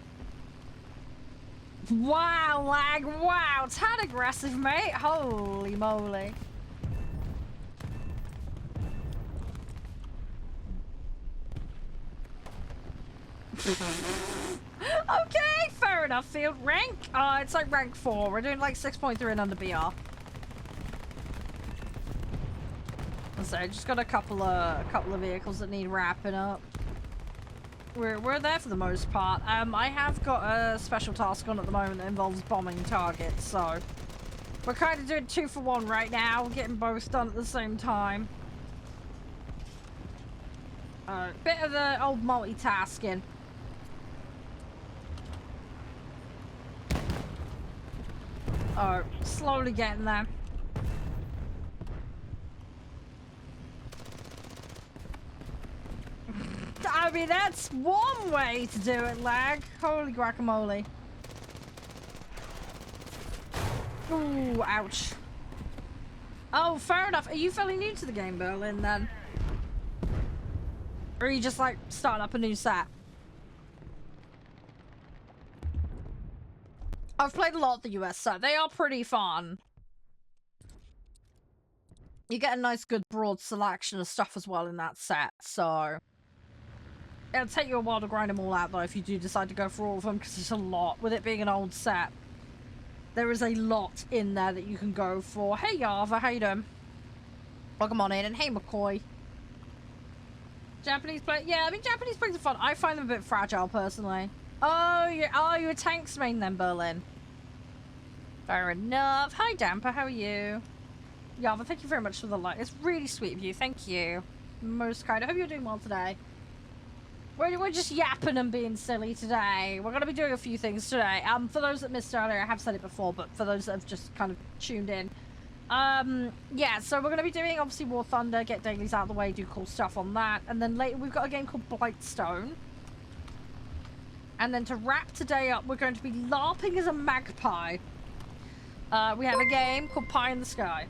Wow, lag, wow, tad aggressive, mate. Holy moly. Okay, fair enough, field rank. It's like rank 4. We're doing like 6.3 and under BR. So just got a couple of vehicles that need wrapping up. We're there for the most part. I have got a special task on at the moment that involves bombing targets, so we're kind of doing 2 for 1 right now, getting both done at the same time. Bit of the old multitasking. Oh, slowly getting there. I mean, that's one way to do it, lag. Holy guacamole. Ooh, ouch. Oh, fair enough. Are you fairly new to the game, Berlin, then? Or are you just, like, starting up a new set? I've played a lot of the US set. They are pretty fun. You get a nice, good, broad selection of stuff as well in that set, so... It'll take you a while to grind them all out, though, if you do decide to go for all of them, because there's a lot. With it being an old set, there is a lot in there that you can go for. Hey, Yava, how you doing? Welcome on in, and hey, McCoy. Japanese play? Yeah, I mean, Japanese plays are fun. I find them a bit fragile, personally. Oh, you're a tanks main then, Berlin. Fair enough. Hi, Damper, how are you? Yava, thank you very much for the like. It's really sweet of you. Thank you. Most kind. I hope you're doing well today. We're just yapping and being silly today. We're going to be doing a few things today. For those that missed earlier, I have said it before, but for those that have just kind of tuned in. Yeah, so we're going to be doing, obviously, War Thunder, get dailies out of the way, do cool stuff on that. And then later, we've got a game called Blightstone. And then to wrap today up, we're going to be LARPing as a magpie. We have a game called Pie in the Sky.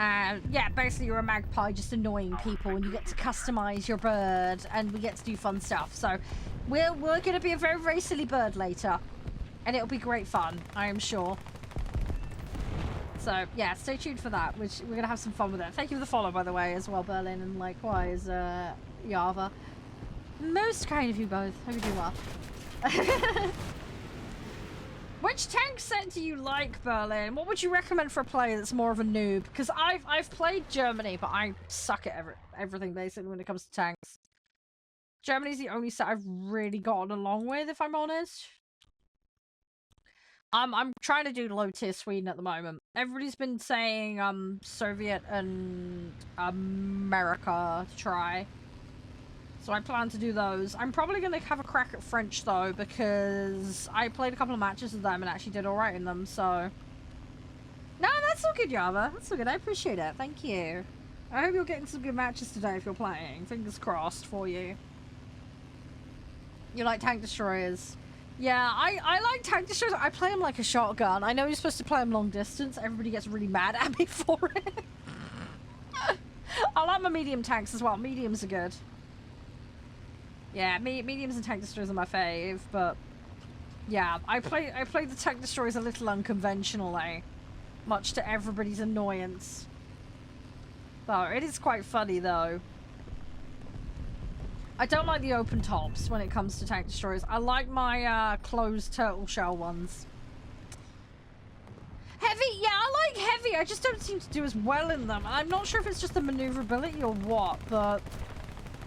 And yeah, basically you're a magpie just annoying people and you get to customize your bird and we get to do fun stuff. So we're going to be a very, very silly bird later. And it'll be great fun, I am sure. So yeah, stay tuned for that, which we're going to have some fun with it. Thank you for the follow, by the way, as well, Berlin, and likewise, Yava. Most kind of you both. Hope you do well. Which tank set do you like, Berlin? What would you recommend for a player that's more of a noob? Because I've played Germany, but I suck at everything basically when it comes to tanks. Germany's the only set I've really gotten along with, if I'm honest. I'm trying to do low tier Sweden at the moment. Everybody's been saying Soviet and America to try. So I plan to do those. I'm probably going to have a crack at French, though, because I played a couple of matches with them and actually did alright in them, so... No, that's all good, Java. That's all good. I appreciate it. Thank you. I hope you're getting some good matches today if you're playing. Fingers crossed for you. You like tank destroyers? Yeah, I like tank destroyers. I play them like a shotgun. I know you're supposed to play them long distance. Everybody gets really mad at me for it. I like my medium tanks as well. Mediums are good. Yeah, mediums and tank destroyers are my fave, but yeah, I play the tank destroyers a little unconventionally, much to everybody's annoyance. Oh, it is quite funny though. I don't like the open tops when it comes to tank destroyers. I like my closed turtle shell ones. Heavy, yeah, I like heavy. I just don't seem to do as well in them. I'm not sure if it's just the maneuverability or what, but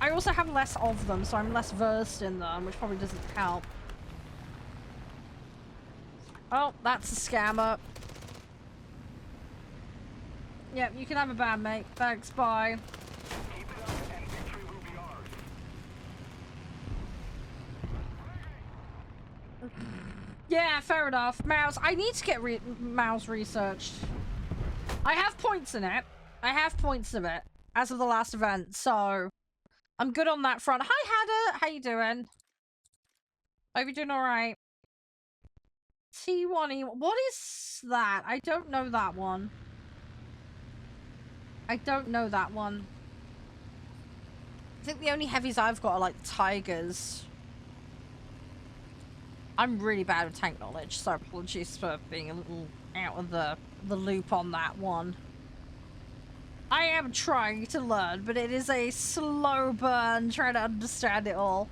I also have less of them, so I'm less versed in them, which probably doesn't help. Oh, that's a scammer. Yep, you can have a band, mate. Thanks, bye. Keep it up and victory will be ours. Yeah, fair enough. Mouse, I need to get Mouse researched. I have points in it. I have points of it as of the last event, so I'm good on that front. Hi, Hadda. How you doing? Hope you're doing all right. T1E. What is that? I don't know that one. I don't know that one. I think the only heavies I've got are like tigers. I'm really bad with tank knowledge, so apologies for being a little out of the loop on that one. I am trying to learn, but it is a slow burn trying to understand it all.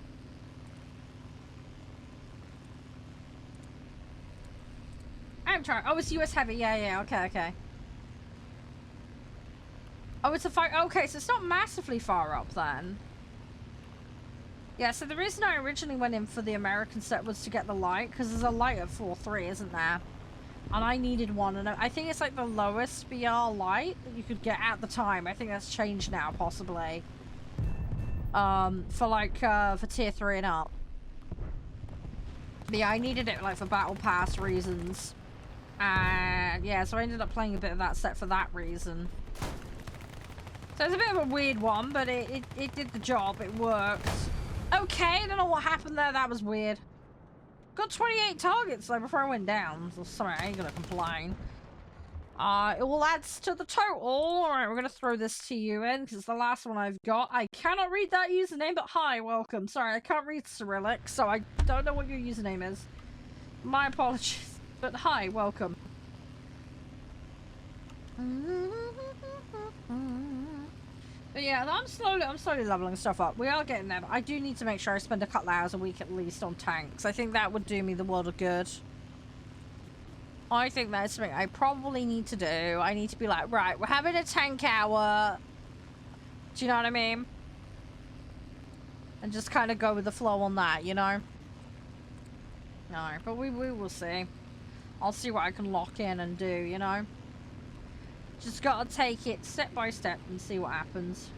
I'm trying. Oh, it's US heavy. Yeah, okay, okay. Oh, it's a fight. Okay, so it's not massively far up then. Yeah, so the reason I originally went in for the American set was to get the light, because there's a light at 4.3, isn't there? And I needed one, and I think it's like the lowest BR light that you could get at the time. I think that's changed now, possibly. For tier 3 and up. But yeah, I needed it, like, for battle pass reasons. And yeah, so I ended up playing a bit of that set for that reason. So it's a bit of a weird one, but it did the job. It worked. Okay, I don't know what happened there. That was weird. Got 28 targets though before I went down. So sorry, I ain't gonna complain. It will add to the total. Alright, we're gonna throw this to you in because it's the last one I've got. I cannot read that username, but hi, welcome. Sorry, I can't read Cyrillic, so I don't know what your username is. My apologies. But hi, welcome. But yeah, I'm slowly leveling stuff up. We are getting there, but I do need to make sure I spend a couple hours a week at least on tanks. I think that would do me the world of good. I think that's something I probably need to do. I need to be like, right, we're having a tank hour. Do you know what I mean? And just kind of go with the flow on that, you know? No, but we will see. I'll see what I can lock in and do, you know? Just gotta take it step by step and see what happens.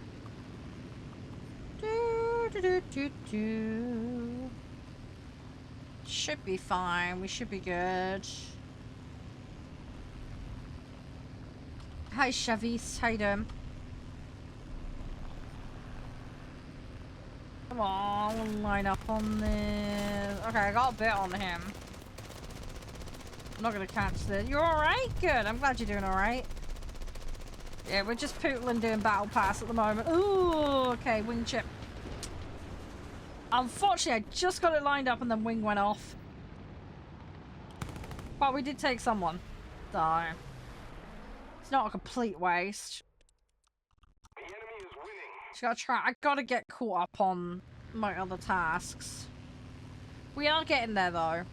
Should be fine. We should be good. Hi, Chavis. How you doing? Come on, we'll line up on this. Okay, I got a bit on him. I'm not gonna catch this. You're alright? Good. I'm glad you're doing alright. Yeah, we're just pootling doing battle pass at the moment. Ooh, okay, wing chip. Unfortunately, I just got it lined up and then wing went off. But we did take someone. So it's not a complete waste. The enemy is winning. Just gotta try. I gotta get caught up on my other tasks. We are getting there though.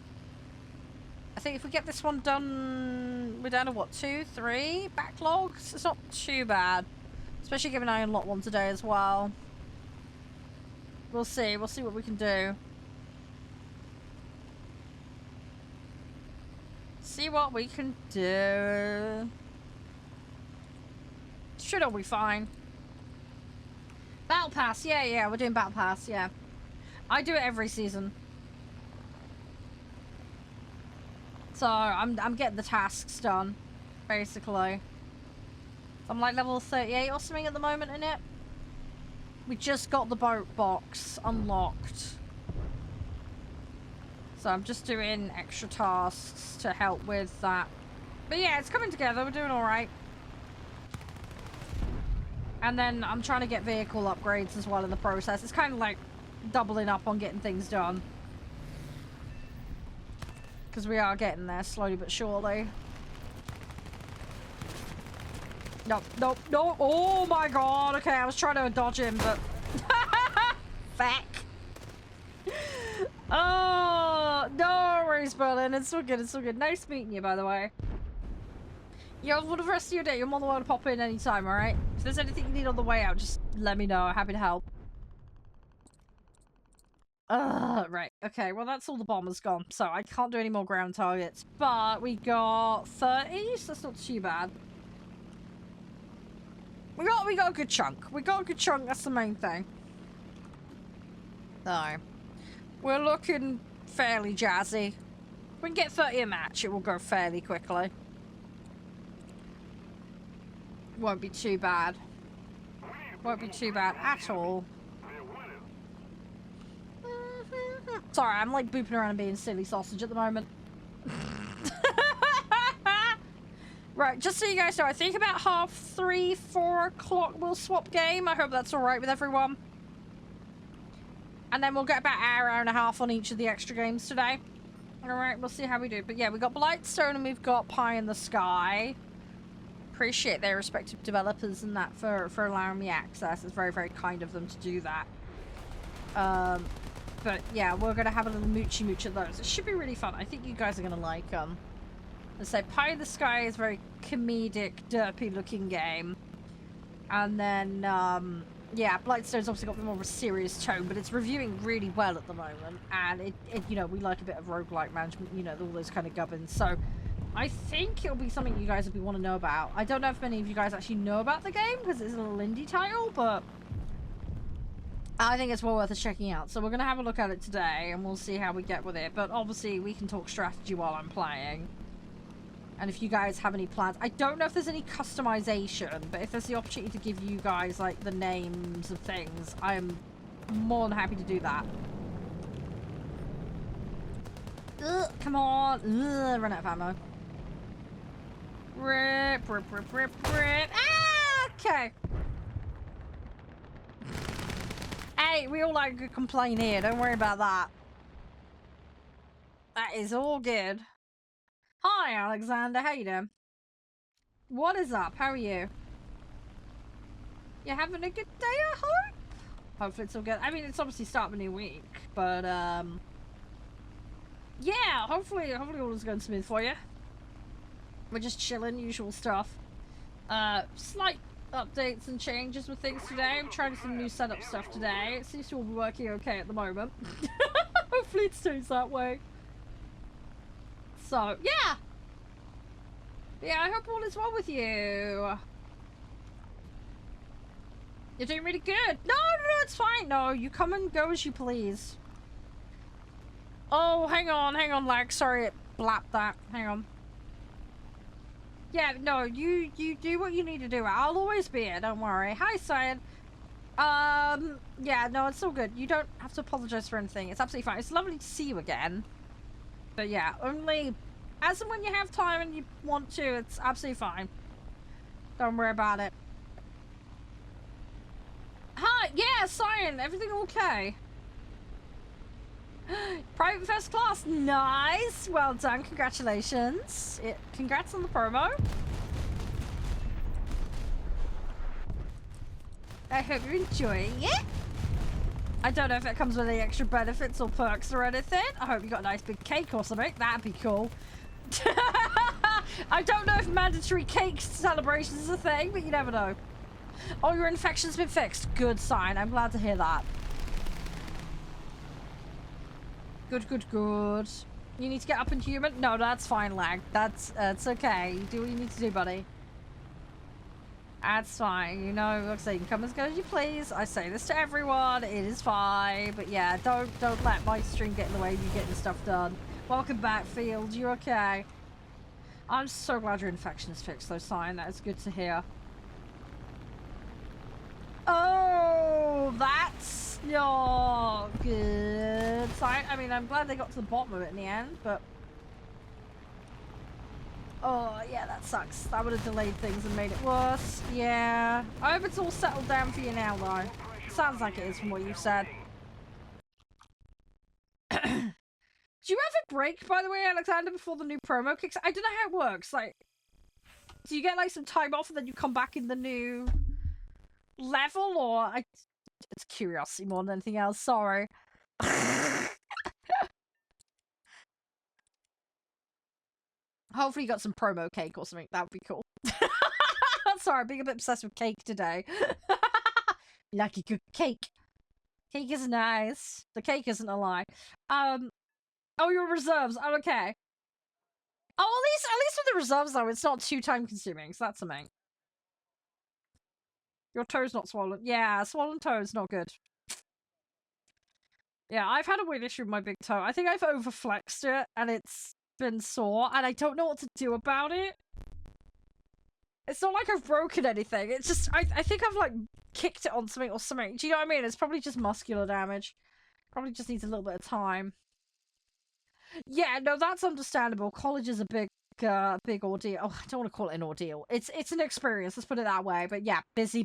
I think if we get this one done, we're down to what, 2, 3 backlogs? It's not too bad. Especially given I unlocked one today as well. We'll see what we can do. See what we can do. Should all be fine. Battle Pass, yeah, we're doing Battle Pass, yeah. I do it every season. So I'm getting the tasks done, basically. I'm like level 38 or something at the moment in it. We just got the boat box unlocked. So I'm just doing extra tasks to help with that. But yeah, it's coming together. We're doing alright. And then I'm trying to get vehicle upgrades as well in the process. It's kind of like doubling up on getting things done. Because we are getting there slowly but surely. Nope. Oh my god. Okay, I was trying to dodge him, but... Feck. Oh, no worries, Berlin. It's all good, it's all good. Nice meeting you, by the way. Yeah, for the rest of your day, you're more than welcome to pop in anytime, alright? If there's anything you need on the way out, just let me know. Happy to help. Right. Okay, well that's all the bombers gone, so I can't do any more ground targets. But we got 30, so that's not too bad. We got a good chunk. We got a good chunk, that's the main thing. So, we're looking fairly jazzy. If we can get 30 a match, it will go fairly quickly. Won't be too bad. Won't be too bad at all. Sorry, I'm like booping around and being silly sausage at the moment. Right, just so you guys know, I think about 3:30, 4 o'clock we'll swap game. I hope that's alright with everyone. And then we'll get about an hour and a half on each of the extra games today. Alright, we'll see how we do. But yeah, we've got Blightstone and we've got Pie in the Sky. Appreciate their respective developers and that for allowing me access. It's very, very kind of them to do that. But yeah, we're going to have a little moochy-mooch at those. It should be really fun. I think you guys are going to like them. Let's say Pie in the Sky is a very comedic, derpy-looking game. And then, yeah, Blightstone's obviously got more of a serious tone, but it's reviewing really well at the moment. And it you know, we like a bit of roguelike management, you know, all those kind of gubbins. So I think it'll be something you guys will want to know about. I don't know if many of you guys actually know about the game, because it's a little indie title, but I think it's well worth checking out. So we're going to have a look at it today, and we'll see how we get with it. But obviously, we can talk strategy while I'm playing. And if you guys have any plans, I don't know if there's any customization, but if there's the opportunity to give you guys like the names of things, I'm more than happy to do that. Ugh, come on. Ugh, run out of ammo. Rip, rip, rip, rip, rip. Ah, okay. Hey, we all like a good complaint here. Don't worry about that. That is all good. Hi, Alexander. How you doing? What is up? How are you? You having a good day, I hope? Hopefully it's all good. I mean, it's obviously starting a new week, but, yeah, hopefully all is going smooth for you. We're just chilling, usual stuff. Slight updates and changes with things today. I'm trying some new setup stuff today. It seems to all be working okay at the moment. Hopefully it stays that way. So, yeah! Yeah, I hope all is well with you. You're doing really good. No, it's fine. No, you come and go as you please. Oh, hang on, lag. Sorry, it blapped that. Hang on. Yeah, no, you do what you need to do. I'll always be here, don't worry. Hi, Cyan. Yeah, no, it's all good. You don't have to apologize for anything. It's absolutely fine. It's lovely to see you again. But yeah, only as and when you have time and you want to, it's absolutely fine. Don't worry about it. Hi, yeah, Cyan, everything okay? Private first class, nice. Well done, congratulations. Congrats on the promo. I hope you're enjoying it. I don't know if it comes with any extra benefits or perks or anything. I hope you got a nice big cake or something. That'd be cool. I don't know if mandatory cake celebrations is a thing, but you never know. Oh, your infection's been fixed. Good sign. I'm glad to hear that. Good, good, good. You need to get up in human? No, that's fine, lag. That's okay. You do what you need to do, buddy. That's fine. You know, like I say, you can come as go as you please. I say this to everyone. It is fine. But yeah, don't let my stream get in the way of you getting stuff done. Welcome back, Field. You okay? I'm so glad your infection is fixed, though, Sign. That is good to hear. Oh, that's not good. Sign. I mean, I'm glad they got to the bottom of it in the end, but... Oh, yeah, that sucks. That would have delayed things and made it worse. Yeah. I hope it's all settled down for you now, though. It sounds like it is from what you've said. Do you have a break, by the way, Alexander, before the new promo kicks? I don't know how it works. Like, do you get, like, some time off and then you come back in the new level? Or... It's curiosity more than anything else. Sorry. Hopefully you got some promo cake or something. That would be cool. Sorry, I'm being a bit obsessed with cake today. Lucky good cake. Cake is nice. The cake isn't a lie. Oh, your reserves. Oh, okay. Oh, at least with the reserves, though, it's not too time consuming, so that's something. Your toe's not swollen. Yeah, swollen toe is not good. Yeah, I've had a weird issue with my big toe. I think I've overflexed it, and it's been sore, and I don't know what to do about it. It's not like I've broken anything. It's just, I think I've, like, kicked it on something or something. Do you know what I mean? It's probably just muscular damage. Probably just needs a little bit of time. Yeah, no, that's understandable. College is a big ordeal. Oh, I don't want to call it an ordeal. It's an experience, let's put it that way. But yeah, busy.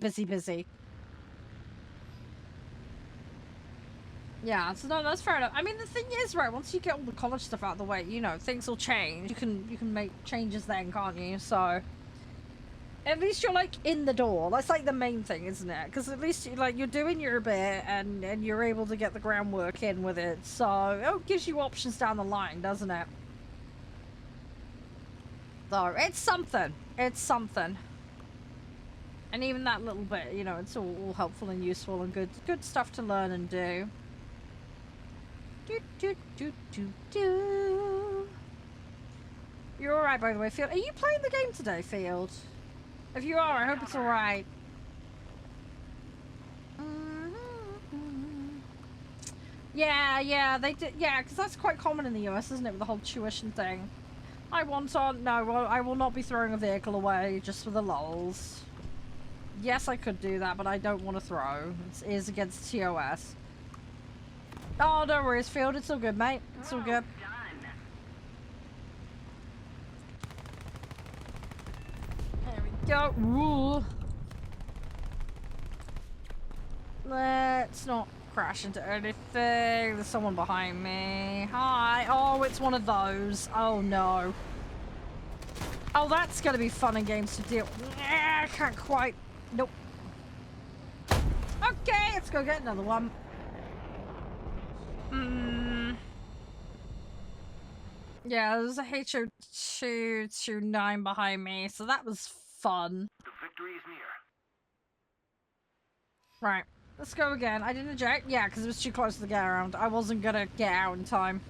Yeah, so no, that's fair enough. I mean, the thing is, right, once you get all the college stuff out of the way, you know, things will change. You can make changes then, can't you? So at least you're, like, in the door. That's, like, the main thing, isn't it? Because at least, like, you're doing your bit and you're able to get the groundwork in with it. So it gives you options down the line, doesn't it? So it's something. It's something. And even that little bit, you know, it's all helpful and useful and good stuff to learn and do. You're alright, by the way, Field. Are you playing the game today, Field? If you are, I hope it's alright. Yeah, they did. Yeah, because that's quite common in the US, isn't it, with the whole tuition thing. I want on. No, I will not be throwing a vehicle away just for the lulz. Yes, I could do that, but I don't want to throw. It is against TOS. Oh, no worries, Field. It's all good, mate. It's all good. There we go. Ooh. Let's not crash into anything. There's someone behind me. Hi. Oh, it's one of those. Oh, no. Oh, that's going to be fun and games to deal. I can't quite. Nope. Okay, let's go get another one. Yeah, there's a HO229 behind me, so that was fun. The victory is near. Right, let's go again. I didn't eject. Yeah, because it was too close to the get around. I wasn't going to get out in time.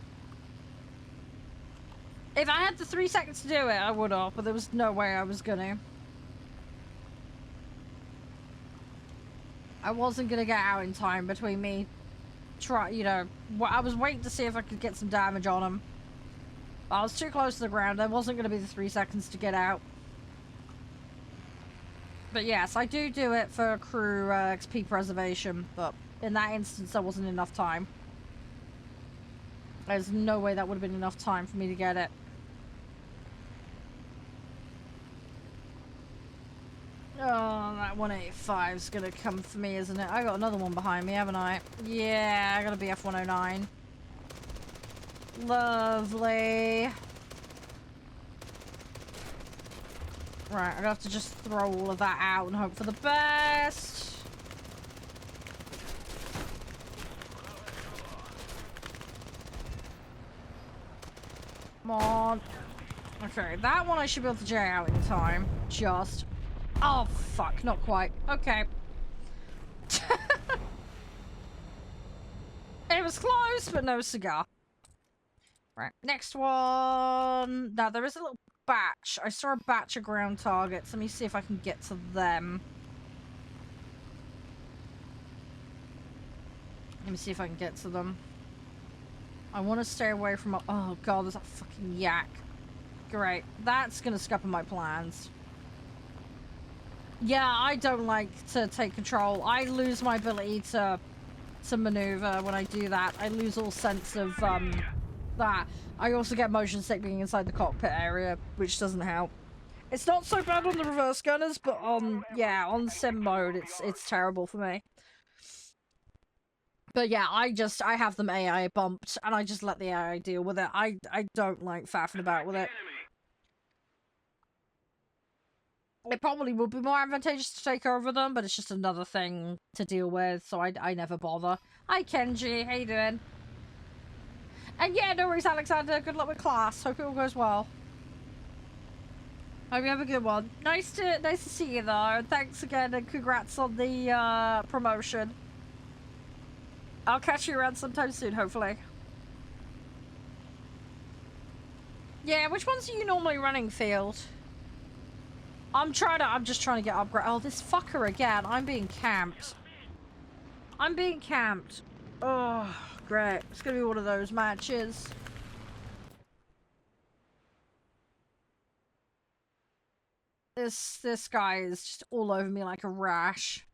If I had the 3 seconds to do it, I would have, but there was no way I was going to. I wasn't going to get out in time between me. I was waiting to see if I could get some damage on him. I was too close to the ground. There wasn't going to be the 3 seconds to get out. But yes, I do it for crew XP preservation, but in that instance, there wasn't enough time. There's no way that would have been enough time for me to get it. Oh, that 185 is going to come for me, isn't it? I got another one behind me, haven't I? Yeah, I got a BF-109. Lovely. Right, I'm gonna have to just throw all of that out and hope for the best. Come on. Okay, that one I should be able to J out in time. Just. Oh, fuck. Not quite. Okay. It was close, but no cigar. Right, next one. Now, there is a little batch. I saw a batch of ground targets. Let me see if I can get to them. Let me see if I can get to them. I want to stay away from... Oh, God, there's that fucking yak. Great. That's going to scupper my plans. Yeah, I don't like to take control. I lose my ability to maneuver when I do that. I lose all sense of that. I also get motion sickling inside the cockpit area, which doesn't help. It's not so bad on the reverse gunners, but on sim mode, it's terrible for me. But yeah, I have them AI bumped, and I just let the AI deal with it. I don't like faffing about with it. It probably would be more advantageous to take over them, but it's just another thing to deal with, so I never bother. Hi, Kenji. How you doing? And yeah, no worries, Alexander. Good luck with class. Hope it all goes well. Hope you have a good one. Nice to see you, though. Thanks again, and congrats on the promotion. I'll catch you around sometime soon, hopefully. Yeah, which ones are you normally running, Field? I'm just trying to get upgrade. Oh, this fucker again. I'm being camped. I'm being camped. Oh, great. It's gonna be one of those matches. This guy is just all over me like a rash.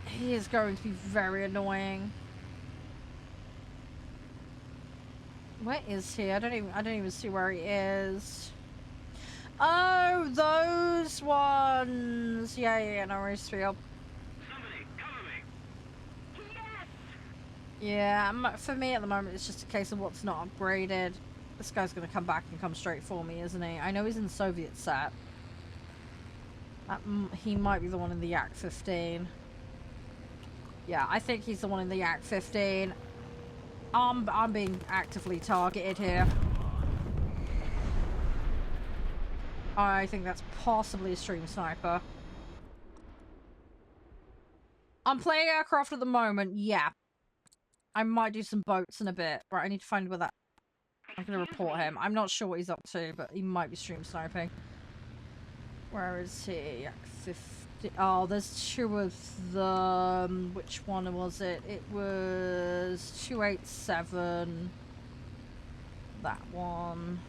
He is going to be very annoying. Where is he? I don't even see where he is. Oh, those ones. Yeah, no worries, Field. Somebody, cover me. Yes! Yeah, for me at the moment, it's just a case of what's not upgraded. This guy's gonna come back and come straight for me, isn't he? I know he's in the Soviet set. He might be the one in the Yak 15. Yeah, I think he's the one in the Yak 15. I'm being actively targeted here. I think that's possibly a stream sniper. I'm playing aircraft at the moment, yeah. I might do some boats in a bit. Right, I need to find where that... I'm gonna report him. I'm not sure what he's up to, but he might be stream sniping. Where is he? Yak Oh, there's two of them. Which one was it? It was 287. That one.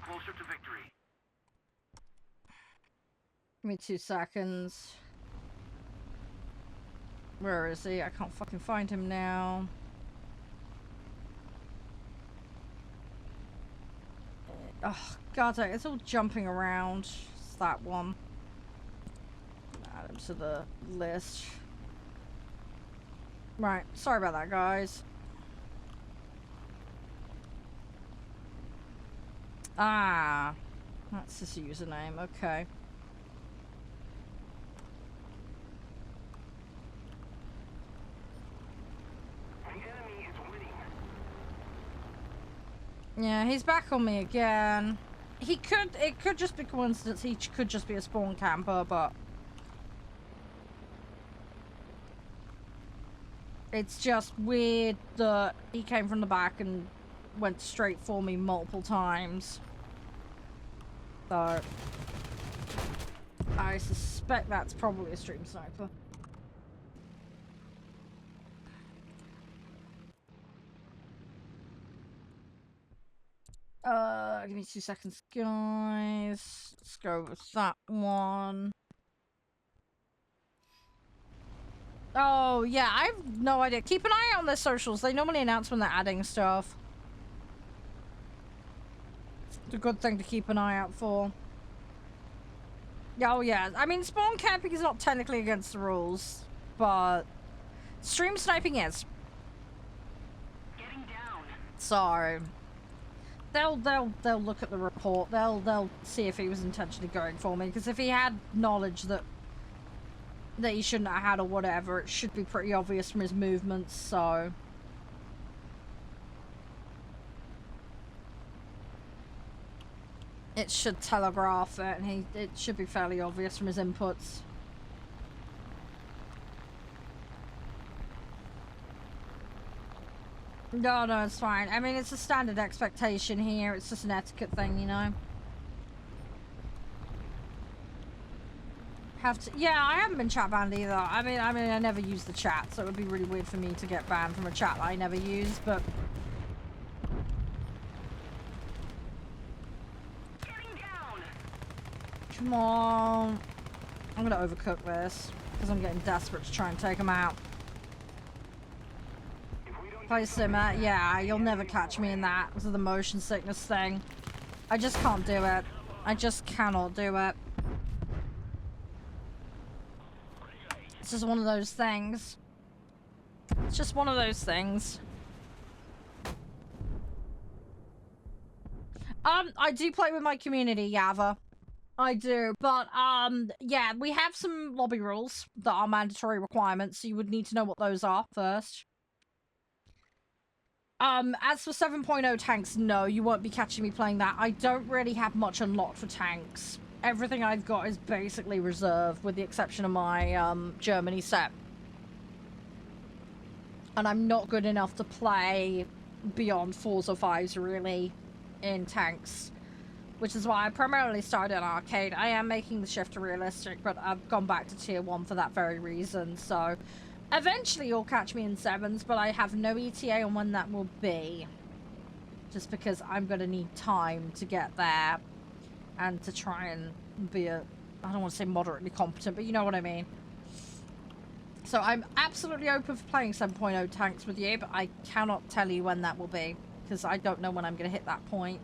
Closer to victory. Give me 2 seconds. Where is he? I can't fucking find him now. Oh, God, it's all jumping around. It's that one. Add him to the list. Right, sorry about that, guys. Ah, that's his username. Okay. The enemy is winning. Yeah, he's back on me again. It could just be coincidence. He could just be a spawn camper, but it's just weird that he came from the back and went straight for me multiple times. So I suspect that's probably a stream sniper. Give me 2 seconds, guys. Let's go with that one. Oh, yeah, I have no idea. Keep an eye out on their socials. They normally announce when they're adding stuff. It's a good thing to keep an eye out for. Oh, yeah. I mean, spawn camping is not technically against the rules, but stream sniping is. Getting down. So they'll look at the report. They'll see if he was intentionally going for me. Because if he had knowledge that he shouldn't have had or whatever, it should be pretty obvious from his movements. So it should telegraph it, and it should be fairly obvious from his inputs. No, it's fine. I mean, it's a standard expectation here. It's just an etiquette thing, you know. Yeah, I haven't been chat banned either. I mean, I never use the chat, so it would be really weird for me to get banned from a chat that I never use, but come on. I'm gonna overcook this because I'm getting desperate to try and take him out. Play simmer. Yeah, you'll never catch me in that because of the motion sickness thing. I just can't do it. I just cannot do it. It's just one of those things. It's just one of those things. I do play with my community, Yava. I do, but yeah, we have some lobby rules that are mandatory requirements, so you would need to know what those are first. As for 7.0 tanks, no, you won't be catching me playing that. I don't really have much unlocked for tanks. Everything I've got is basically reserved, with the exception of my Germany set. And I'm not good enough to play beyond 4s or 5s, really, in tanks. Which is why I primarily started in arcade. I am making the shift to realistic, but I've gone back to tier 1 for that very reason, so eventually you'll catch me in 7s, but I have no ETA on when that will be. Just because I'm going to need time to get there and to try and be I don't want to say moderately competent, but you know what I mean. So I'm absolutely open for playing 7.0 tanks with you, but I cannot tell you when that will be, because I don't know when I'm going to hit that point.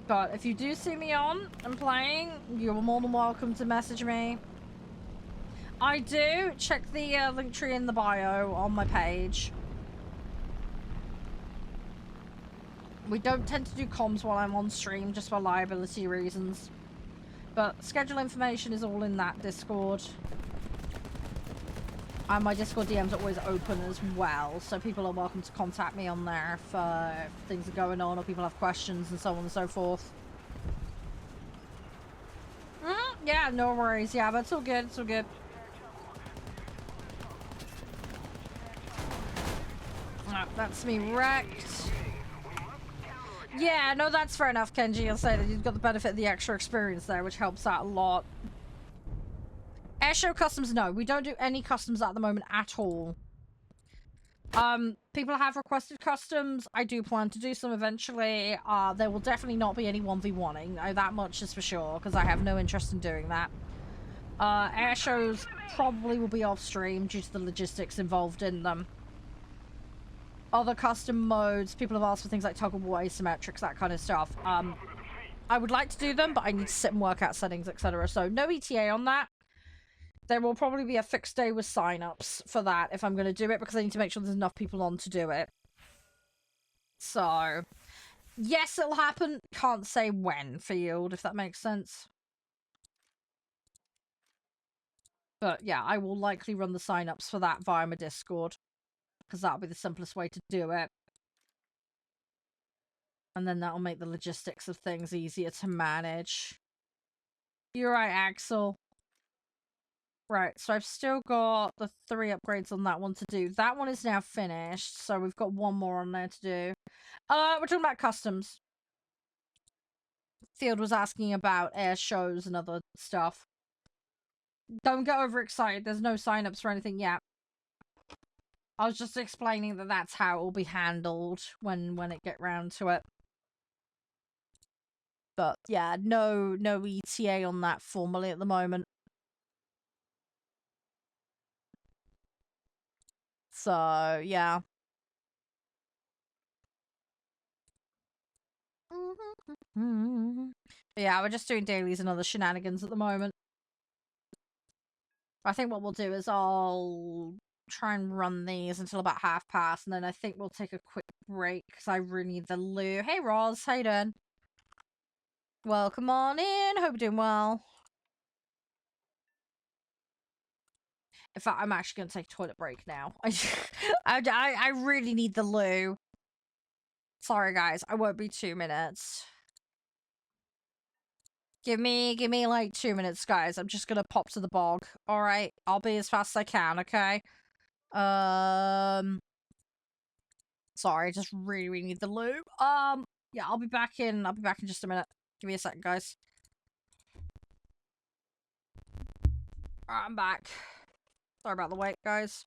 But if you do see me on and playing, you're more than welcome to message me. I do. Check the link tree in the bio on my page. We don't tend to do comms while I'm on stream, just for liability reasons. But schedule information is all in that Discord. And my Discord DMs are always open as well, so people are welcome to contact me on there if things are going on or people have questions and so on and so forth. Yeah, no worries. Yeah, but it's all good. It's all good. That's me wrecked. Yeah, no, that's fair enough, Kenji. I'll say that you've got the benefit of the extra experience there, which helps out a lot. Airshow customs, no. We don't do any customs at the moment at all. People have requested customs. I do plan to do some eventually. There will definitely not be any 1v1ing. That much is for sure, because I have no interest in doing that. Air shows probably will be off stream due to the logistics involved in them. Other custom modes, people have asked for things like tug of war, asymmetrics, that kind of stuff. I would like to do them, but I need to sit and work out settings, etc. So no ETA on that. There will probably be a fixed day with sign-ups for that if I'm going to do it, because I need to make sure there's enough people on to do it. So, yes, it'll happen. Can't say when, Field, if that makes sense. But yeah, I will likely run the sign-ups for that via my Discord, because that'll be the simplest way to do it. And then that'll make the logistics of things easier to manage. You're right, Axel. Right, so I've still got the 3 upgrades on that one to do. That one is now finished, so we've got one more on there to do. We're talking about customs. Field was asking about air shows and other stuff. Don't get overexcited. There's no sign-ups for anything yet. I was just explaining that that's how it will be handled when it get round to it. But yeah, no ETA on that formally at the moment. So, yeah. But yeah, we're just doing dailies and other shenanigans at the moment. I think what we'll do is I'll try and run these until about past, and then I think we'll take a quick break because I really need the loo. Hey, Roz, how you doing? Welcome on in. Hope you're doing well. In fact, I'm actually going to take a toilet break now. I really need the loo. Sorry, guys. I won't be 2 minutes. Give me like 2 minutes, guys. I'm just going to pop to the bog. All right. I'll be as fast as I can, okay? Sorry, I just really need the loo. Yeah, I'll be back in just a minute. Give me a second, guys. Alright, I'm back. Sorry about the wait, guys.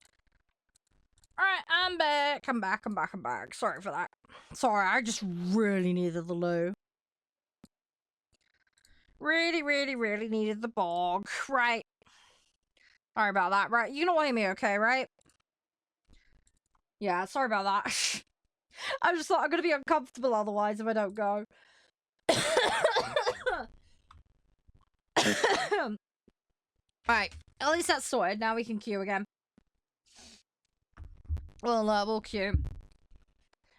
Alright, I'm back. I'm back. Sorry for that. Sorry, I just really needed the loo. Really needed the bog. Right. Sorry about that. Right, you don't hear me okay, right? Yeah, sorry about that. I just thought I'm gonna be uncomfortable otherwise if I don't go. Alright, at least that's sorted. Now we can queue again. We'll queue.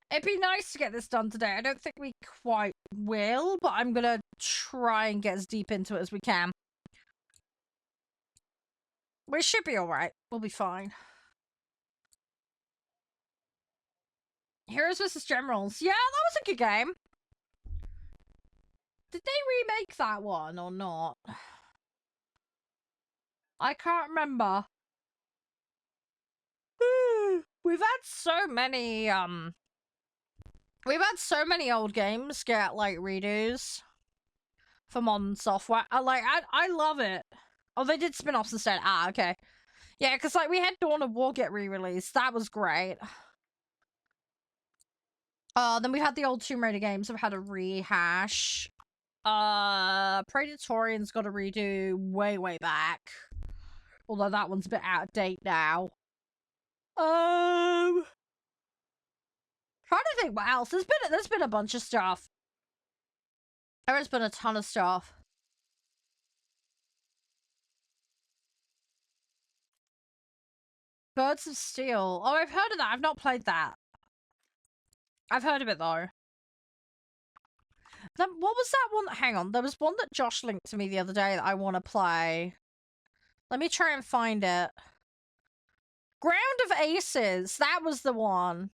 It'd be nice to get this done today. I don't think we quite will, but I'm gonna try and get as deep into it as we can. We should be alright. We'll be fine. Heroes vs. Generals. Yeah, that was a good game. Did they remake that one or not? I can't remember. We've had so many old games get like redos for modern software. I love it. Oh, they did spin-offs instead. Ah, okay. Yeah, because like we had Dawn of War get re-released. That was great. Then we had the old Tomb Raider games have had a rehash. Predatorian's got a redo way back. Although that one's a bit out of date now. Trying to think what else. There's been a bunch of stuff. There has been a ton of stuff. Birds of Steel. Oh, I've heard of that. I've not played that. I've heard of it though. Then what was that one? Hang on. There was one that Josh linked to me the other day that I want to play. Let me try and find it. Ground of Aces. That was the one.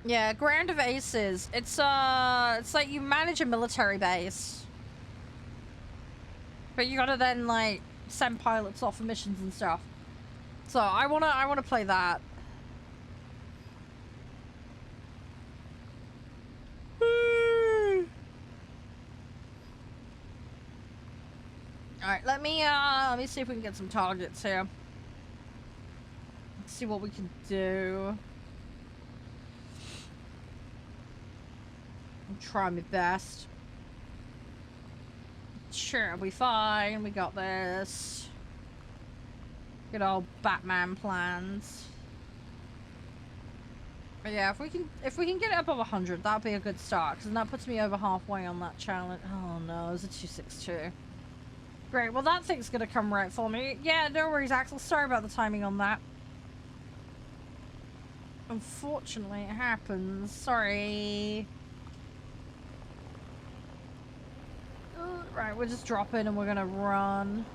Yeah, Ground of Aces. It's like you manage a military base. But you gotta then, like, send pilots off for missions and stuff. So I wanna play that. Alright, let me see if we can get some targets here. Let's see what we can do. I'll try my best. Sure, we'll be fine. We got this. Good old Batman plans. But yeah, if we can get it above 100, that'll be a good start, because that puts me over halfway on that challenge. Oh no, it's a 262. Great, well that thing's gonna come right for me. Yeah, no worries, Axel. Sorry about the timing on that. Unfortunately, it happens. Sorry. Right, we're just dropping and we're gonna run.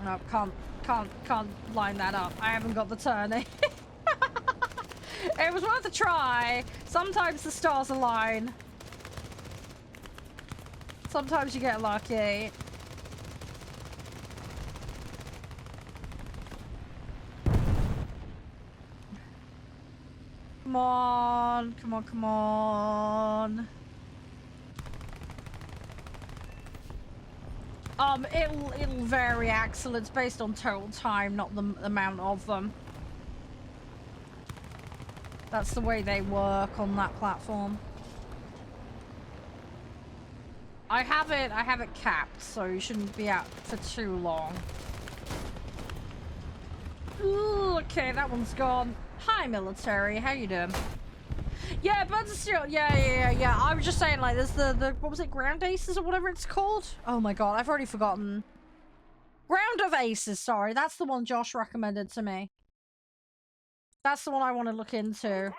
No, can't line that up. I haven't got the turning. It was worth a try. Sometimes the stars align. Sometimes you get lucky. Come on, come on, come on. It'll vary, Axel. It's based on total time, not the amount of them. That's the way they work on that platform. I have it capped, so you shouldn't be out for too long. Ooh, okay, that one's gone. Hi, military. How you doing? Yeah, Birds of Steel. Yeah. I was just saying, like, there's the what was it, Ground Aces or whatever it's called? Oh my god, I've already forgotten. Ground of Aces, sorry. That's the one Josh recommended to me. That's the one I want to look into.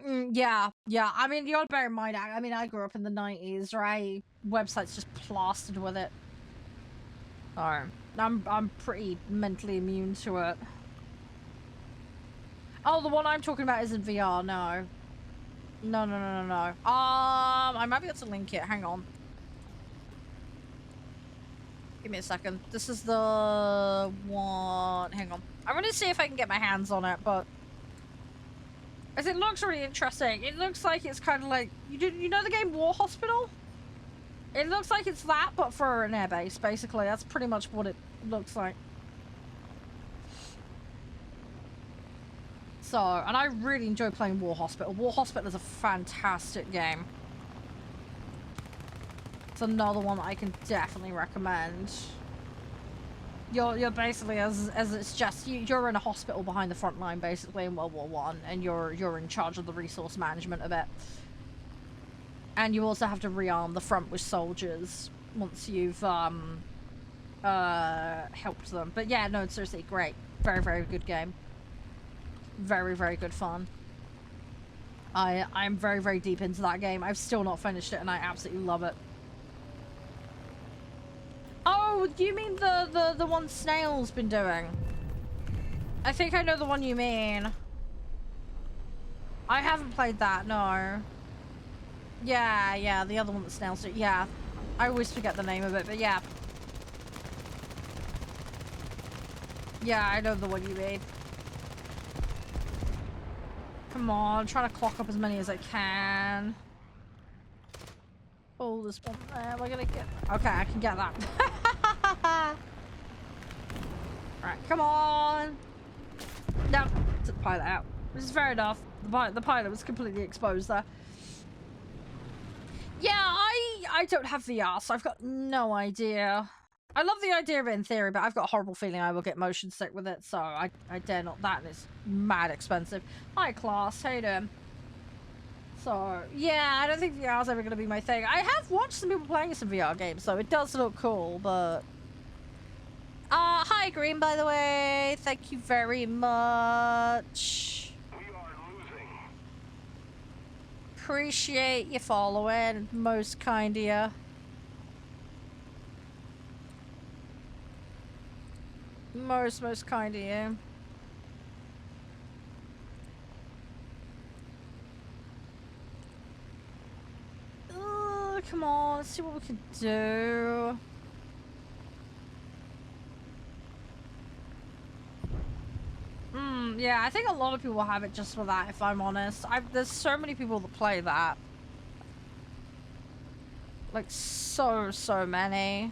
Yeah. I mean, you gotta bear in mind, I mean, I grew up in the 90s, right? Websites just plastered with it. Oh, I'm pretty mentally immune to it. Oh, the one I'm talking about isn't VR, no. No. I might be able to link it, hang on. Give me a second. This is the one, hang on. I'm gonna see if I can get my hands on it, but as it looks really interesting. It looks like it's kind of like, you know the game War Hospital? It looks like it's that, but for an airbase, basically. That's pretty much what it looks like. So, and I really enjoy playing War Hospital. War Hospital is a fantastic game. It's another one that I can definitely recommend. You're basically, as it's just, you're in a hospital behind the front line, basically, in World War One, and you're in charge of the resource management of it. And you also have to rearm the front with soldiers once you've helped them. But yeah, no, seriously, great. Very, very good game. Very, very good fun. I'm very, very deep into that game. I've still not finished it, and I absolutely love it. Oh, do you mean the one Snail's been doing? I think I know the one you mean. I haven't played that, no. Yeah, the other one that Snail's doing. Yeah, I always forget the name of it, but yeah. Yeah, I know the one you mean. Come on, I'm trying to clock up as many as I can. Oh, this one there, am I gonna get... Okay, I can get that. Right, come on. No, took the pilot out. Which is fair enough. The pilot was completely exposed there. Yeah, I don't have VR, so I've got no idea. I love the idea of it in theory, but I've got a horrible feeling I will get motion sick with it, so I dare not. That, and it's mad expensive. Hi, class. How you doing? So, yeah, I don't think VR is ever going to be my thing. I have watched some people playing some VR games, so it does look cool, but... hi, Green, by the way. Thank you very much. We are losing. Appreciate you following. Most kind of you. Most kind of you. Come let's see what we can do. Yeah, I think a lot of people have it just for that, if I'm honest. There's so many people that play that. Like, so many.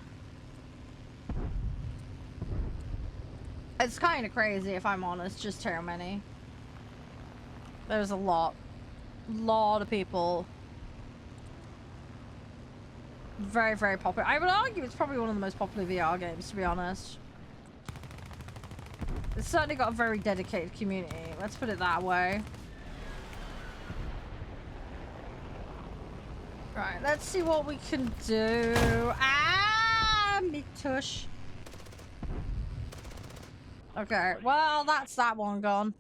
It's kind of crazy, if I'm honest, just how many. There's a lot of people. Very, very popular. I would argue it's probably one of the most popular VR games, to be honest. It's certainly got a very dedicated community. Let's put it that way. Right, let's see what we can do. Ah, me tush. Okay, well, that's that one gone.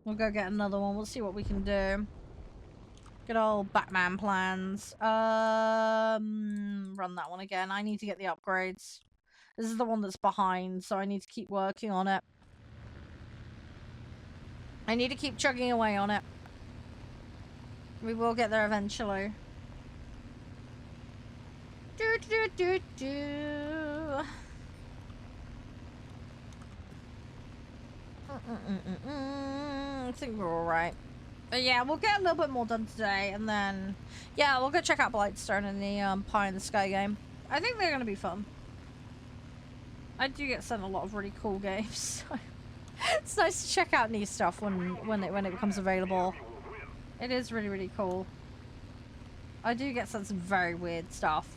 We'll go get another one. We'll see what we can do. Good old Batman plans. Run that one again. I need to get the upgrades. This is the one that's behind, so I need to keep working on it. I need to keep chugging away on it. We will get there eventually. I think we're alright. But yeah, we'll get a little bit more done today, and then... Yeah, we'll go check out Blightstone and the Pie in the Sky game. I think they're going to be fun. I do get sent a lot of really cool games. It's nice to check out new stuff when it becomes available. It is really, really cool. I do get sent some very weird stuff.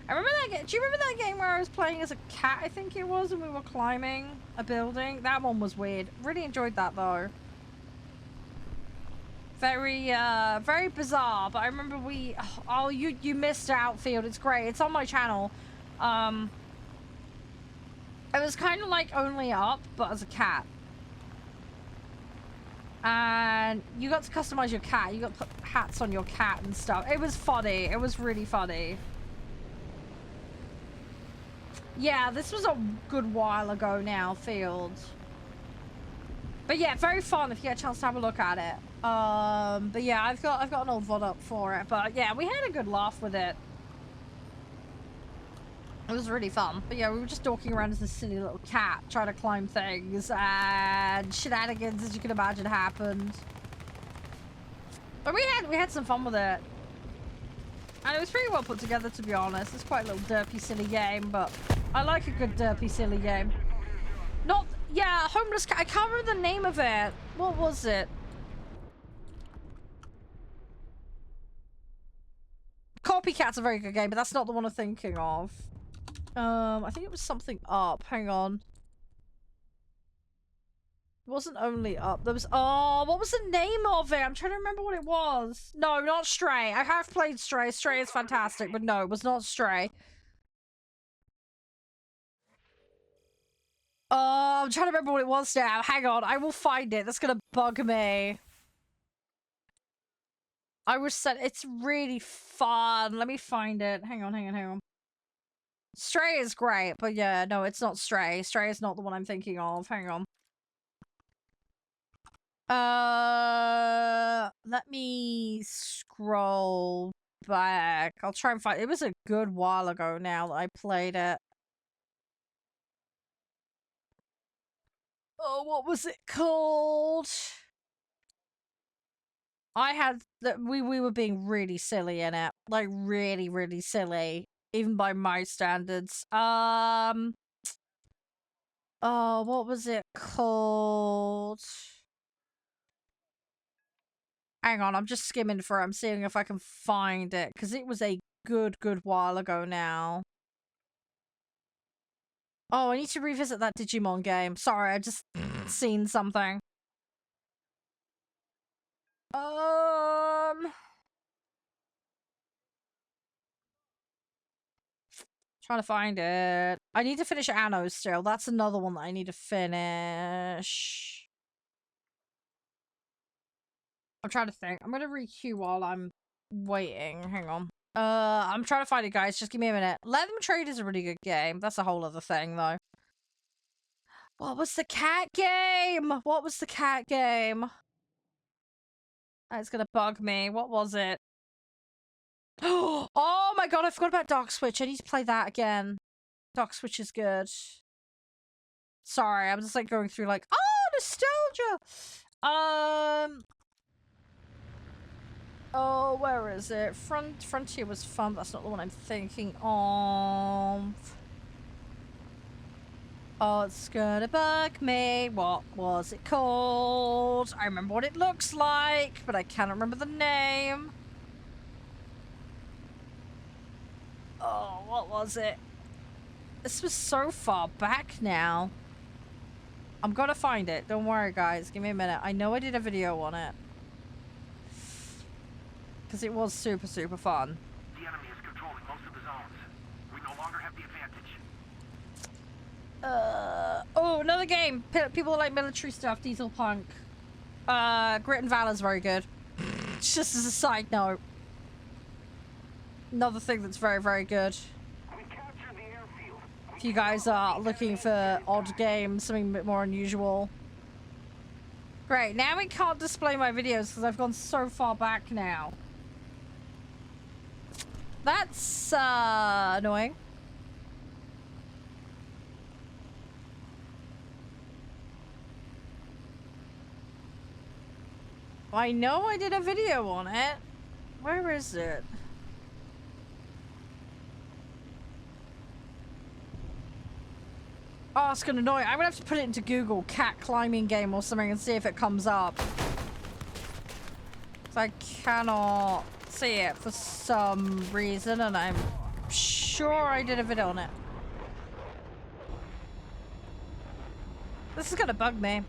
I remember that game. Do you remember that game where I was playing as a cat, I think it was, and we were climbing a building? That one was weird. Really enjoyed that, though. Very, very bizarre, but I remember we... Oh, you missed Outfield. It's great. It's on my channel. It was kind of like Only Up, but as a cat. And you got to customize your cat. You got to put hats on your cat and stuff. It was funny. It was really funny. Yeah, this was a good while ago now, Field. But yeah, very fun if you get a chance to have a look at it. But yeah, I've got an old VOD up for it. But yeah, we had a good laugh with it. It was really fun. But yeah, we were just walking around as a silly little cat trying to climb things, and shenanigans, as you can imagine, happened. But we had some fun with it. And it was pretty well put together, to be honest. It's quite a little derpy, silly game, but I like a good derpy, silly game. Not... Yeah, Homeless Cat. I can't remember the name of it. What was it? Copycat's a very good game, but that's not the one I'm thinking of. I think it was something up. Hang on. It wasn't Only Up. There was... Oh, what was the name of it? I'm trying to remember what it was. No, not Stray. I have played Stray. Stray is fantastic, but no, it was not Stray. Oh, I'm trying to remember what it was now. Hang on, I will find it. That's gonna bug me. I was said it's really fun. Let me find it. Hang on. Stray is great, but yeah, no, it's not Stray. Stray is not the one I'm thinking of. Hang on. Let me scroll back. I'll try and find it. Was a good while ago now that I played it. Oh, what was it called? I had that we were being really silly in it. Like really, really silly. Even by my standards. Oh, what was it called? Hang on, I'm just skimming for it. I'm seeing if I can find it. Because it was a good while ago now. Oh, I need to revisit that Digimon game. Sorry, I just seen something. Trying to find it. I need to finish Anno still. That's another one that I need to finish. I'm trying to think. I'm gonna re-queue while I'm waiting. Hang on. I'm trying to find it, guys. Just give me a minute. Let Them Trade is a really good game. That's a whole other thing, though. What was the cat game? What was the cat game? It's gonna bug me. What was it? Oh my god, I forgot about Dark Switch. I need to play that again. Dark Switch is good. Sorry, I'm just like going through like, oh, nostalgia. Oh, where is it? Frontier was fun. That's not the one I'm thinking of. Oh, it's gonna bug me. What was it called? I remember what it looks like, but I can't remember the name. Oh, what was it? This was so far back now. I'm gonna find it. Don't worry, guys. Give me a minute. I know I did a video on it. Because it was super, super fun. The enemy is controlling most of the zones. We no longer have the advantage. Oh, another game. People like military stuff. Diesel Punk. Grit and Valor's very good. Just as a side note. Another thing that's very, very good. We captured the airfield. If you guys are looking for odd games, something a bit more unusual. Great, now we can't display my videos because I've gone so far back now. That's annoying. I know I did a video on it. Where is it? Oh, it's gonna annoy. I'm gonna have to put it into Google cat climbing game or something and see if it comes up. 'Cause I cannot see it for some reason, and I'm sure I did a video on it. This is gonna bug me.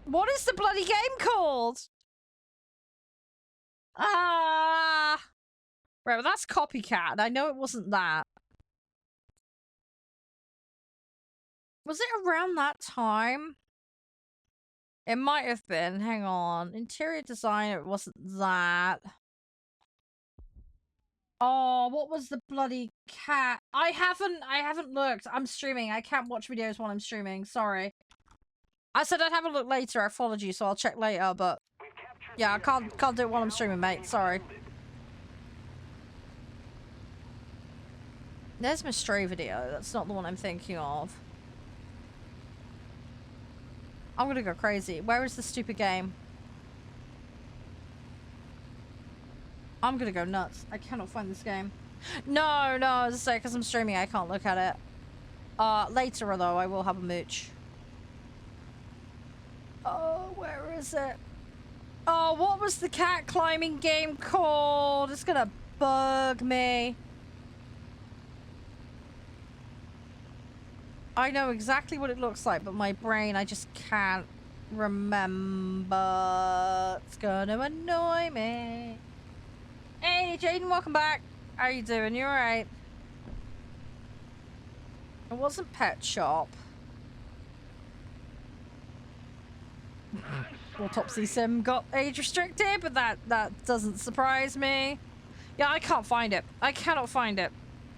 What is the bloody game called? Ah! Right, well that's Copycat, and I know it wasn't that. Was it around that time? It might have been. Hang on. Interior design, it wasn't that. Oh, what was the bloody cat? I haven't looked. I'm streaming. I can't watch videos while I'm streaming. Sorry. I said I'd have a look later. I followed you, so I'll check later, but yeah, I can't do it while I'm streaming, mate. Sorry. There's my stray video. That's not the one I'm thinking of. I'm gonna go crazy. Where is the stupid game? I'm gonna go nuts. I cannot find this game. No, as I say, because I'm streaming, I can't look at it. Later, though, I will have a mooch. Oh, where is it? Oh, what was the cat climbing game called? It's gonna bug me. I know exactly what it looks like, but my brain, I just can't remember. It's gonna annoy me. Hey, Jaden, welcome back. How you doing? You alright? It wasn't Pet Shop. Autopsy Sim got age restricted, but that doesn't surprise me. Yeah, I can't find it. I cannot find it.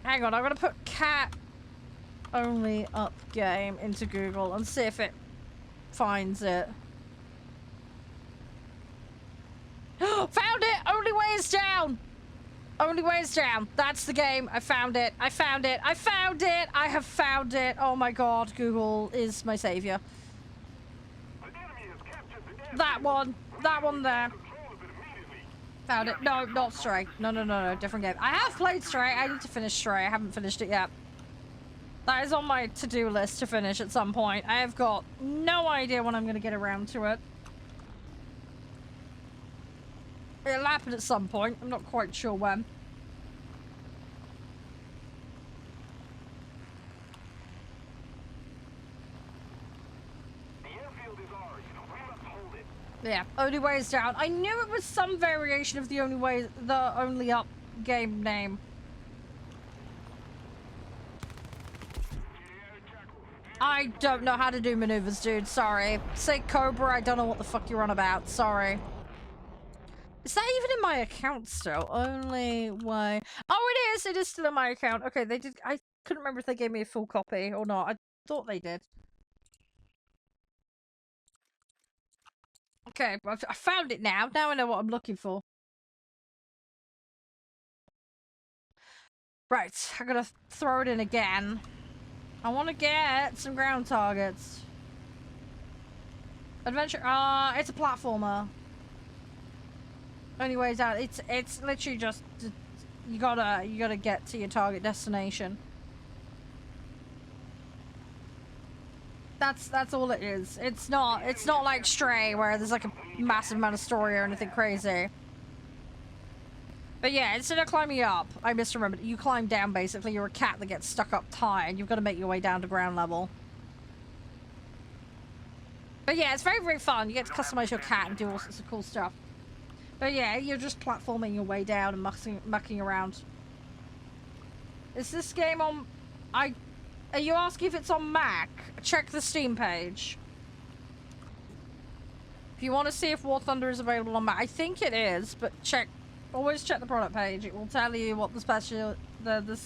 Hang on, I'm gonna put cat only up game into Google and see if it finds it. Found it! Only Way is Down! Only Way is Down. That's the game. I found it. I found it. I found it! I have found it. Oh my god, Google is my savior. That one. That one there. Found it. No, not Stray. No. Different game. I have played Stray. I need to finish Stray. I haven't finished it yet. That is on my to-do list to finish at some point. I have got no idea when I'm going to get around to it. It'll happen at some point. I'm not quite sure when. The airfield is ours. We must hold it. Yeah, Only Way is Down. I knew it was some variation of the Only Up game name. I don't know how to do maneuvers, dude. Sorry. Say Cobra, I don't know what the fuck you're on about. Sorry. Is that even in my account still? Only Way. Oh, it is! It is still in my account. Okay, they did. I couldn't remember if they gave me a full copy or not. I thought they did. Okay, I found it now. Now I know what I'm looking for. Right, I'm gonna throw it in again. I want to get some ground targets. Adventure. It's a platformer. Anyways, it's literally just you gotta get to your target destination. That's all it is. It's not like Stray where there's like a massive amount of story or anything crazy. But yeah, instead of climbing up, I misremembered. You climb down basically. You're a cat that gets stuck up high, and you've got to make your way down to ground level. But yeah, it's very, very fun. You get to customize your cat and do all sorts of cool stuff. But yeah, you're just platforming your way down and mucking around. Is this game on... Are you asking if it's on Mac? Check the Steam page. If you want to see if War Thunder is available on Mac, I think it is, but check... Always check the product page. It will tell you what the special... the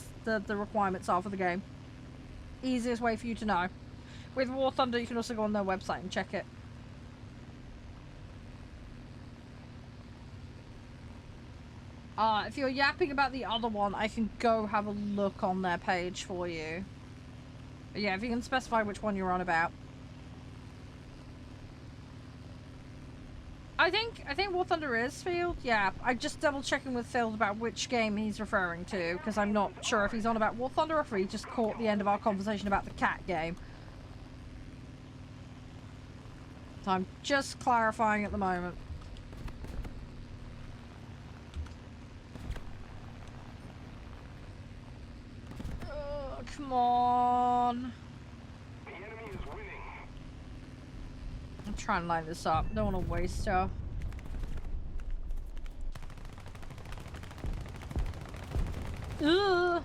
requirements are for the game. Easiest way for you to know. With War Thunder, you can also go on their website and check it. If you're yapping about the other one, I can go have a look on their page for you. But yeah, if you can specify which one you're on about. I think War Thunder is Field. Yeah, I'm just double checking with Field about which game he's referring to, because I'm not sure if he's on about War Thunder or if he just caught the end of our conversation about the cat game. So I'm just clarifying at the moment. Oh, come on. The enemy is winning. I'm trying to line this up. Don't want to waste stuff. Ugh.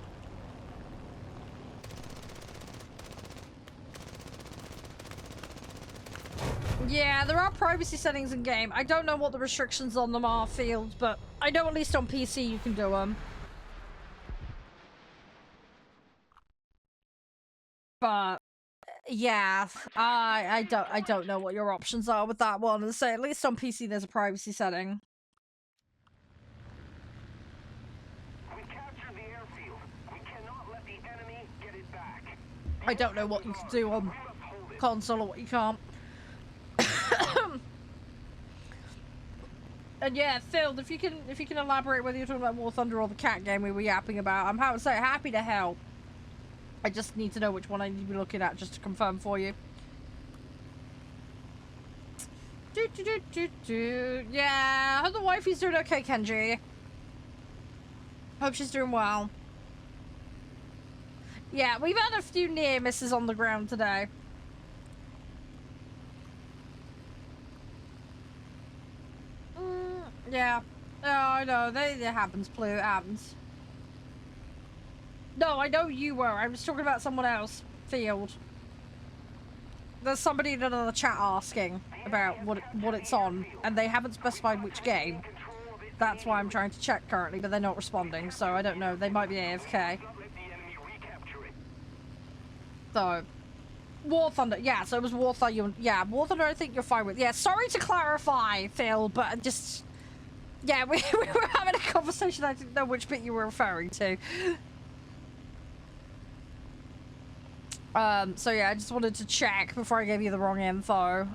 Yeah, there are privacy settings in game. I don't know what the restrictions on them are, Field, but I know at least on PC you can do them. But yeah, I don't know what your options are with that one. So at least on PC there's a privacy setting. We captured the airfield. We cannot let the enemy get it back. I don't know what you can do on We must hold it. console or what you can't. And yeah, Phil, if you can elaborate whether you're talking about War Thunder or the cat game we were yapping about, I'm happy to help. I just need to know which one I need to be looking at just to confirm for you. Yeah, I hope the wifey's doing okay, Kenji. Hope she's doing well. Yeah, we've had a few near misses on the ground today. Yeah. Oh, I know. It happens, Blue. It happens. No, I know you were. I was talking about someone else. Field. There's somebody in another chat asking about what it's on, and they haven't specified which game. That's why I'm trying to check currently, but they're not responding, so I don't know. They might be AFK. So... War Thunder, yeah, so it was War Thunder, yeah, War Thunder I think you're fine with. Yeah, sorry to clarify, Phil, but just... Yeah, we were having a conversation, I didn't know which bit you were referring to. So yeah, I just wanted to check before I gave you the wrong info.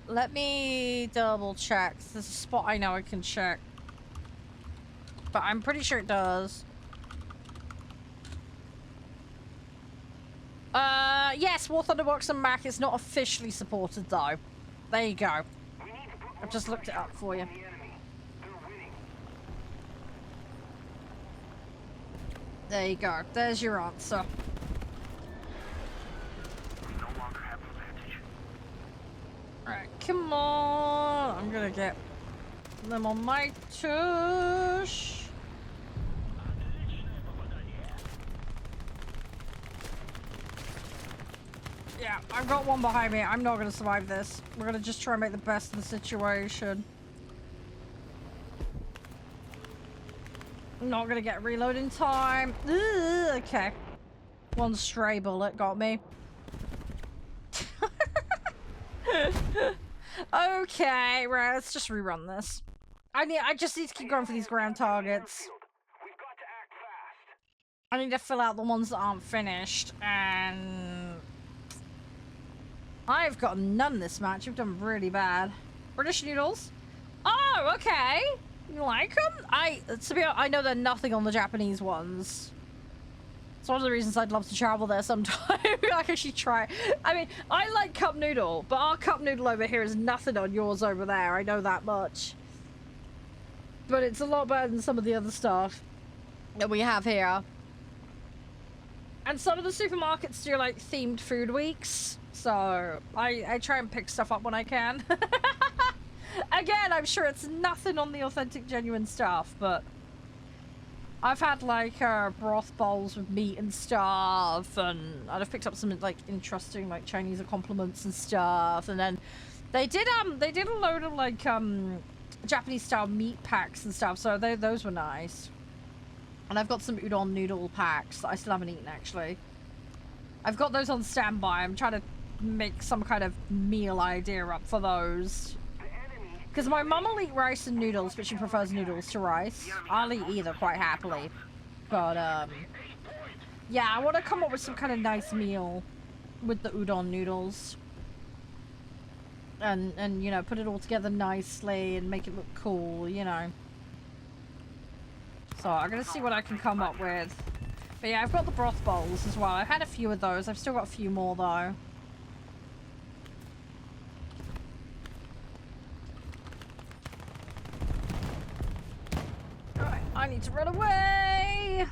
Let me double check. There's a spot I know I can check. But I'm pretty sure it does. Yes, War Thunder works on Mac. It's not officially supported though. There you go. I've just looked it up for you. There you go. There's your answer. Alright, come on. I'm gonna get them on my tush. Yeah, I've got one behind me. I'm not gonna survive this. We're gonna just try and make the best of the situation. I'm not gonna get reload in time. Ugh, okay. One stray bullet got me. Okay, right, let's just rerun this. I just need to keep going for these ground targets. We've got to act fast. I need to fill out the ones that aren't finished, and I've got none this match. You've done really bad. British noodles? Oh, okay. You like them? To be honest, I know they're nothing on the Japanese ones. It's one of the reasons I'd love to travel there sometime. I can actually try. I mean, I like cup noodle, but our cup noodle over here is nothing on yours over there. I know that much. But it's a lot better than some of the other stuff that we have here. And some of the supermarkets do like themed food weeks. So I try and pick stuff up when I can. Again, I'm sure it's nothing on the authentic, genuine stuff, but I've had like broth bowls with meat and stuff, and I've picked up some like interesting like Chinese compliments and stuff. And then they did a load of like Japanese style meat packs and stuff, so those were nice. And I've got some udon noodle packs that I still haven't eaten actually. I've got those on standby. I'm trying to make some kind of meal idea up for those. Because my mum will eat rice and noodles, but she prefers noodles to rice. I'll eat either quite happily. But, yeah, I want to come up with some kind of nice meal with the udon noodles. And you know, put it all together nicely and make it look cool, you know. So, I'm going to see what I can come up with. But yeah, I've got the broth bowls as well. I've had a few of those. I've still got a few more, though. I need to run away!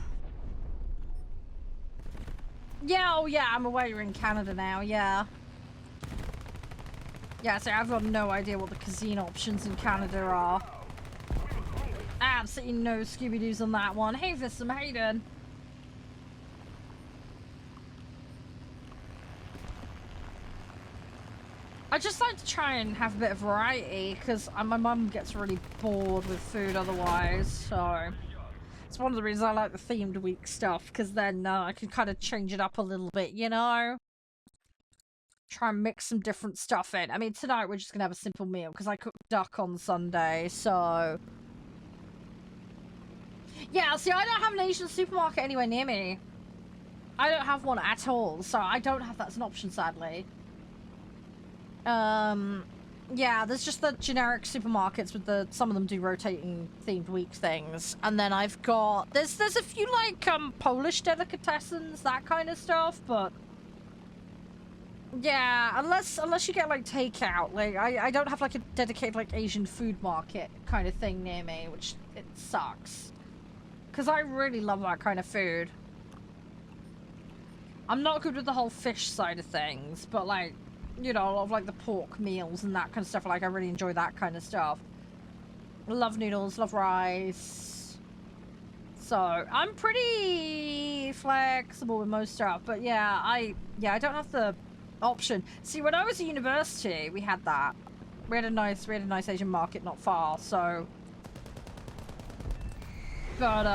Yeah, oh yeah, I'm aware you're in Canada now, yeah. Yeah, so I've got no idea what the casino options in Canada are. Absolutely no Scooby-Doos on that one. Hey, Visum, how you doing? I just like to try and have a bit of variety, because my mum gets really bored with food otherwise, so it's one of the reasons I like the themed week stuff, because then I can kind of change it up a little bit, you know? Try and mix some different stuff in. I mean, tonight we're just going to have a simple meal, because I cooked duck on Sunday, so... Yeah, see, I don't have an Asian supermarket anywhere near me. I don't have one at all, so I don't have that as an option, sadly. Yeah, there's just the generic supermarkets with some of them do rotating themed week things. And then I've got, there's a few like, Polish delicatessens, that kind of stuff, but yeah, unless you get like takeout, like I don't have like a dedicated like Asian food market kind of thing near me, which it sucks. Cause I really love that kind of food. I'm not good with the whole fish side of things, but like, you know, a lot of like the pork meals and that kind of stuff. Like, I really enjoy that kind of stuff. Love noodles, love rice. So, I'm pretty flexible with most stuff. But yeah, I don't have the option. See, when I was at university, we had that. We had a nice Asian market not far, so. But,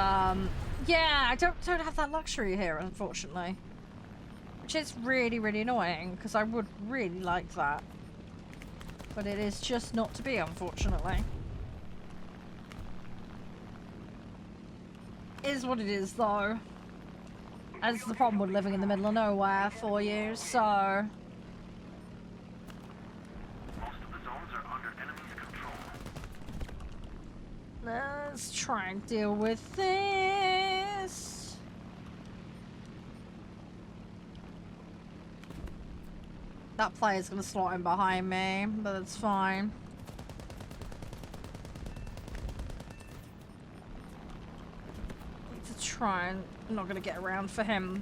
yeah, I don't have that luxury here, unfortunately. Which is really, really annoying, because I would really like that. But it is just not to be, unfortunately. Is what it is, though. That's the problem with living in the middle of nowhere for you, so... Most of the zones are under enemy's control. Let's try and deal with this. That player's gonna slot in behind me, but it's fine. Need to try and... I'm not gonna get around for him.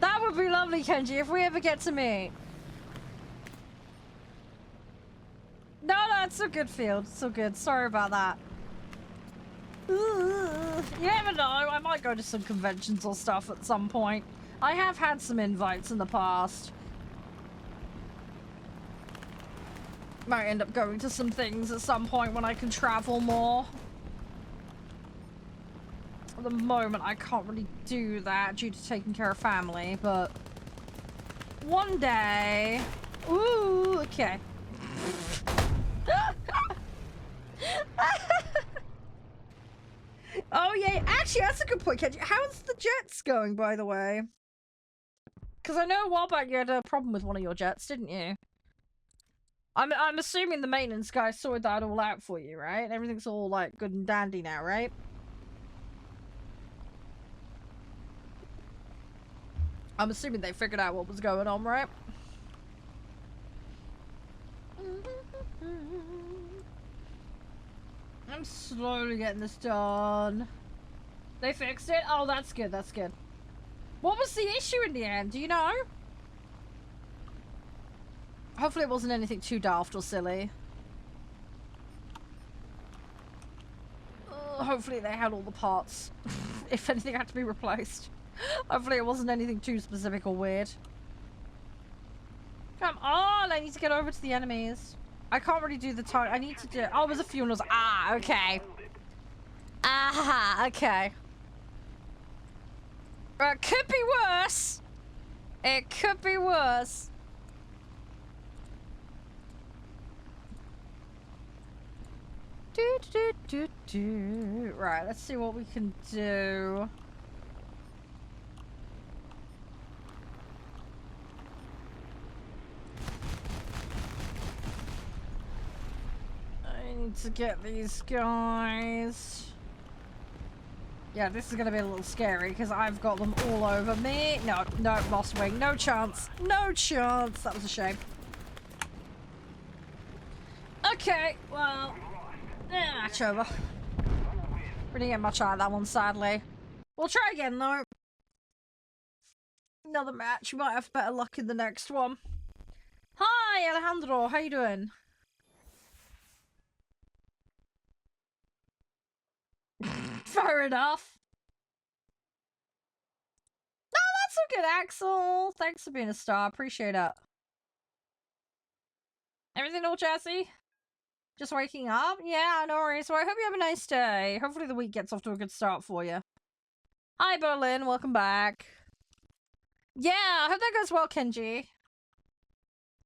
That would be lovely, Kenji, if we ever get to meet. No, it's a good field. It's all good. Sorry about that. Ooh, you never know. I might go to some conventions or stuff at some point. I have had some invites in the past. Might end up going to some things at some point when I can travel more. At the moment, I can't really do that due to taking care of family, but one day... Ooh, okay. Oh yeah, actually that's a good point, Kenji. How's the jets going, by the way? Because I know a while back you had a problem with one of your jets, didn't you? I'm assuming the maintenance guy sorted that all out for you, right? Everything's all like good and dandy now, right? I'm assuming they figured out what was going on, right? I'm slowly getting this done. They fixed it? Oh, that's good, that's good. What was the issue in the end? Do you know? Hopefully it wasn't anything too daft or silly. Hopefully they had all the parts. If anything had to be replaced. Hopefully it wasn't anything too specific or weird. Come on, I need to get over to the enemies. I can't really do the time. I need to do... Oh, it was a funerals. Ah, okay. Aha, okay. It could be worse. It could be worse. Right, let's see what we can do. I need to get these guys. Yeah, this is gonna be a little scary because I've got them all over me. No, no, lost wing. No chance. No chance. That was a shame. Okay, well, match over. We didn't get much out of that one, sadly. We'll try again, though. Another match. We might have better luck in the next one. Hi, Alejandro. How you doing? Fair enough. No, that's so good, Axel. Thanks for being a star. Appreciate it. Everything all Jesse? Just waking up? Yeah, no worries. Well, I hope you have a nice day. Hopefully the week gets off to a good start for you. Hi, Berlin. Welcome back. Yeah, I hope that goes well, Kenji.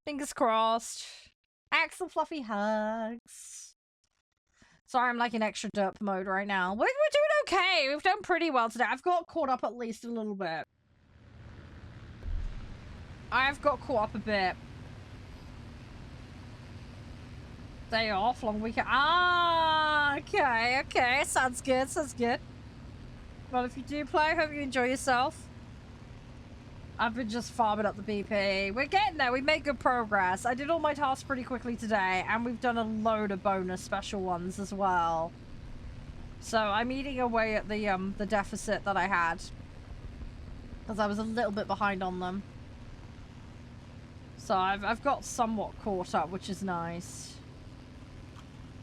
Fingers crossed. Axel fluffy hugs. Sorry, I'm like in extra derp mode right now. We're doing okay. We've done pretty well today. I've got caught up at least a little bit. I've got caught up a bit. Day off, long weekend. Ah, okay, okay. Sounds good, sounds good. Well, if you do play, I hope you enjoy yourself. I've been just farming up the BP. We're getting there. We made good progress. I did all my tasks pretty quickly today, and we've done a load of bonus special ones as well. So I'm eating away at the deficit that I had, because I was a little bit behind on them. So I've got somewhat caught up, which is nice.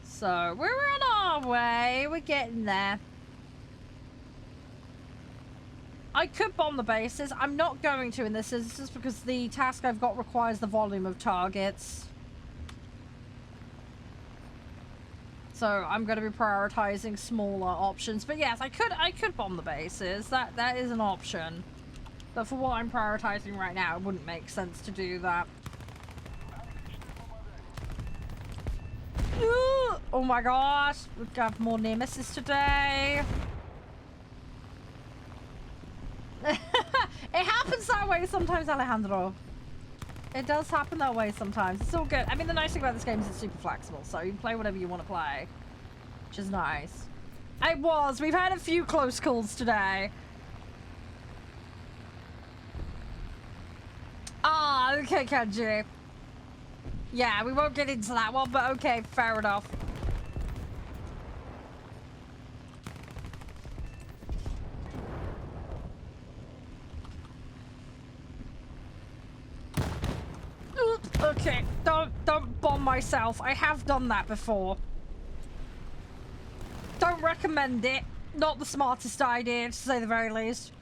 So we're on our way. We're getting there. I could bomb the bases. I'm not going to in this instance because the task I've got requires the volume of targets. So I'm going to be prioritizing smaller options. But yes, I could bomb the bases. That is an option. But for what I'm prioritizing right now, it wouldn't make sense to do that. Oh my gosh, we've got more near misses today. It happens that way sometimes, Alejandro. It does happen that way sometimes. It's all good. I mean, the nice thing about this game is it's super flexible, so you can play whatever you want to play, which is nice. It was. We've had a few close calls today. Ah, okay, Kenji. Yeah, we won't get into that one, but okay, fair enough. Okay, don't bomb myself. I have done that before. Don't recommend it. Not the smartest idea, to say the very least.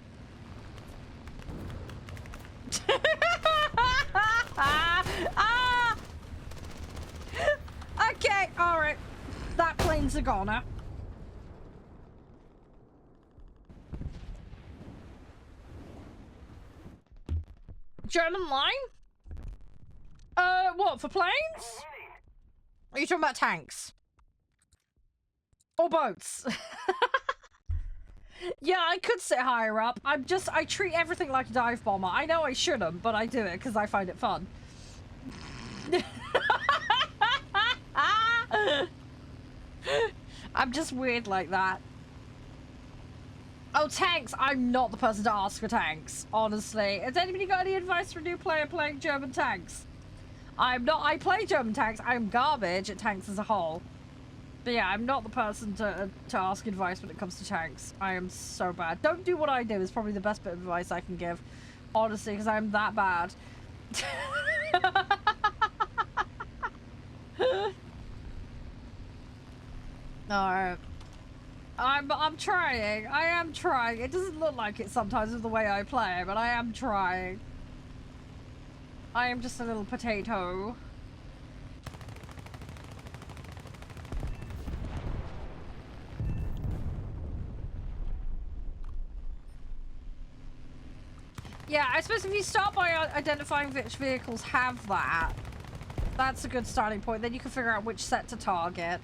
Okay, alright. That plane's a goner. German line? What, for planes? Are you talking about tanks? Or boats. Yeah, I could sit higher up. I treat everything like a dive bomber. I know I shouldn't, but I do it because I find it fun. I'm just weird like that. Oh, tanks! I'm not the person to ask for tanks, honestly. Has anybody got any advice for a new player playing German tanks? I'm not. I play German tanks. I'm garbage at tanks as a whole. But yeah, I'm not the person to ask advice when it comes to tanks. I am so bad. Don't do what I do is probably the best bit of advice I can give. Honestly, because I'm that bad. Alright. I'm trying. I am trying. It doesn't look like it sometimes with the way I play, but I am trying. I am just a little potato. Yeah, I suppose if you start by identifying which vehicles have that, that's a good starting point. Then you can figure out which set to target.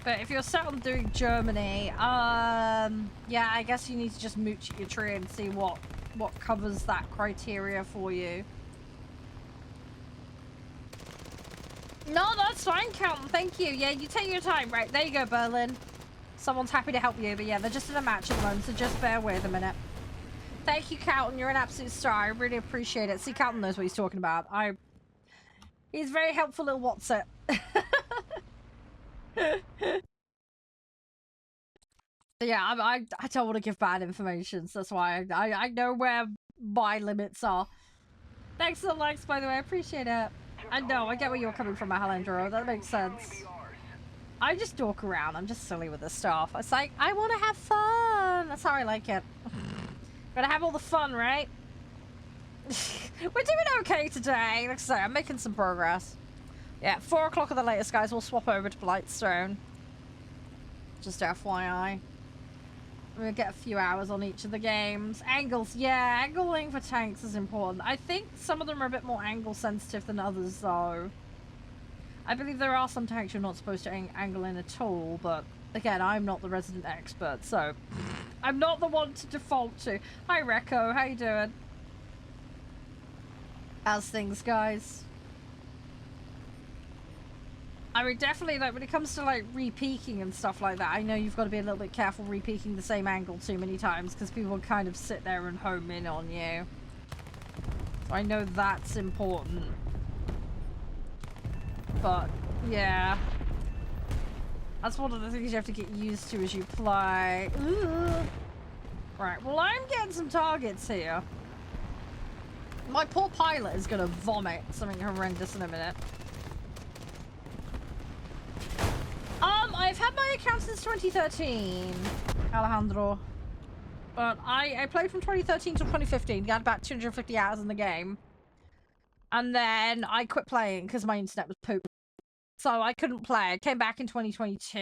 But if you're set on doing Germany, yeah, I guess you need to just mooch at your tree and see what covers that criteria for you. No, that's fine, Count. Thank you. Yeah, you take your time. Right, there you go, Berlin. Someone's happy to help you, but yeah, they're just in a match at the moment, so just bear with a minute. Thank you, Calton. You're an absolute star. I really appreciate it. See, Calton knows what he's talking about. He's very helpful little What's-it. Yeah, I don't want to give bad information, so that's why I know where my limits are. Thanks for the likes, by the way. I appreciate it. I know, I get where you're coming from, Alejandro. That makes sense. I just walk around. I'm just silly with this stuff. It's like, I want to have fun. That's how I like it. Gotta have all the fun, right? We're doing okay today. Like I say, I'm making some progress. Yeah, 4 o'clock at the latest, guys. We'll swap over to Blightstone. Just FYI. We'll get a few hours on each of the games. Angles, yeah, angling for tanks is important. I think some of them are a bit more angle sensitive than others, though. I believe there are some tanks you're not supposed to angle in at all, but again, I'm not the resident expert, so I'm not the one to default to. Hi, Recco. How you doing? How's things, guys? I mean, definitely, like, when it comes to, like, re-peaking and stuff like that, I know you've got to be a little bit careful re-peaking the same angle too many times, because people kind of sit there and home in on you. So I know that's important. But, yeah. That's one of the things you have to get used to as you play. Ugh. Right, well, I'm getting some targets here. My poor pilot is going to vomit something horrendous in a minute. I've had my account since 2013, Alejandro. But I played from 2013 to 2015. Got about 250 hours in the game. And then I quit playing because my internet was poop. So I couldn't play. I came back in 2022,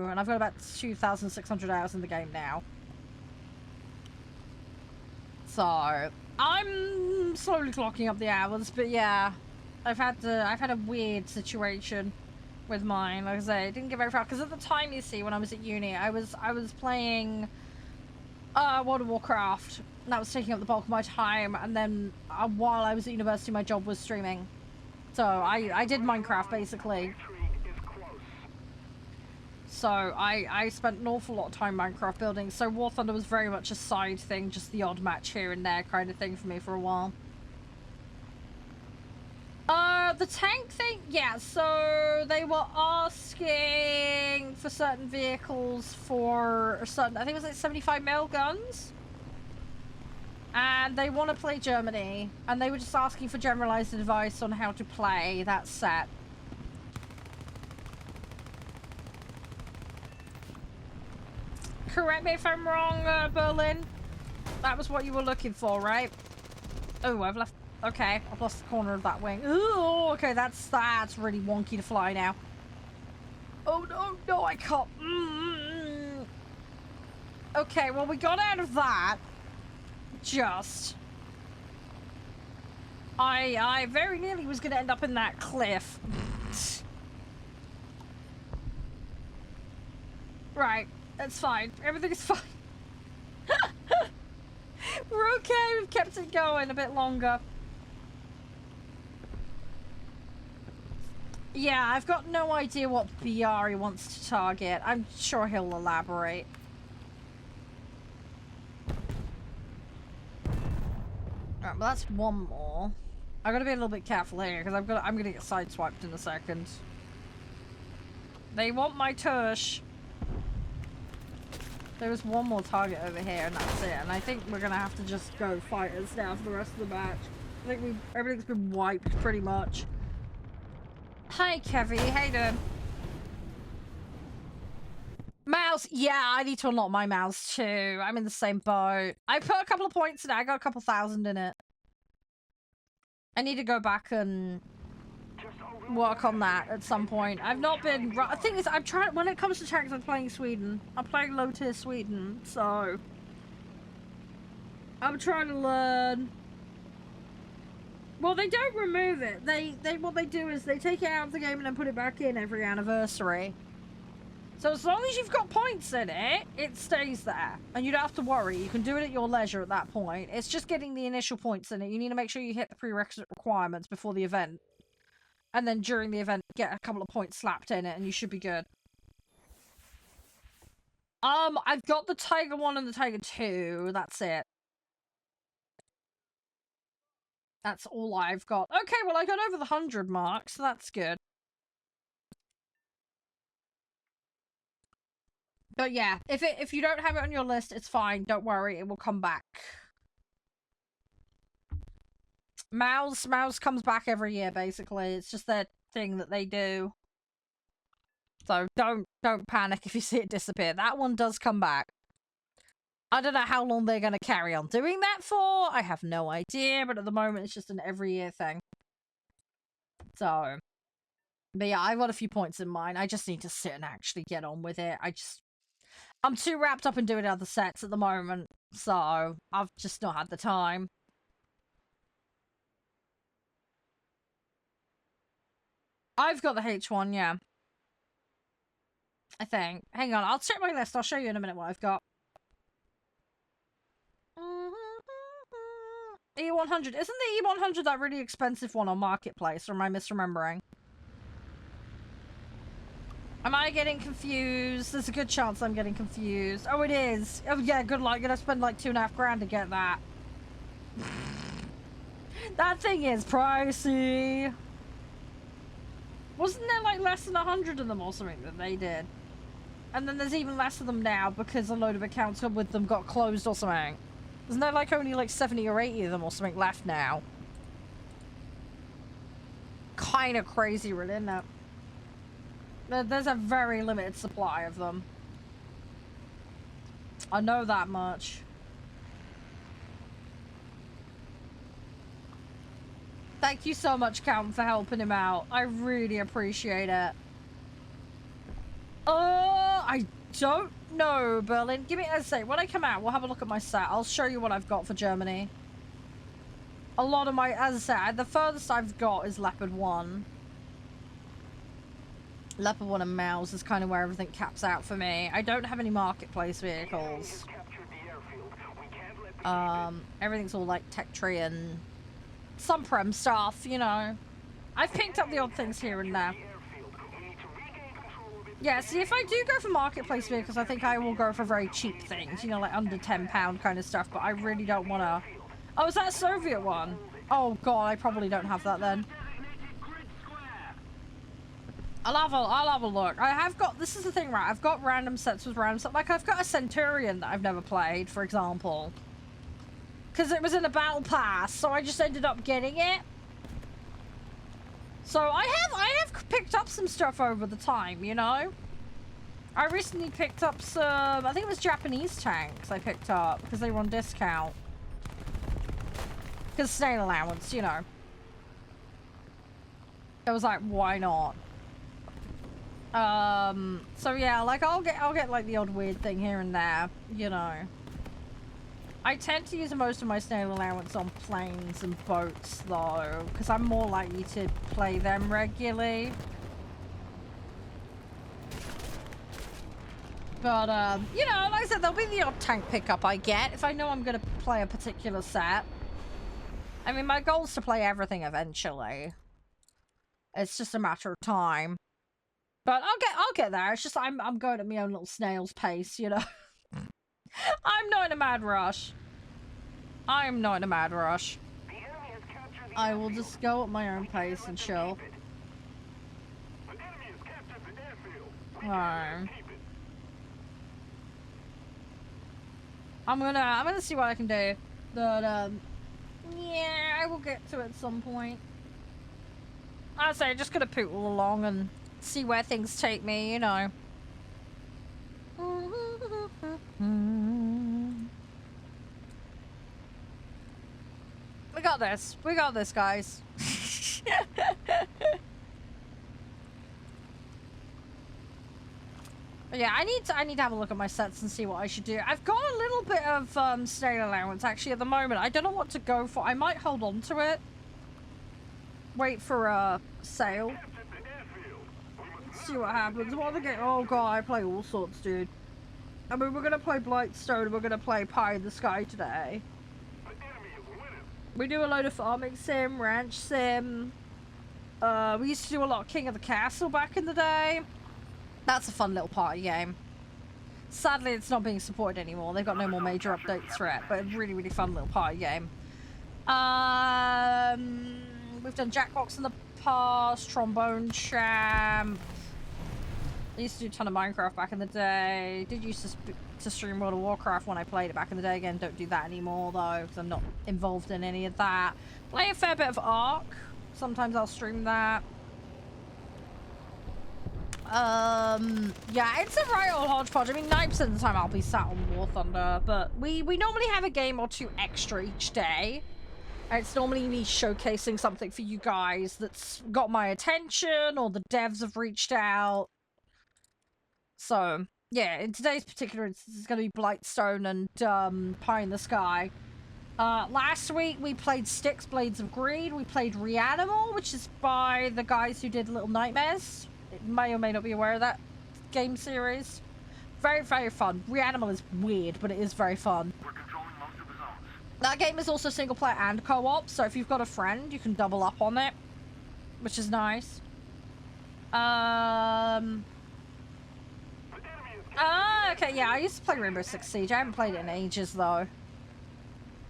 and I've got about 2,600 hours in the game now. So I'm slowly clocking up the hours, but yeah, I've had a weird situation with mine. Like I say, it didn't get very far because at the time, you see, when I was at uni, I was playing World of Warcraft, and that was taking up the bulk of my time. And then while I was at university, my job was streaming, so I did Minecraft basically. So I spent an awful lot of time Minecraft building. So War Thunder was very much a side thing, just the odd match here and there kind of thing for me for a while. The tank thing, yeah, so they were asking for certain vehicles for a certain, I think it was like 75mm guns. And they want to play Germany, and they were just asking for generalized advice on how to play that set. Correct me if I'm wrong, Berlin. That was what you were looking for, right? Oh, I've left. Okay, I've lost the corner of that wing. Ooh, okay, that's really wonky to fly now. Oh no, I can't. Okay, well, we got out of that. Just. I very nearly was going to end up in that cliff. Right, that's fine. Everything's fine. We're okay, we've kept it going a bit longer. Yeah, I've got no idea what BR he wants to target. I'm sure he'll elaborate. Alright, well that's one more. I gotta be a little bit careful here, because I'm gonna get sideswiped in a second. They want my tush. There was one more target over here, and that's it. And I think we're gonna have to just go fighters now for the rest of the match. I think everything's been wiped pretty much. Hi, Kevy. How you doing? Mouse. Yeah, I need to unlock my mouse too. I'm in the same boat. I put a couple of points in it. I got a couple thousand in it. I need to go back and work on that at some point. I've not been. The thing is, I'm trying. When it comes to tanks, I'm playing Sweden. I'm playing low tier Sweden, so I'm trying to learn. Well, they don't remove it. What they do is they take it out of the game and then put it back in every anniversary. So as long as you've got points in it, it stays there. And you don't have to worry. You can do it at your leisure at that point. It's just getting the initial points in it. You need to make sure you hit the prerequisite requirements before the event. And then during the event, get a couple of points slapped in it and you should be good. I've got the Tiger 1 and the Tiger 2. That's it. That's all I've got. Okay, well I got over the 100 mark, so that's good. But yeah, if you don't have it on your list, it's fine. Don't worry, it will come back. Mouse comes back every year, basically. It's just their thing that they do. So don't panic if you see it disappear. That one does come back. I don't know how long they're going to carry on doing that for. I have no idea, but at the moment it's just an every year thing. So, but yeah, I've got a few points in mind. I just need to sit and actually get on with it. I'm too wrapped up in doing other sets at the moment, so I've just not had the time. I've got the H1, yeah. I think. Hang on, I'll check my list. I'll show you in a minute what I've got. E100. Isn't the E100 that really expensive one on Marketplace, or am I misremembering? Am I getting confused? There's a good chance I'm getting confused. Oh, it is. Oh, yeah, good luck. You're gonna spend like $2.5 to get that. That thing is pricey. Wasn't there like less than 100 of them or something that they did? And then there's even less of them now because a load of accounts with them got closed or something. Isn't there like only like 70 or 80 of them or something left now? Kind of crazy, really, isn't it? There's a very limited supply of them. I know that much. Thank you so much, Count, for helping him out. I really appreciate it. I don't know, Berlin. Give me a sec. When I come out, we'll have a look at my set. I'll show you what I've got for Germany. A lot of my, as I said, the furthest I've got is Leopard 1. Leopard 1 and Mouse is kind of where everything caps out for me. I don't have any marketplace vehicles. Everything's all like tech tree and some prem stuff, you know. I've picked up the odd things here and there. Yeah, see, if I do go for marketplace vehicles, I think I will go for very cheap things, you know, like under £10 kind of stuff, but I really don't want to... Oh, is that a Soviet one? Oh, God, I probably don't have that then. I'll have a look. I have got... This is the thing, right? I've got random sets with random stuff. Like, I've got a Centurion that I've never played, for example. Because it was in a battle pass, so I just ended up getting it. So I have picked up some stuff over the time, you know? I recently picked up some, I think it was Japanese tanks I picked up because they were on discount. Because snail allowance, you know. I was like, why not? So yeah, like I'll get like the odd weird thing here and there, you know. I tend to use most of my snail allowance on planes and boats, though, because I'm more likely to play them regularly. But, you know, like I said, there'll be the odd tank pickup I get if I know I'm going to play a particular set. I mean, my goal is to play everything eventually. It's just a matter of time. But I'll get there. It's just I'm going at my own little snail's pace, you know. I'm not in a mad rush. I'm not in a mad rush. The enemy has captured the I will airfield. just go at my own pace and chill. The enemy has captured the airfield. We Alright. keep it. I'm gonna see what I can do. But yeah, I will get to it at some point. I say just gonna poodle along and see where things take me, you know. We got this. We got this, guys. But yeah, I need to have a look at my sets and see what I should do. I've got a little bit of stay allowance actually at the moment. I don't know what to go for. I might hold on to it. Wait for a sale. See what happens. What are the game? Oh god, I play all sorts, dude. I mean, we're gonna play Blightstone and we're gonna play Pie in the Sky today. We do a load of farming sim, ranch sim. We used to do a lot of King of the Castle back in the day. That's a fun little party game. Sadly, it's not being supported anymore. They've got no more major updates for it, but a really, really fun little party game. We've done Jackbox in the past, Trombone Champ. I used to do a ton of Minecraft back in the day. Did used to stream World of Warcraft when I played it back in the day. Again, don't do that anymore though, because I'm not involved in any of that. Play a fair bit of Ark. Sometimes I'll stream that. Yeah, it's a right old hodgepodge. I mean, 9% of the time I'll be sat on War Thunder, but we normally have a game or two extra each day. And it's normally me showcasing something for you guys that's got my attention, or the devs have reached out. So, yeah, in today's particular instance, it's going to be Blightstone and Pie in the Sky. Last week we played Styx Blades of Greed. We played Reanimal, which is by the guys who did Little Nightmares. It may or may not be aware of that game series. Very, very fun. Reanimal is weird, but it is very fun. We're controlling most of the zones. That game is also single player and co-op, so if you've got a friend, you can double up on it, which is nice. Okay, yeah, I used to play Rainbow Six Siege. I haven't played it in ages, though.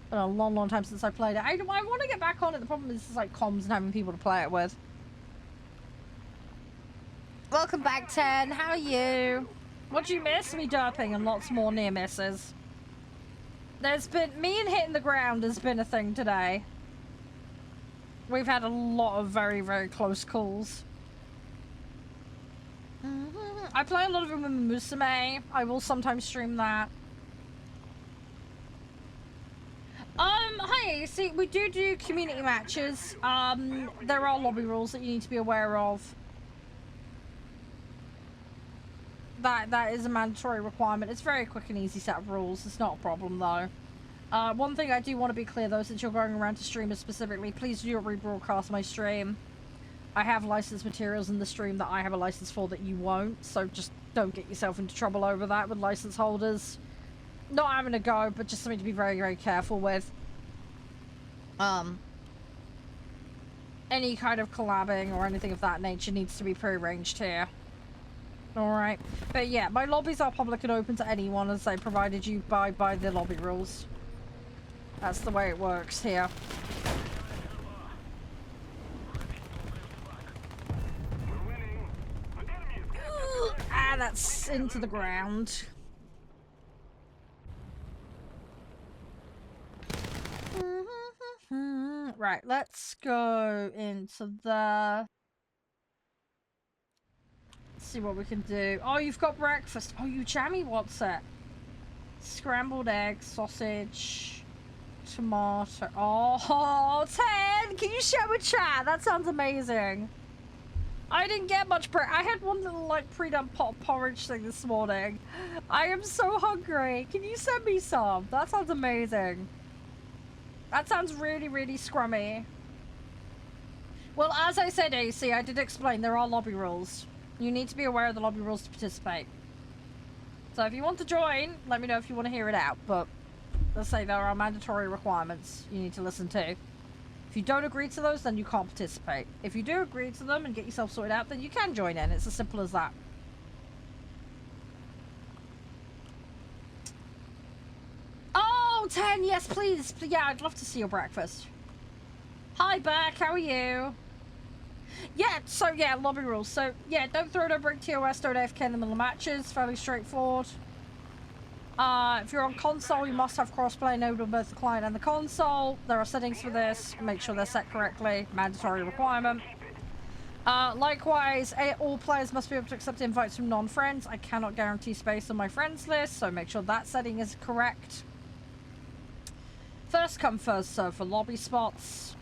Been a long, long time since I played it. I want to get back on it. The problem is, it's like comms and having people to play it with. Welcome back, 10. How are you? What do you miss? Me derping and lots more near misses. There's been... Me and hitting the ground has been a thing today. We've had a lot of very, very close calls. I play a lot of them with Musume. I will sometimes stream that. Hi, see, we do community matches. There are lobby rules that you need to be aware of. That is a mandatory requirement. It's a very quick and easy set of rules. It's not a problem, though. One thing I do want to be clear, though, since you're going around to streamers specifically, please do rebroadcast my stream. I have licensed materials in the stream that I have a license for that you won't, so just don't get yourself into trouble over that with license holders. Not having a go, but just something to be very, very careful with. Any kind of collabing or anything of that nature needs to be prearranged here. Alright. But yeah, my lobbies are public and open to anyone, as I provided you by the lobby rules. That's the way it works here. Ah, that's into the ground. Right, let's go into the... Let's see what we can do. Oh, you've got breakfast. Oh, you jammy, what's it? Scrambled eggs, sausage, tomato. Oh, 10! Can you share with chat? That sounds amazing. I didn't get much I had one little, like, pre-done pot of porridge thing this morning. I am so hungry. Can you send me some? That sounds amazing. That sounds really, really scrummy. Well, as I said, AC, I did explain there are lobby rules. You need to be aware of the lobby rules to participate. So if you want to join, let me know if you want to hear it out. But let's say there are mandatory requirements you need to listen to. If you don't agree to those, then you can't participate. If you do agree to them and get yourself sorted out, then you can join in. It's as simple as that. Oh, 10, yes, please. Yeah, I'd love to see your breakfast. Hi, Beck, how are you? Yeah, so yeah, lobby rules. So yeah, don't throw, don't break TOS, don't AFK in the middle of matches. Fairly straightforward. If you're on console, you must have crossplay enabled on both the client and the console. There are settings for this. Make sure they're set correctly. Mandatory requirement. Likewise, all players must be able to accept invites from non-friends. I cannot guarantee space on my friends list, so make sure that setting is correct. First come, first serve for lobby spots.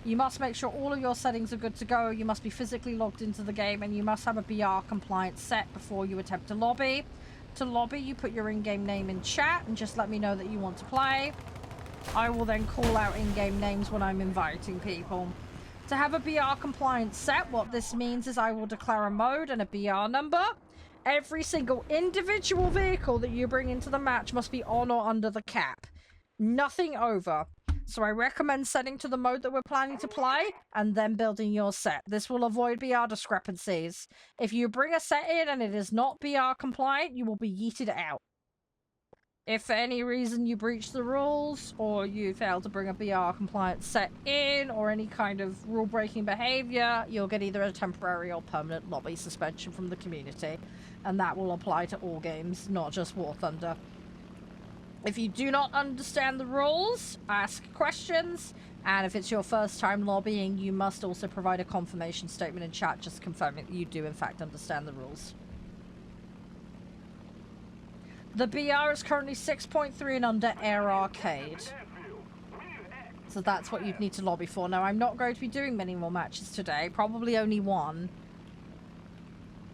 You must make sure all of your settings are good to go. You must be physically logged into the game, and you must have a BR compliant set before you attempt to lobby. To lobby, you put your in-game name in chat and just let me know that you want to play. I will then call out in-game names when I'm inviting people. To have a BR compliant set, what this means is I will declare a mode and a BR number. Every single individual vehicle that you bring into the match must be on or under the cap. Nothing over. So I recommend setting to the mode that we're planning to play and then building your set. This will avoid BR discrepancies. If you bring a set in and it is not BR compliant, you will be yeeted out. If for any reason you breach the rules or you fail to bring a BR compliant set in or any kind of rule breaking behavior, you'll get either a temporary or permanent lobby suspension from the community. And that will apply to all games, not just War Thunder. If you do not understand the rules, ask questions, and if it's your first time lobbying, you must also provide a confirmation statement in chat just confirming that you do in fact understand the rules. The BR is currently 6.3 and under Air Arcade. So that's what you'd need to lobby for. Now, I'm not going to be doing many more matches today, probably only one.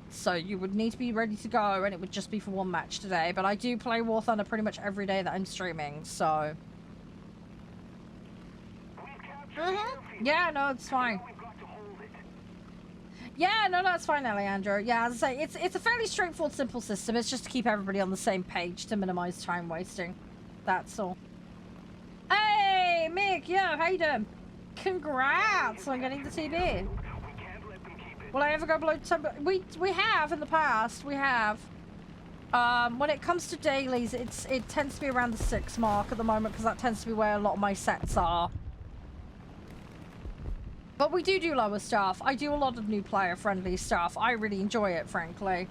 So you would need to be ready to go, and it would just be for one match today. But I do play War Thunder pretty much every day that I'm streaming, so... Yeah, no, it's fine. Yeah, no, it's fine, Alejandro. Yeah, as I say, it's a fairly straightforward, simple system. It's just to keep everybody on the same page to minimize time wasting. That's all. Hey, Mick, yeah, how you doing? Congrats on getting the TB. Will I ever go below 10? We have in the past. We have. When it comes to dailies, it tends to be around the 6 mark at the moment because that tends to be where a lot of my sets are. But we do lower stuff. I do a lot of new player friendly stuff. I really enjoy it, frankly.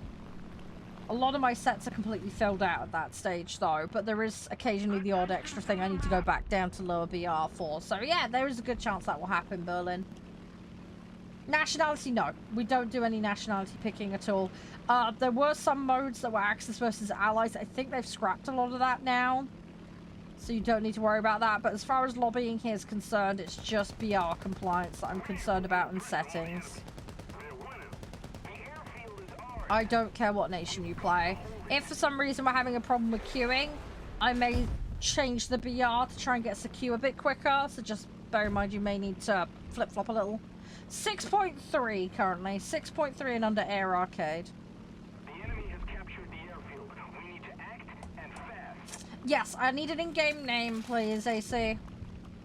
A lot of my sets are completely filled out at that stage though, but there is occasionally the odd extra thing I need to go back down to lower BR for. So yeah, there is a good chance that will happen, Berlin. Nationality, no. We don't do any nationality picking at all. There were some modes that were Axis versus Allies. I think they've scrapped a lot of that now. So you don't need to worry about that. But as far as lobbying here is concerned, it's just BR compliance that I'm concerned about in settings. I don't care what nation you play. If for some reason we're having a problem with queuing, I may change the BR to try and get us a queue a bit quicker. So just bear in mind you may need to flip-flop a little. 6.3 currently. 6.3 and under Air Arcade. The enemy has captured the airfield. We need to act and fast. Yes, I need an in-game name, please, AC.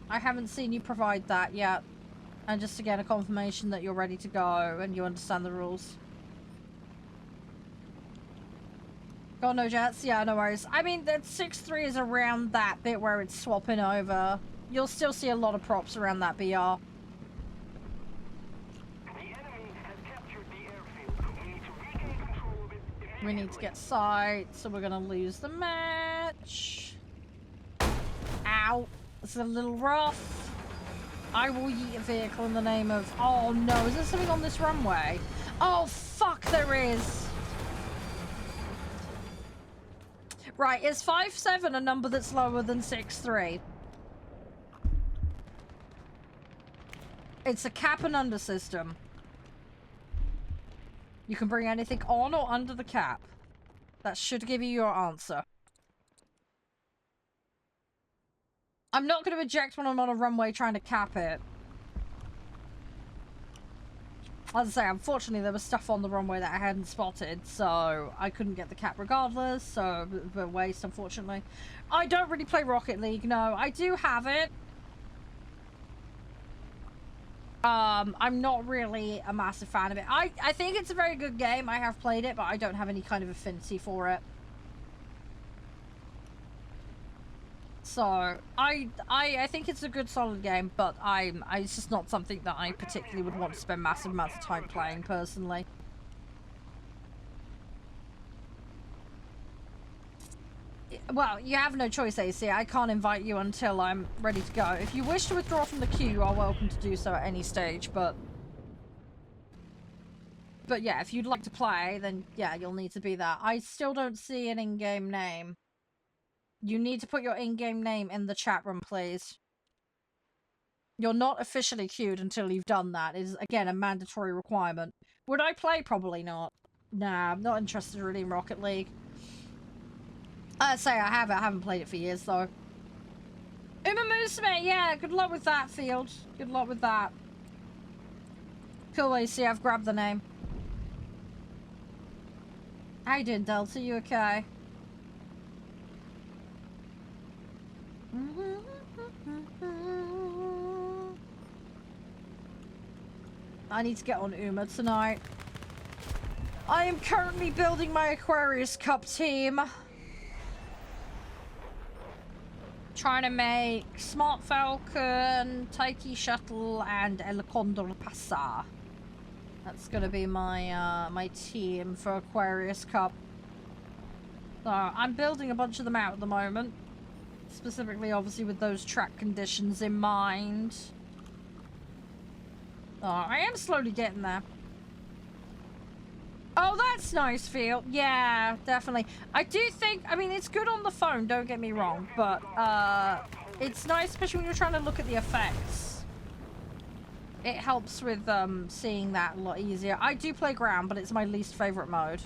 I haven't seen you provide that yet. And just to get a confirmation that you're ready to go and you understand the rules. Oh, no jets? Yeah, no worries. I mean, that 6.3 is around that bit where it's swapping over. You'll still see a lot of props around that BR. We need to get sight, so we're gonna lose the match. Ow. This is a little rough. I will yeet a vehicle in the name of... Oh no, is there something on this runway? Oh fuck, there is. Right, is 5.7 a number that's lower than 6.3? It's a cap and under system. You can bring anything on or under the cap. That should give you your answer. I'm not going to eject when I'm on a runway trying to cap it. As I say, unfortunately there was stuff on the runway that I hadn't spotted, so I couldn't get the cap regardless, so a bit of a waste, unfortunately. I don't really play Rocket League, no. I do have it. I'm not really a massive fan of it. I think it's a very good game. I have played it, but I don't have any kind of affinity for it. So, I think it's a good, solid game, but it's just not something that I particularly would want to spend massive amounts of time playing, personally. Well, you have no choice, AC. I can't invite you until I'm ready to go. If you wish to withdraw from the queue, you are welcome to do so at any stage, but yeah, if you'd like to play, then yeah, you'll need to be there. I still don't see an in-game name. You need to put your in-game name in the chat room, please. You're not officially queued until you've done that. It is, again, a mandatory requirement. Would I play? Probably not. Nah, I'm not interested really in Rocket League. I haven't played it for years, though. Uma Musume, yeah, good luck with that, Field. Good luck with that. Cool, AC, I've grabbed the name. How you doing, Delta? You okay? I need to get on Uma tonight. I am currently building my Aquarius Cup team. Trying to make Smart Falcon, Taiki Shuttle, and El Condor Pasa. That's gonna be my my team for Aquarius Cup. So I'm building a bunch of them out at the moment. Specifically, obviously, with those track conditions in mind. Oh, I am slowly getting there. Oh, that's nice, Phil. Yeah, definitely. I do think, I mean, it's good on the phone, don't get me wrong, but it's nice, especially when you're trying to look at the effects. It helps with seeing that a lot easier. I do play ground, but it's my least favorite mode.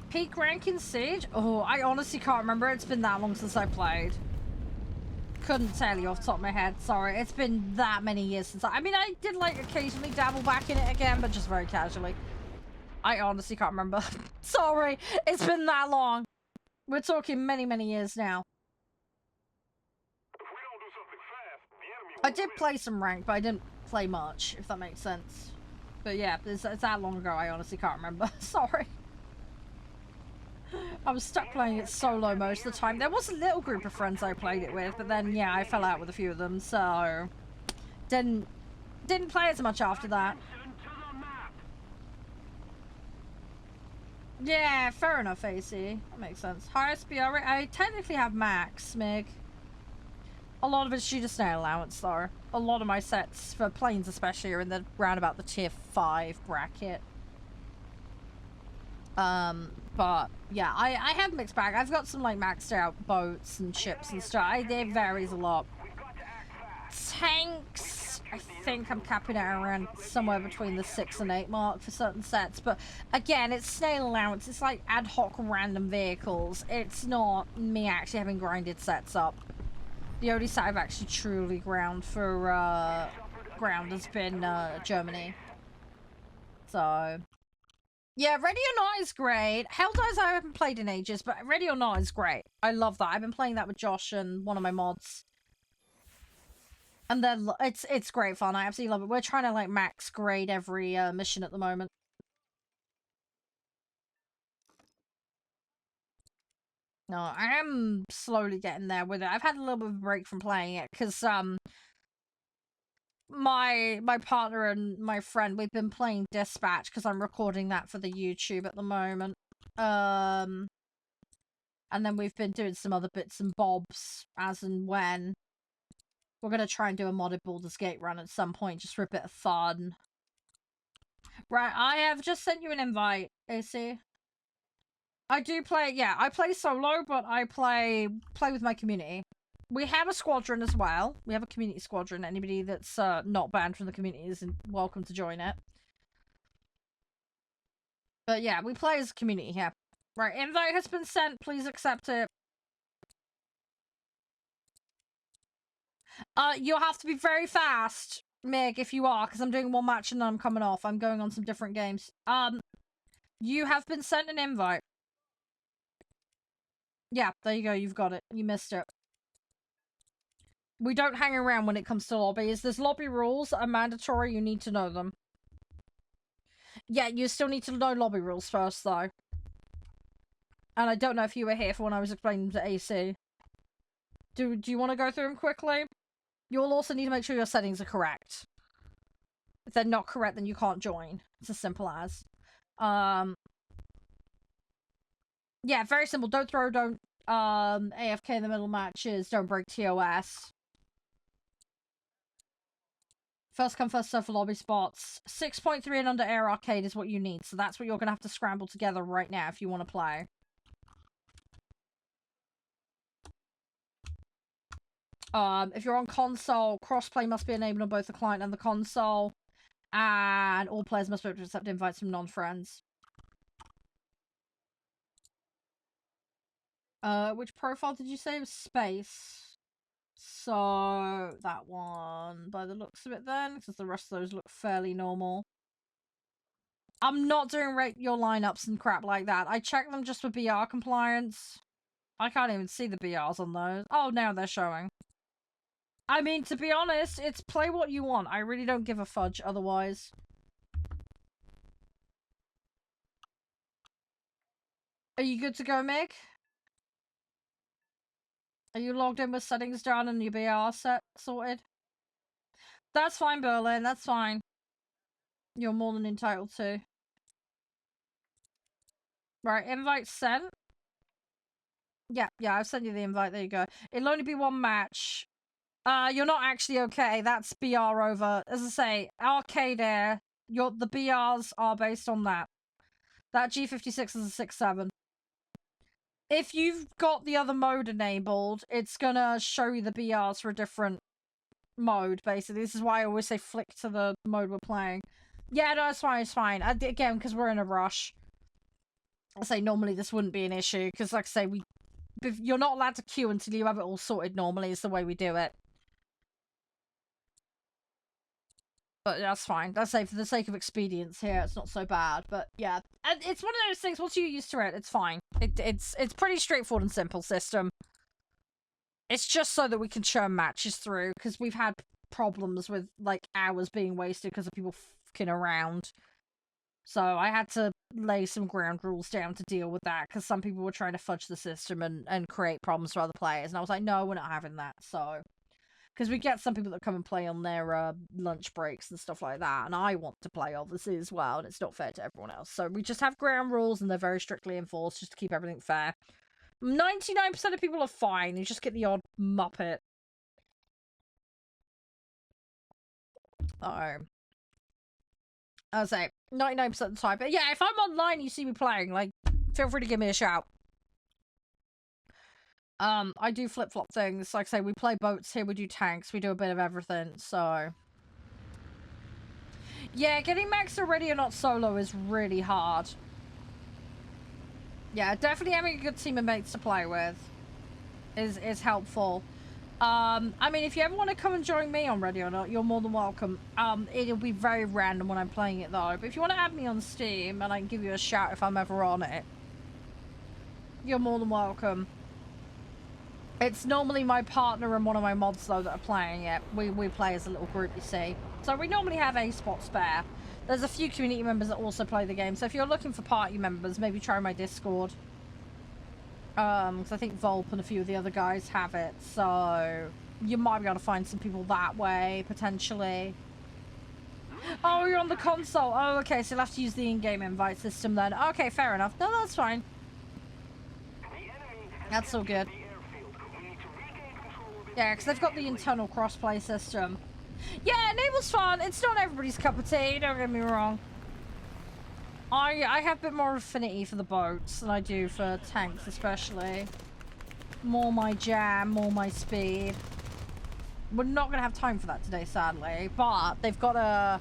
Peak rank in Siege? Oh, I honestly can't remember. It's been that long since I played. Couldn't tell you off the top of my head. Sorry, it's been that many years since I mean, I did like occasionally dabble back in it again, but just very casually. I honestly can't remember. Sorry, it's been that long. We're talking many, many years now. I did play some rank, but I didn't play much, if that makes sense. But yeah, it's that long ago, I honestly can't remember. Sorry. I was stuck playing it solo most of the time. There was a little group of friends I played it with, but then, yeah, I fell out with a few of them, so... Didn't play as much after that. Yeah, fair enough, AC. That makes sense. Highest BR rate? I technically have max, Mig. A lot of it's due to snail allowance, though. A lot of my sets, for planes especially, are in the round about the tier 5 bracket. But yeah, I have mixed bag. I've got some like maxed out boats and ships and stuff. It varies a lot. Tanks, I think I'm capping it around somewhere between the 6 and 8 mark for certain sets. But again, it's snail allowance. It's like ad hoc random vehicles. It's not me actually having grinded sets up. The only set I've actually truly ground for ground has been Germany. So... yeah, Ready or Not is great. Helldivers I haven't played in ages, but Ready or Not is great. I love that. I've been playing that with Josh and one of my mods. And then it's great fun. I absolutely love it. We're trying to like max grade every mission at the moment. No, I am slowly getting there with it. I've had a little bit of a break from playing it because my partner and my friend, we've been playing Dispatch because I'm recording that for the YouTube at the moment. And then we've been doing some other bits and bobs as and when. We're going to try and do a modded Baldur's Gate run at some point just for a bit of fun. Right, I have just sent you an invite, AC. I do play, yeah, I play solo, but I play with my community. We have a squadron as well. We have a community squadron. Anybody that's not banned from the community is welcome to join it. But yeah, we play as a community here. Right, invite has been sent. Please accept it. You'll have to be very fast, Meg, if you are, because I'm doing one match and then I'm coming off. I'm going on some different games. You have been sent an invite. Yeah, there you go. You've got it. You missed it. We don't hang around when it comes to lobbies. There's lobby rules that are mandatory. You need to know them. Yeah, you still need to know lobby rules first, though. And I don't know if you were here for when I was explaining to AC. Do you want to go through them quickly? You'll also need to make sure your settings are correct. If they're not correct, then you can't join. It's as simple as. Yeah, very simple. Don't throw, don't AFK in the middle matches, don't break TOS. First come, first serve for lobby spots. 6.3 and under air arcade is what you need, so that's what you're going to have to scramble together right now if you want to play. If you're on console, crossplay must be enabled on both the client and the console. And all players must be able to accept invites from non-friends. Which profile did you say? It was space. So, that one, by the looks of it then, because the rest of those look fairly normal. I'm not doing your lineups and crap like that. I check them just for BR compliance. I can't even see the BRs on those. Oh, now they're showing. I mean, to be honest, it's play what you want. I really don't give a fudge otherwise. Are you good to go, Mick? Are you logged in with settings done and your BR sorted? That's fine, Berlin. That's fine. You're more than entitled to. Right, invite sent. Yeah, I've sent you the invite. There you go. It'll only be one match. You're not actually okay. That's BR over. As I say, arcade air. The BRs are based on that. That G56 is a 6.7. If you've got the other mode enabled, it's gonna show you the BRs for a different mode, basically. This is why I always say flick to the mode we're playing. Yeah, no, it's fine, it's fine. Again, because we're in a rush. I say normally this wouldn't be an issue, because like I say, you're not allowed to queue until you have it all sorted normally, is the way we do it. But that's fine. That's say for the sake of expedience here, it's not so bad. But yeah, and it's one of those things. Once you're used to it, it's fine. It's pretty straightforward and simple system. It's just so that we can churn matches through, because we've had problems with like hours being wasted because of people fucking around. So I had to lay some ground rules down to deal with that, because some people were trying to fudge the system and create problems for other players, and I was like, no, we're not having that. So. Because we get some people that come and play on their lunch breaks and stuff like that. And I want to play, obviously, as well. And it's not fair to everyone else. So we just have ground rules and they're very strictly enforced just to keep everything fair. 99% of people are fine. You just get the odd muppet. I say 99% of the time. But yeah, if I'm online you see me playing, like, feel free to give me a shout. I do flip-flop things. Like I say, we play boats here, we do tanks, we do a bit of everything, so... Yeah, getting max already or not solo is really hard. Yeah, definitely having a good team of mates to play with is helpful. I mean, if you ever want to come and join me on Ready or Not, you're more than welcome. It'll be very random when I'm playing it, though. But if you want to add me on Steam, and I can give you a shout if I'm ever on it, you're more than welcome. It's normally my partner and one of my mods, though, that are playing it. We play as a little group, you see. So we normally have a spot spare. There's a few community members that also play the game. So if you're looking for party members, maybe try my Discord. Because I think Volp and a few of the other guys have it. So you might be able to find some people that way, potentially. Oh, you're on the console. Oh, okay, so you'll have to use the in-game invite system then. Okay, fair enough. No, that's fine. That's all good. Yeah, because they've got the internal crossplay system. Yeah, Enable's fun. It's not everybody's cup of tea, don't get me wrong. I have a bit more affinity for the boats than I do for tanks, especially. More my jam, more my speed. We're not going to have time for that today, sadly. But they've got a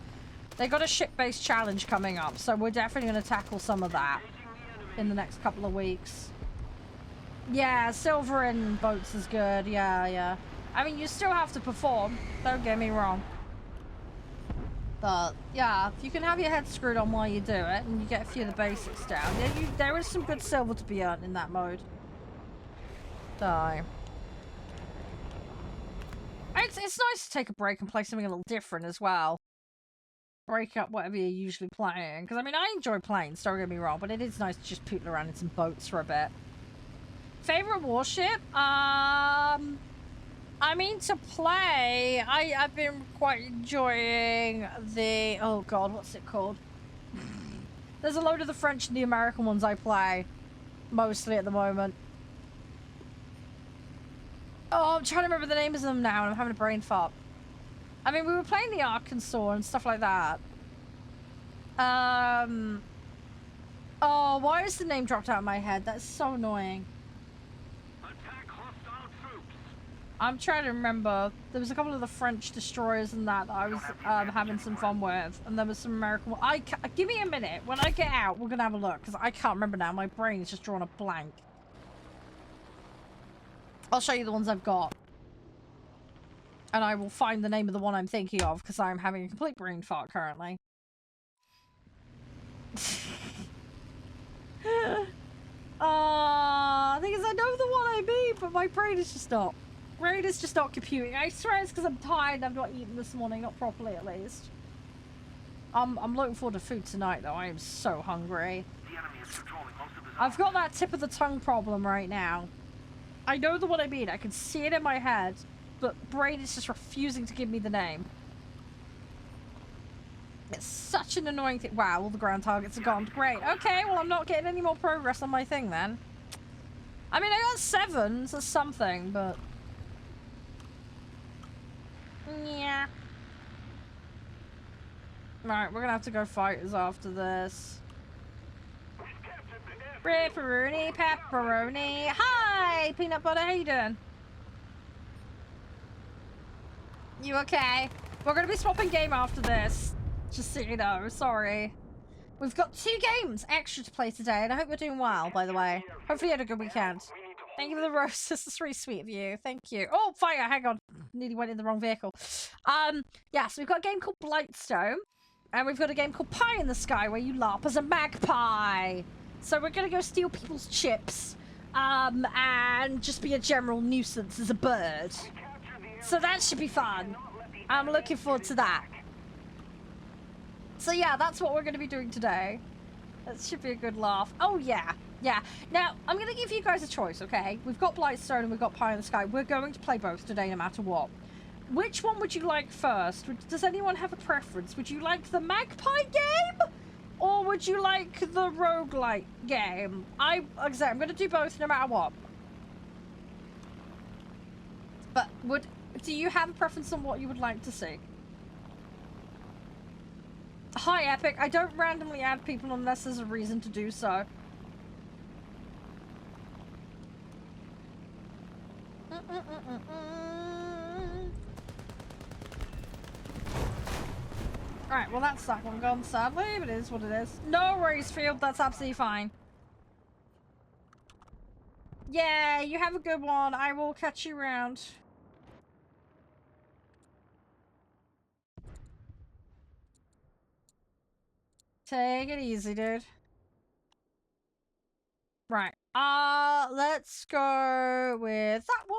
ship-based challenge coming up, so we're definitely going to tackle some of that in the next couple of weeks. Yeah, silver in boats is good. Yeah. I mean, you still have to perform, don't get me wrong. But, yeah, if you can have your head screwed on while you do it, and you get a few of the basics down, yeah, there is some good silver to be earned in that mode. So... It's nice to take a break and play something a little different as well. Break up whatever you're usually playing. Because, I mean, I enjoy playing, so don't get me wrong, but it is nice to just poodle around in some boats for a bit. Favorite warship? I mean, to play, I've been quite enjoying the... Oh, God, what's it called? There's a load of the French and the American ones I play. Mostly at the moment. Oh, I'm trying to remember the names of them now, and I'm having a brain fart. I mean, we were playing the Arkansas and stuff like that. Oh, why is the name dropped out of my head? That's so annoying. Attack hostile troops. I'm trying to remember. There was a couple of the French destroyers and that I was having some fun with. And there was some American... Give me a minute. When I get out, we're going to have a look. Because I can't remember now. My brain's just drawn a blank. I'll show you the ones I've got. And I will find the name of the one I'm thinking of, because I'm having a complete brain fart currently. The thing is, I know the one I mean, but my brain is just not. Brain is just not computing. I swear it's because I'm tired and I've not eaten this morning, not properly at least. I'm looking forward to food tonight, though. I am so hungry. The enemy is controlling most of the zone. I've got that tip of the tongue problem right now. I know the one I mean. I can see it in my head, but brain is just refusing to give me the name. It's such an annoying thing. Wow, all the ground targets are gone. Great. Okay, well, I'm not getting any more progress on my thing then. I mean, I got 7s or something, but... Yeah. Right, we're gonna have to go fighters after this. Pepperoni, pepperoni. Hi, peanut butter. How you doing? You okay? We're gonna be swapping game after this. Just so you know. Sorry. We've got 2 games extra to play today, and I hope you're doing well, by the way. Hopefully you had a good weekend. Thank you for the roast. This is really sweet of you. Thank you. Oh, fire. Hang on. Nearly went in the wrong vehicle. Yeah, so we've got a game called Blightstone, and we've got a game called Pie in the Sky, where you LARP as a magpie. So we're gonna go steal people's chips, and just be a general nuisance as a bird. So that should be fun. I'm looking forward to that. So yeah, that's what we're gonna be doing today. That should be a good laugh. Oh yeah, yeah. Now, I'm gonna give you guys a choice, okay? We've got Blightstone and we've got Pie in the Sky. We're going to play both today no matter what. Which one would you like first? Does anyone have a preference? Would you like the magpie game? Or would you like the roguelike game? Like I said, I'm going to do both no matter what. But do you have a preference on what you would like to see? Hi, Epic. I don't randomly add people unless there's a reason to do so. Alright, well that's that one gone, sadly, but it is what it is. No worries, Field, that's absolutely fine. Yeah, you have a good one. I will catch you around. Take it easy, dude. Right. Let's go with that one.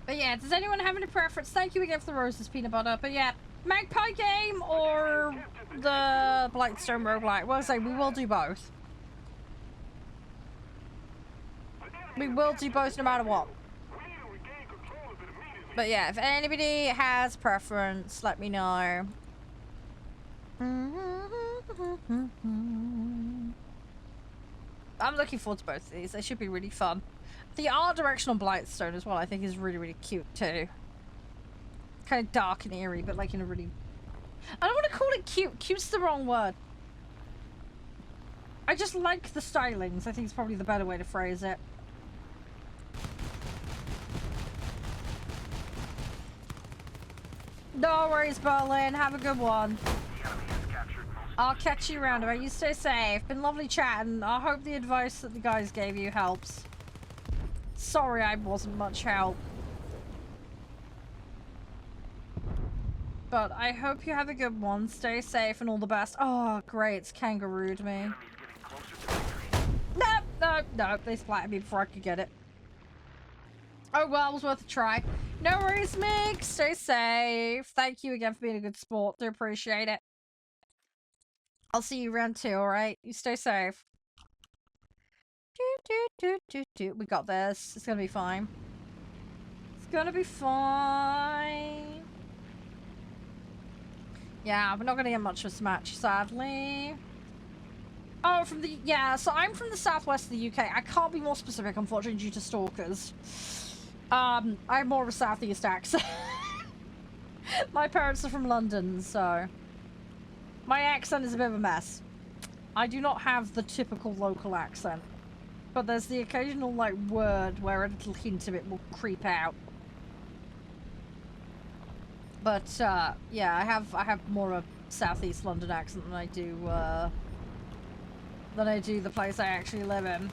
But yeah, does anyone have any preference? Thank you again for the roses, peanut butter. But yeah, magpie game or the Blightstone roguelike? Well, I say we will do both. We will do both no matter what. But yeah, if anybody has preference, let me know. I'm looking forward to both of these. They should be really fun. The art direction on Blightstone as well, I think, is really, really cute too. Kind of dark and eerie, but like in a really... I don't want to call it cute. Cute's the wrong word. I just like the stylings. I think it's probably the better way to phrase it. No worries, Berlin. Have a good one. The enemy has captured most I'll catch you around about. You stay safe. Been lovely chatting. I hope the advice that the guys gave you helps. Sorry I wasn't much help. But I hope you have a good one. Stay safe and all the best. Oh, great. It's kangarooed me. No. They splattered me before I could get it. Oh, well, it was worth a try. No worries, Mick. Stay safe. Thank you again for being a good sport. Do appreciate it. I'll see you around too, alright? You stay safe. We got this. It's gonna be fine. It's gonna be fine. Yeah, we're not gonna get much of a match, sadly. Oh, so I'm from the southwest of the UK. I can't be more specific, unfortunately, due to stalkers. I have more of a southeast accent. My parents are from London, so my accent is a bit of a mess. I do not have the typical local accent, but there's the occasional like word where a little hint of it will creep out. But yeah, I have more of a southeast London accent than I do the place I actually live in.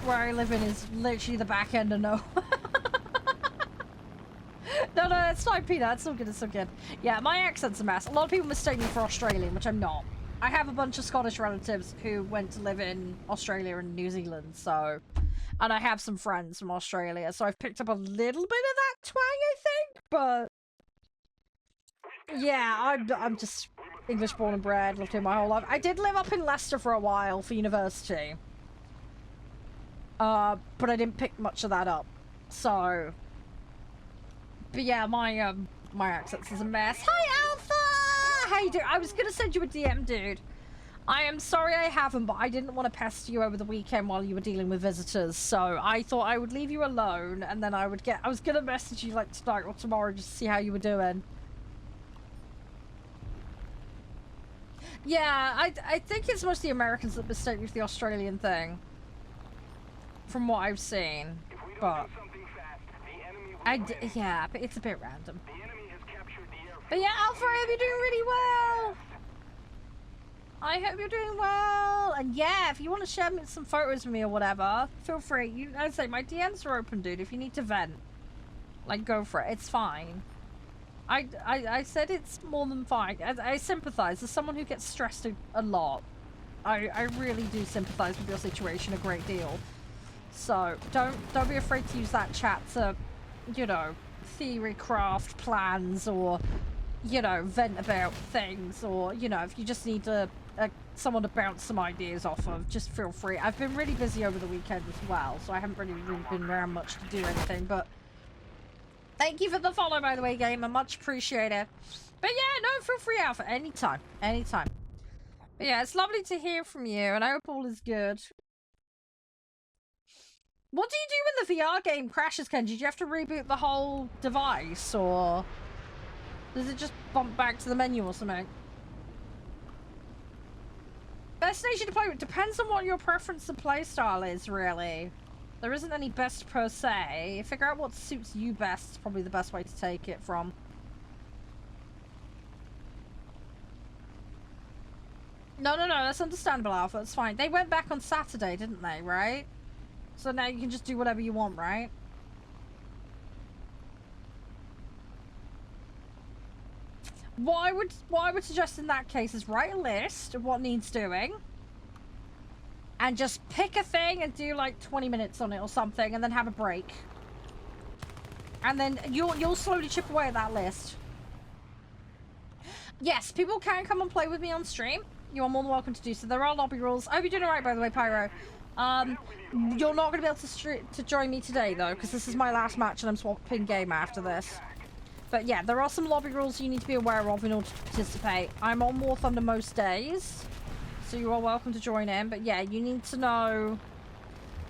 Where I live in is literally the back end of nowhere. No, it's fine, Peter. It's all good. It's all good. Yeah, my accent's a mess. A lot of people mistake me for Australian, which I'm not. I have a bunch of Scottish relatives who went to live in Australia and New Zealand, so... And I have some friends from Australia, so I've picked up a little bit of that twang, I think, but... Yeah, I'm just English born and bred, lived here my whole life. I did live up in Leicester for a while for university. But I didn't pick much of that up, so... But yeah, my accent is a mess. Hi, Alpha! How you doing? I was gonna send you a DM, dude. I am sorry I haven't, but I didn't want to pester you over the weekend while you were dealing with visitors, so I thought I would leave you alone, and then I was gonna message you like tonight or tomorrow just to see how you were doing. Yeah, I think it's mostly Americans that mistake me for the Australian thing. From what I've seen, but... yeah, but it's a bit random. But yeah, Alpha, I hope you're doing really well. I hope you're doing well. And yeah, if you want to share some photos with me or whatever, feel free. I'd say my DMs are open, dude. If you need to vent, like, go for it. It's fine. I said it's more than fine. I sympathize. As someone who gets stressed a lot, I really do sympathize with your situation a great deal. So don't be afraid to use that chat to, you know, theory craft plans, or, you know, vent about things, or, you know, if you just need someone to bounce some ideas off of, just feel free. I've been really busy over the weekend as well, so I haven't really been around much to do anything, but thank you for the follow, by the way, gamer. Much appreciated. But yeah, no, feel free, Alpha. Anytime. Anytime. But yeah, it's lovely to hear from you, and I hope all is good. What do you do when the VR game crashes, Ken? Did you have to reboot the whole device, or does it just bump back to the menu or something? Best station to play with depends on what your preference of playstyle is, really. There isn't any best per se. Figure out what suits you best is probably the best way to take it from. No, that's understandable, Alpha. It's fine. They went back on Saturday, didn't they, right? So now you can just do whatever you want, right? What I would suggest in that case is write a list of what needs doing, and just pick a thing and do like 20 minutes on it or something, and then have a break. And then you'll slowly chip away at that list. Yes, people can come and play with me on stream. You are more than welcome to do so. There are lobby rules. I hope you're doing alright, by the way, Pyro. You're not going to be able to join me today, though, because this is my last match and I'm swapping game after this. But yeah, there are some lobby rules you need to be aware of in order to participate. I'm on War Thunder most days, so you are welcome to join in. But yeah, you need to know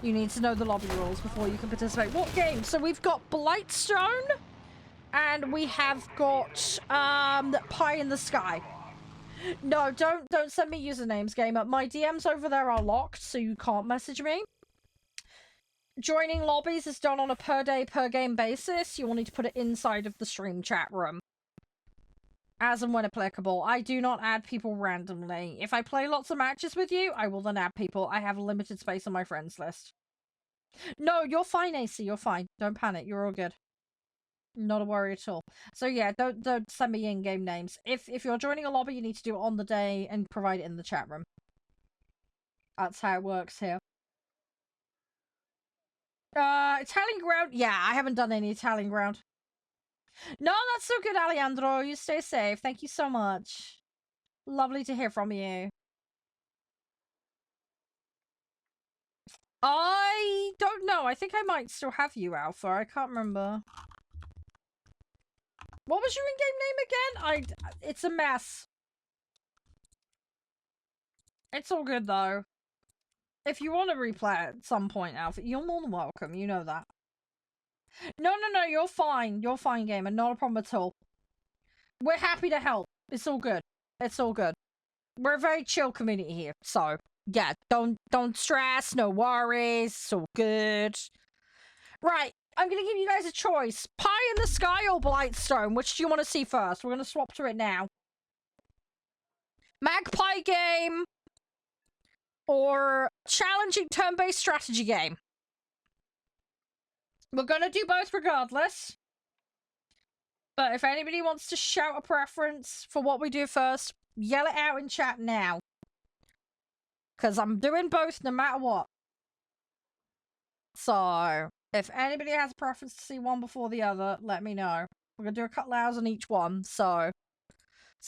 the lobby rules before you can participate. What game? So we've got Blightstone, and we have got Pie in the Sky. No, don't send me usernames, gamer. My DMs over there are locked, so you can't message me. Joining lobbies is done on a per day, per game basis. You will need to put it inside of the stream chat room. As and when applicable. I do not add people randomly. If I play lots of matches with you, I will then add people. I have limited space on my friends list. No, you're fine, AC. You're fine. Don't panic. You're all good. Not a worry at all. So yeah, don't send me in-game names. If you're joining a lobby, you need to do it on the day and provide it in the chat room. That's how it works here. Italian ground. Yeah, I haven't done any Italian ground. No, that's so good, Alejandro. You stay safe. Thank you so much. Lovely to hear from you. I don't know. I think I might still have you, Alpha. I can't remember. What was your in-game name again? It's a mess. It's all good, though. If you want to replay it at some point, Alpha, you're more than welcome. You know that. No, you're fine. You're fine, gamer. Not a problem at all. We're happy to help. It's all good. It's all good. We're a very chill community here, so yeah, don't stress, no worries, it's all good. Right, I'm gonna give you guys a choice. Pie in the Sky or Blightstone? Which do you want to see first? We're gonna swap to it now. Magpie game or challenging turn-based strategy game? We're gonna do both regardless. But if anybody wants to shout a preference for what we do first, yell it out in chat now. Because I'm doing both no matter what. So, if anybody has a preference to see one before the other, let me know. We're going to do a couple hours on each one, so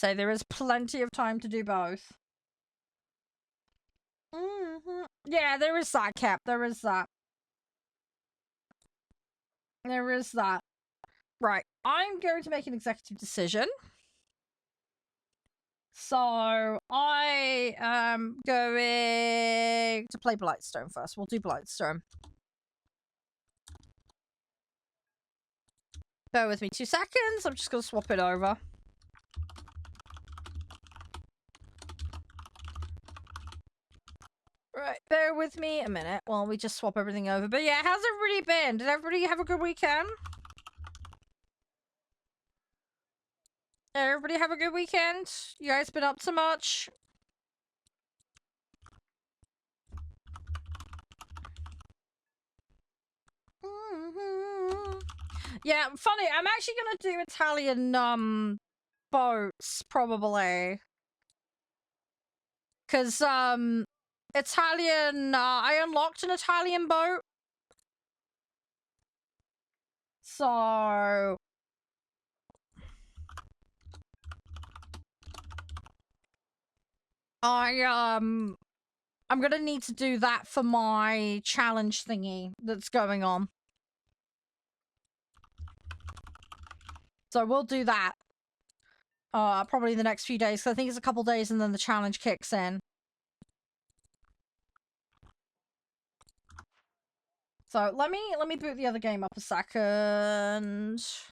there is plenty of time to do both. Yeah, there is that, Cap. There is that. There is that. Right, I'm going to make an executive decision. So, I am going to play Blightstone first. We'll do Blightstone. Bear with me 2 seconds. I'm just going to swap it over. Right, bear with me a minute while we just swap everything over. But yeah, how's everybody been? Did everybody have a good weekend? Everybody have a good weekend? You guys been up to much? Yeah, funny. I'm actually gonna do Italian boats probably, cause Italian. I unlocked an Italian boat, so I'm gonna need to do that for my challenge thingy that's going on. So we'll do that. Probably in the next few days. So I think it's a couple days and then the challenge kicks in. So let me boot the other game up a second.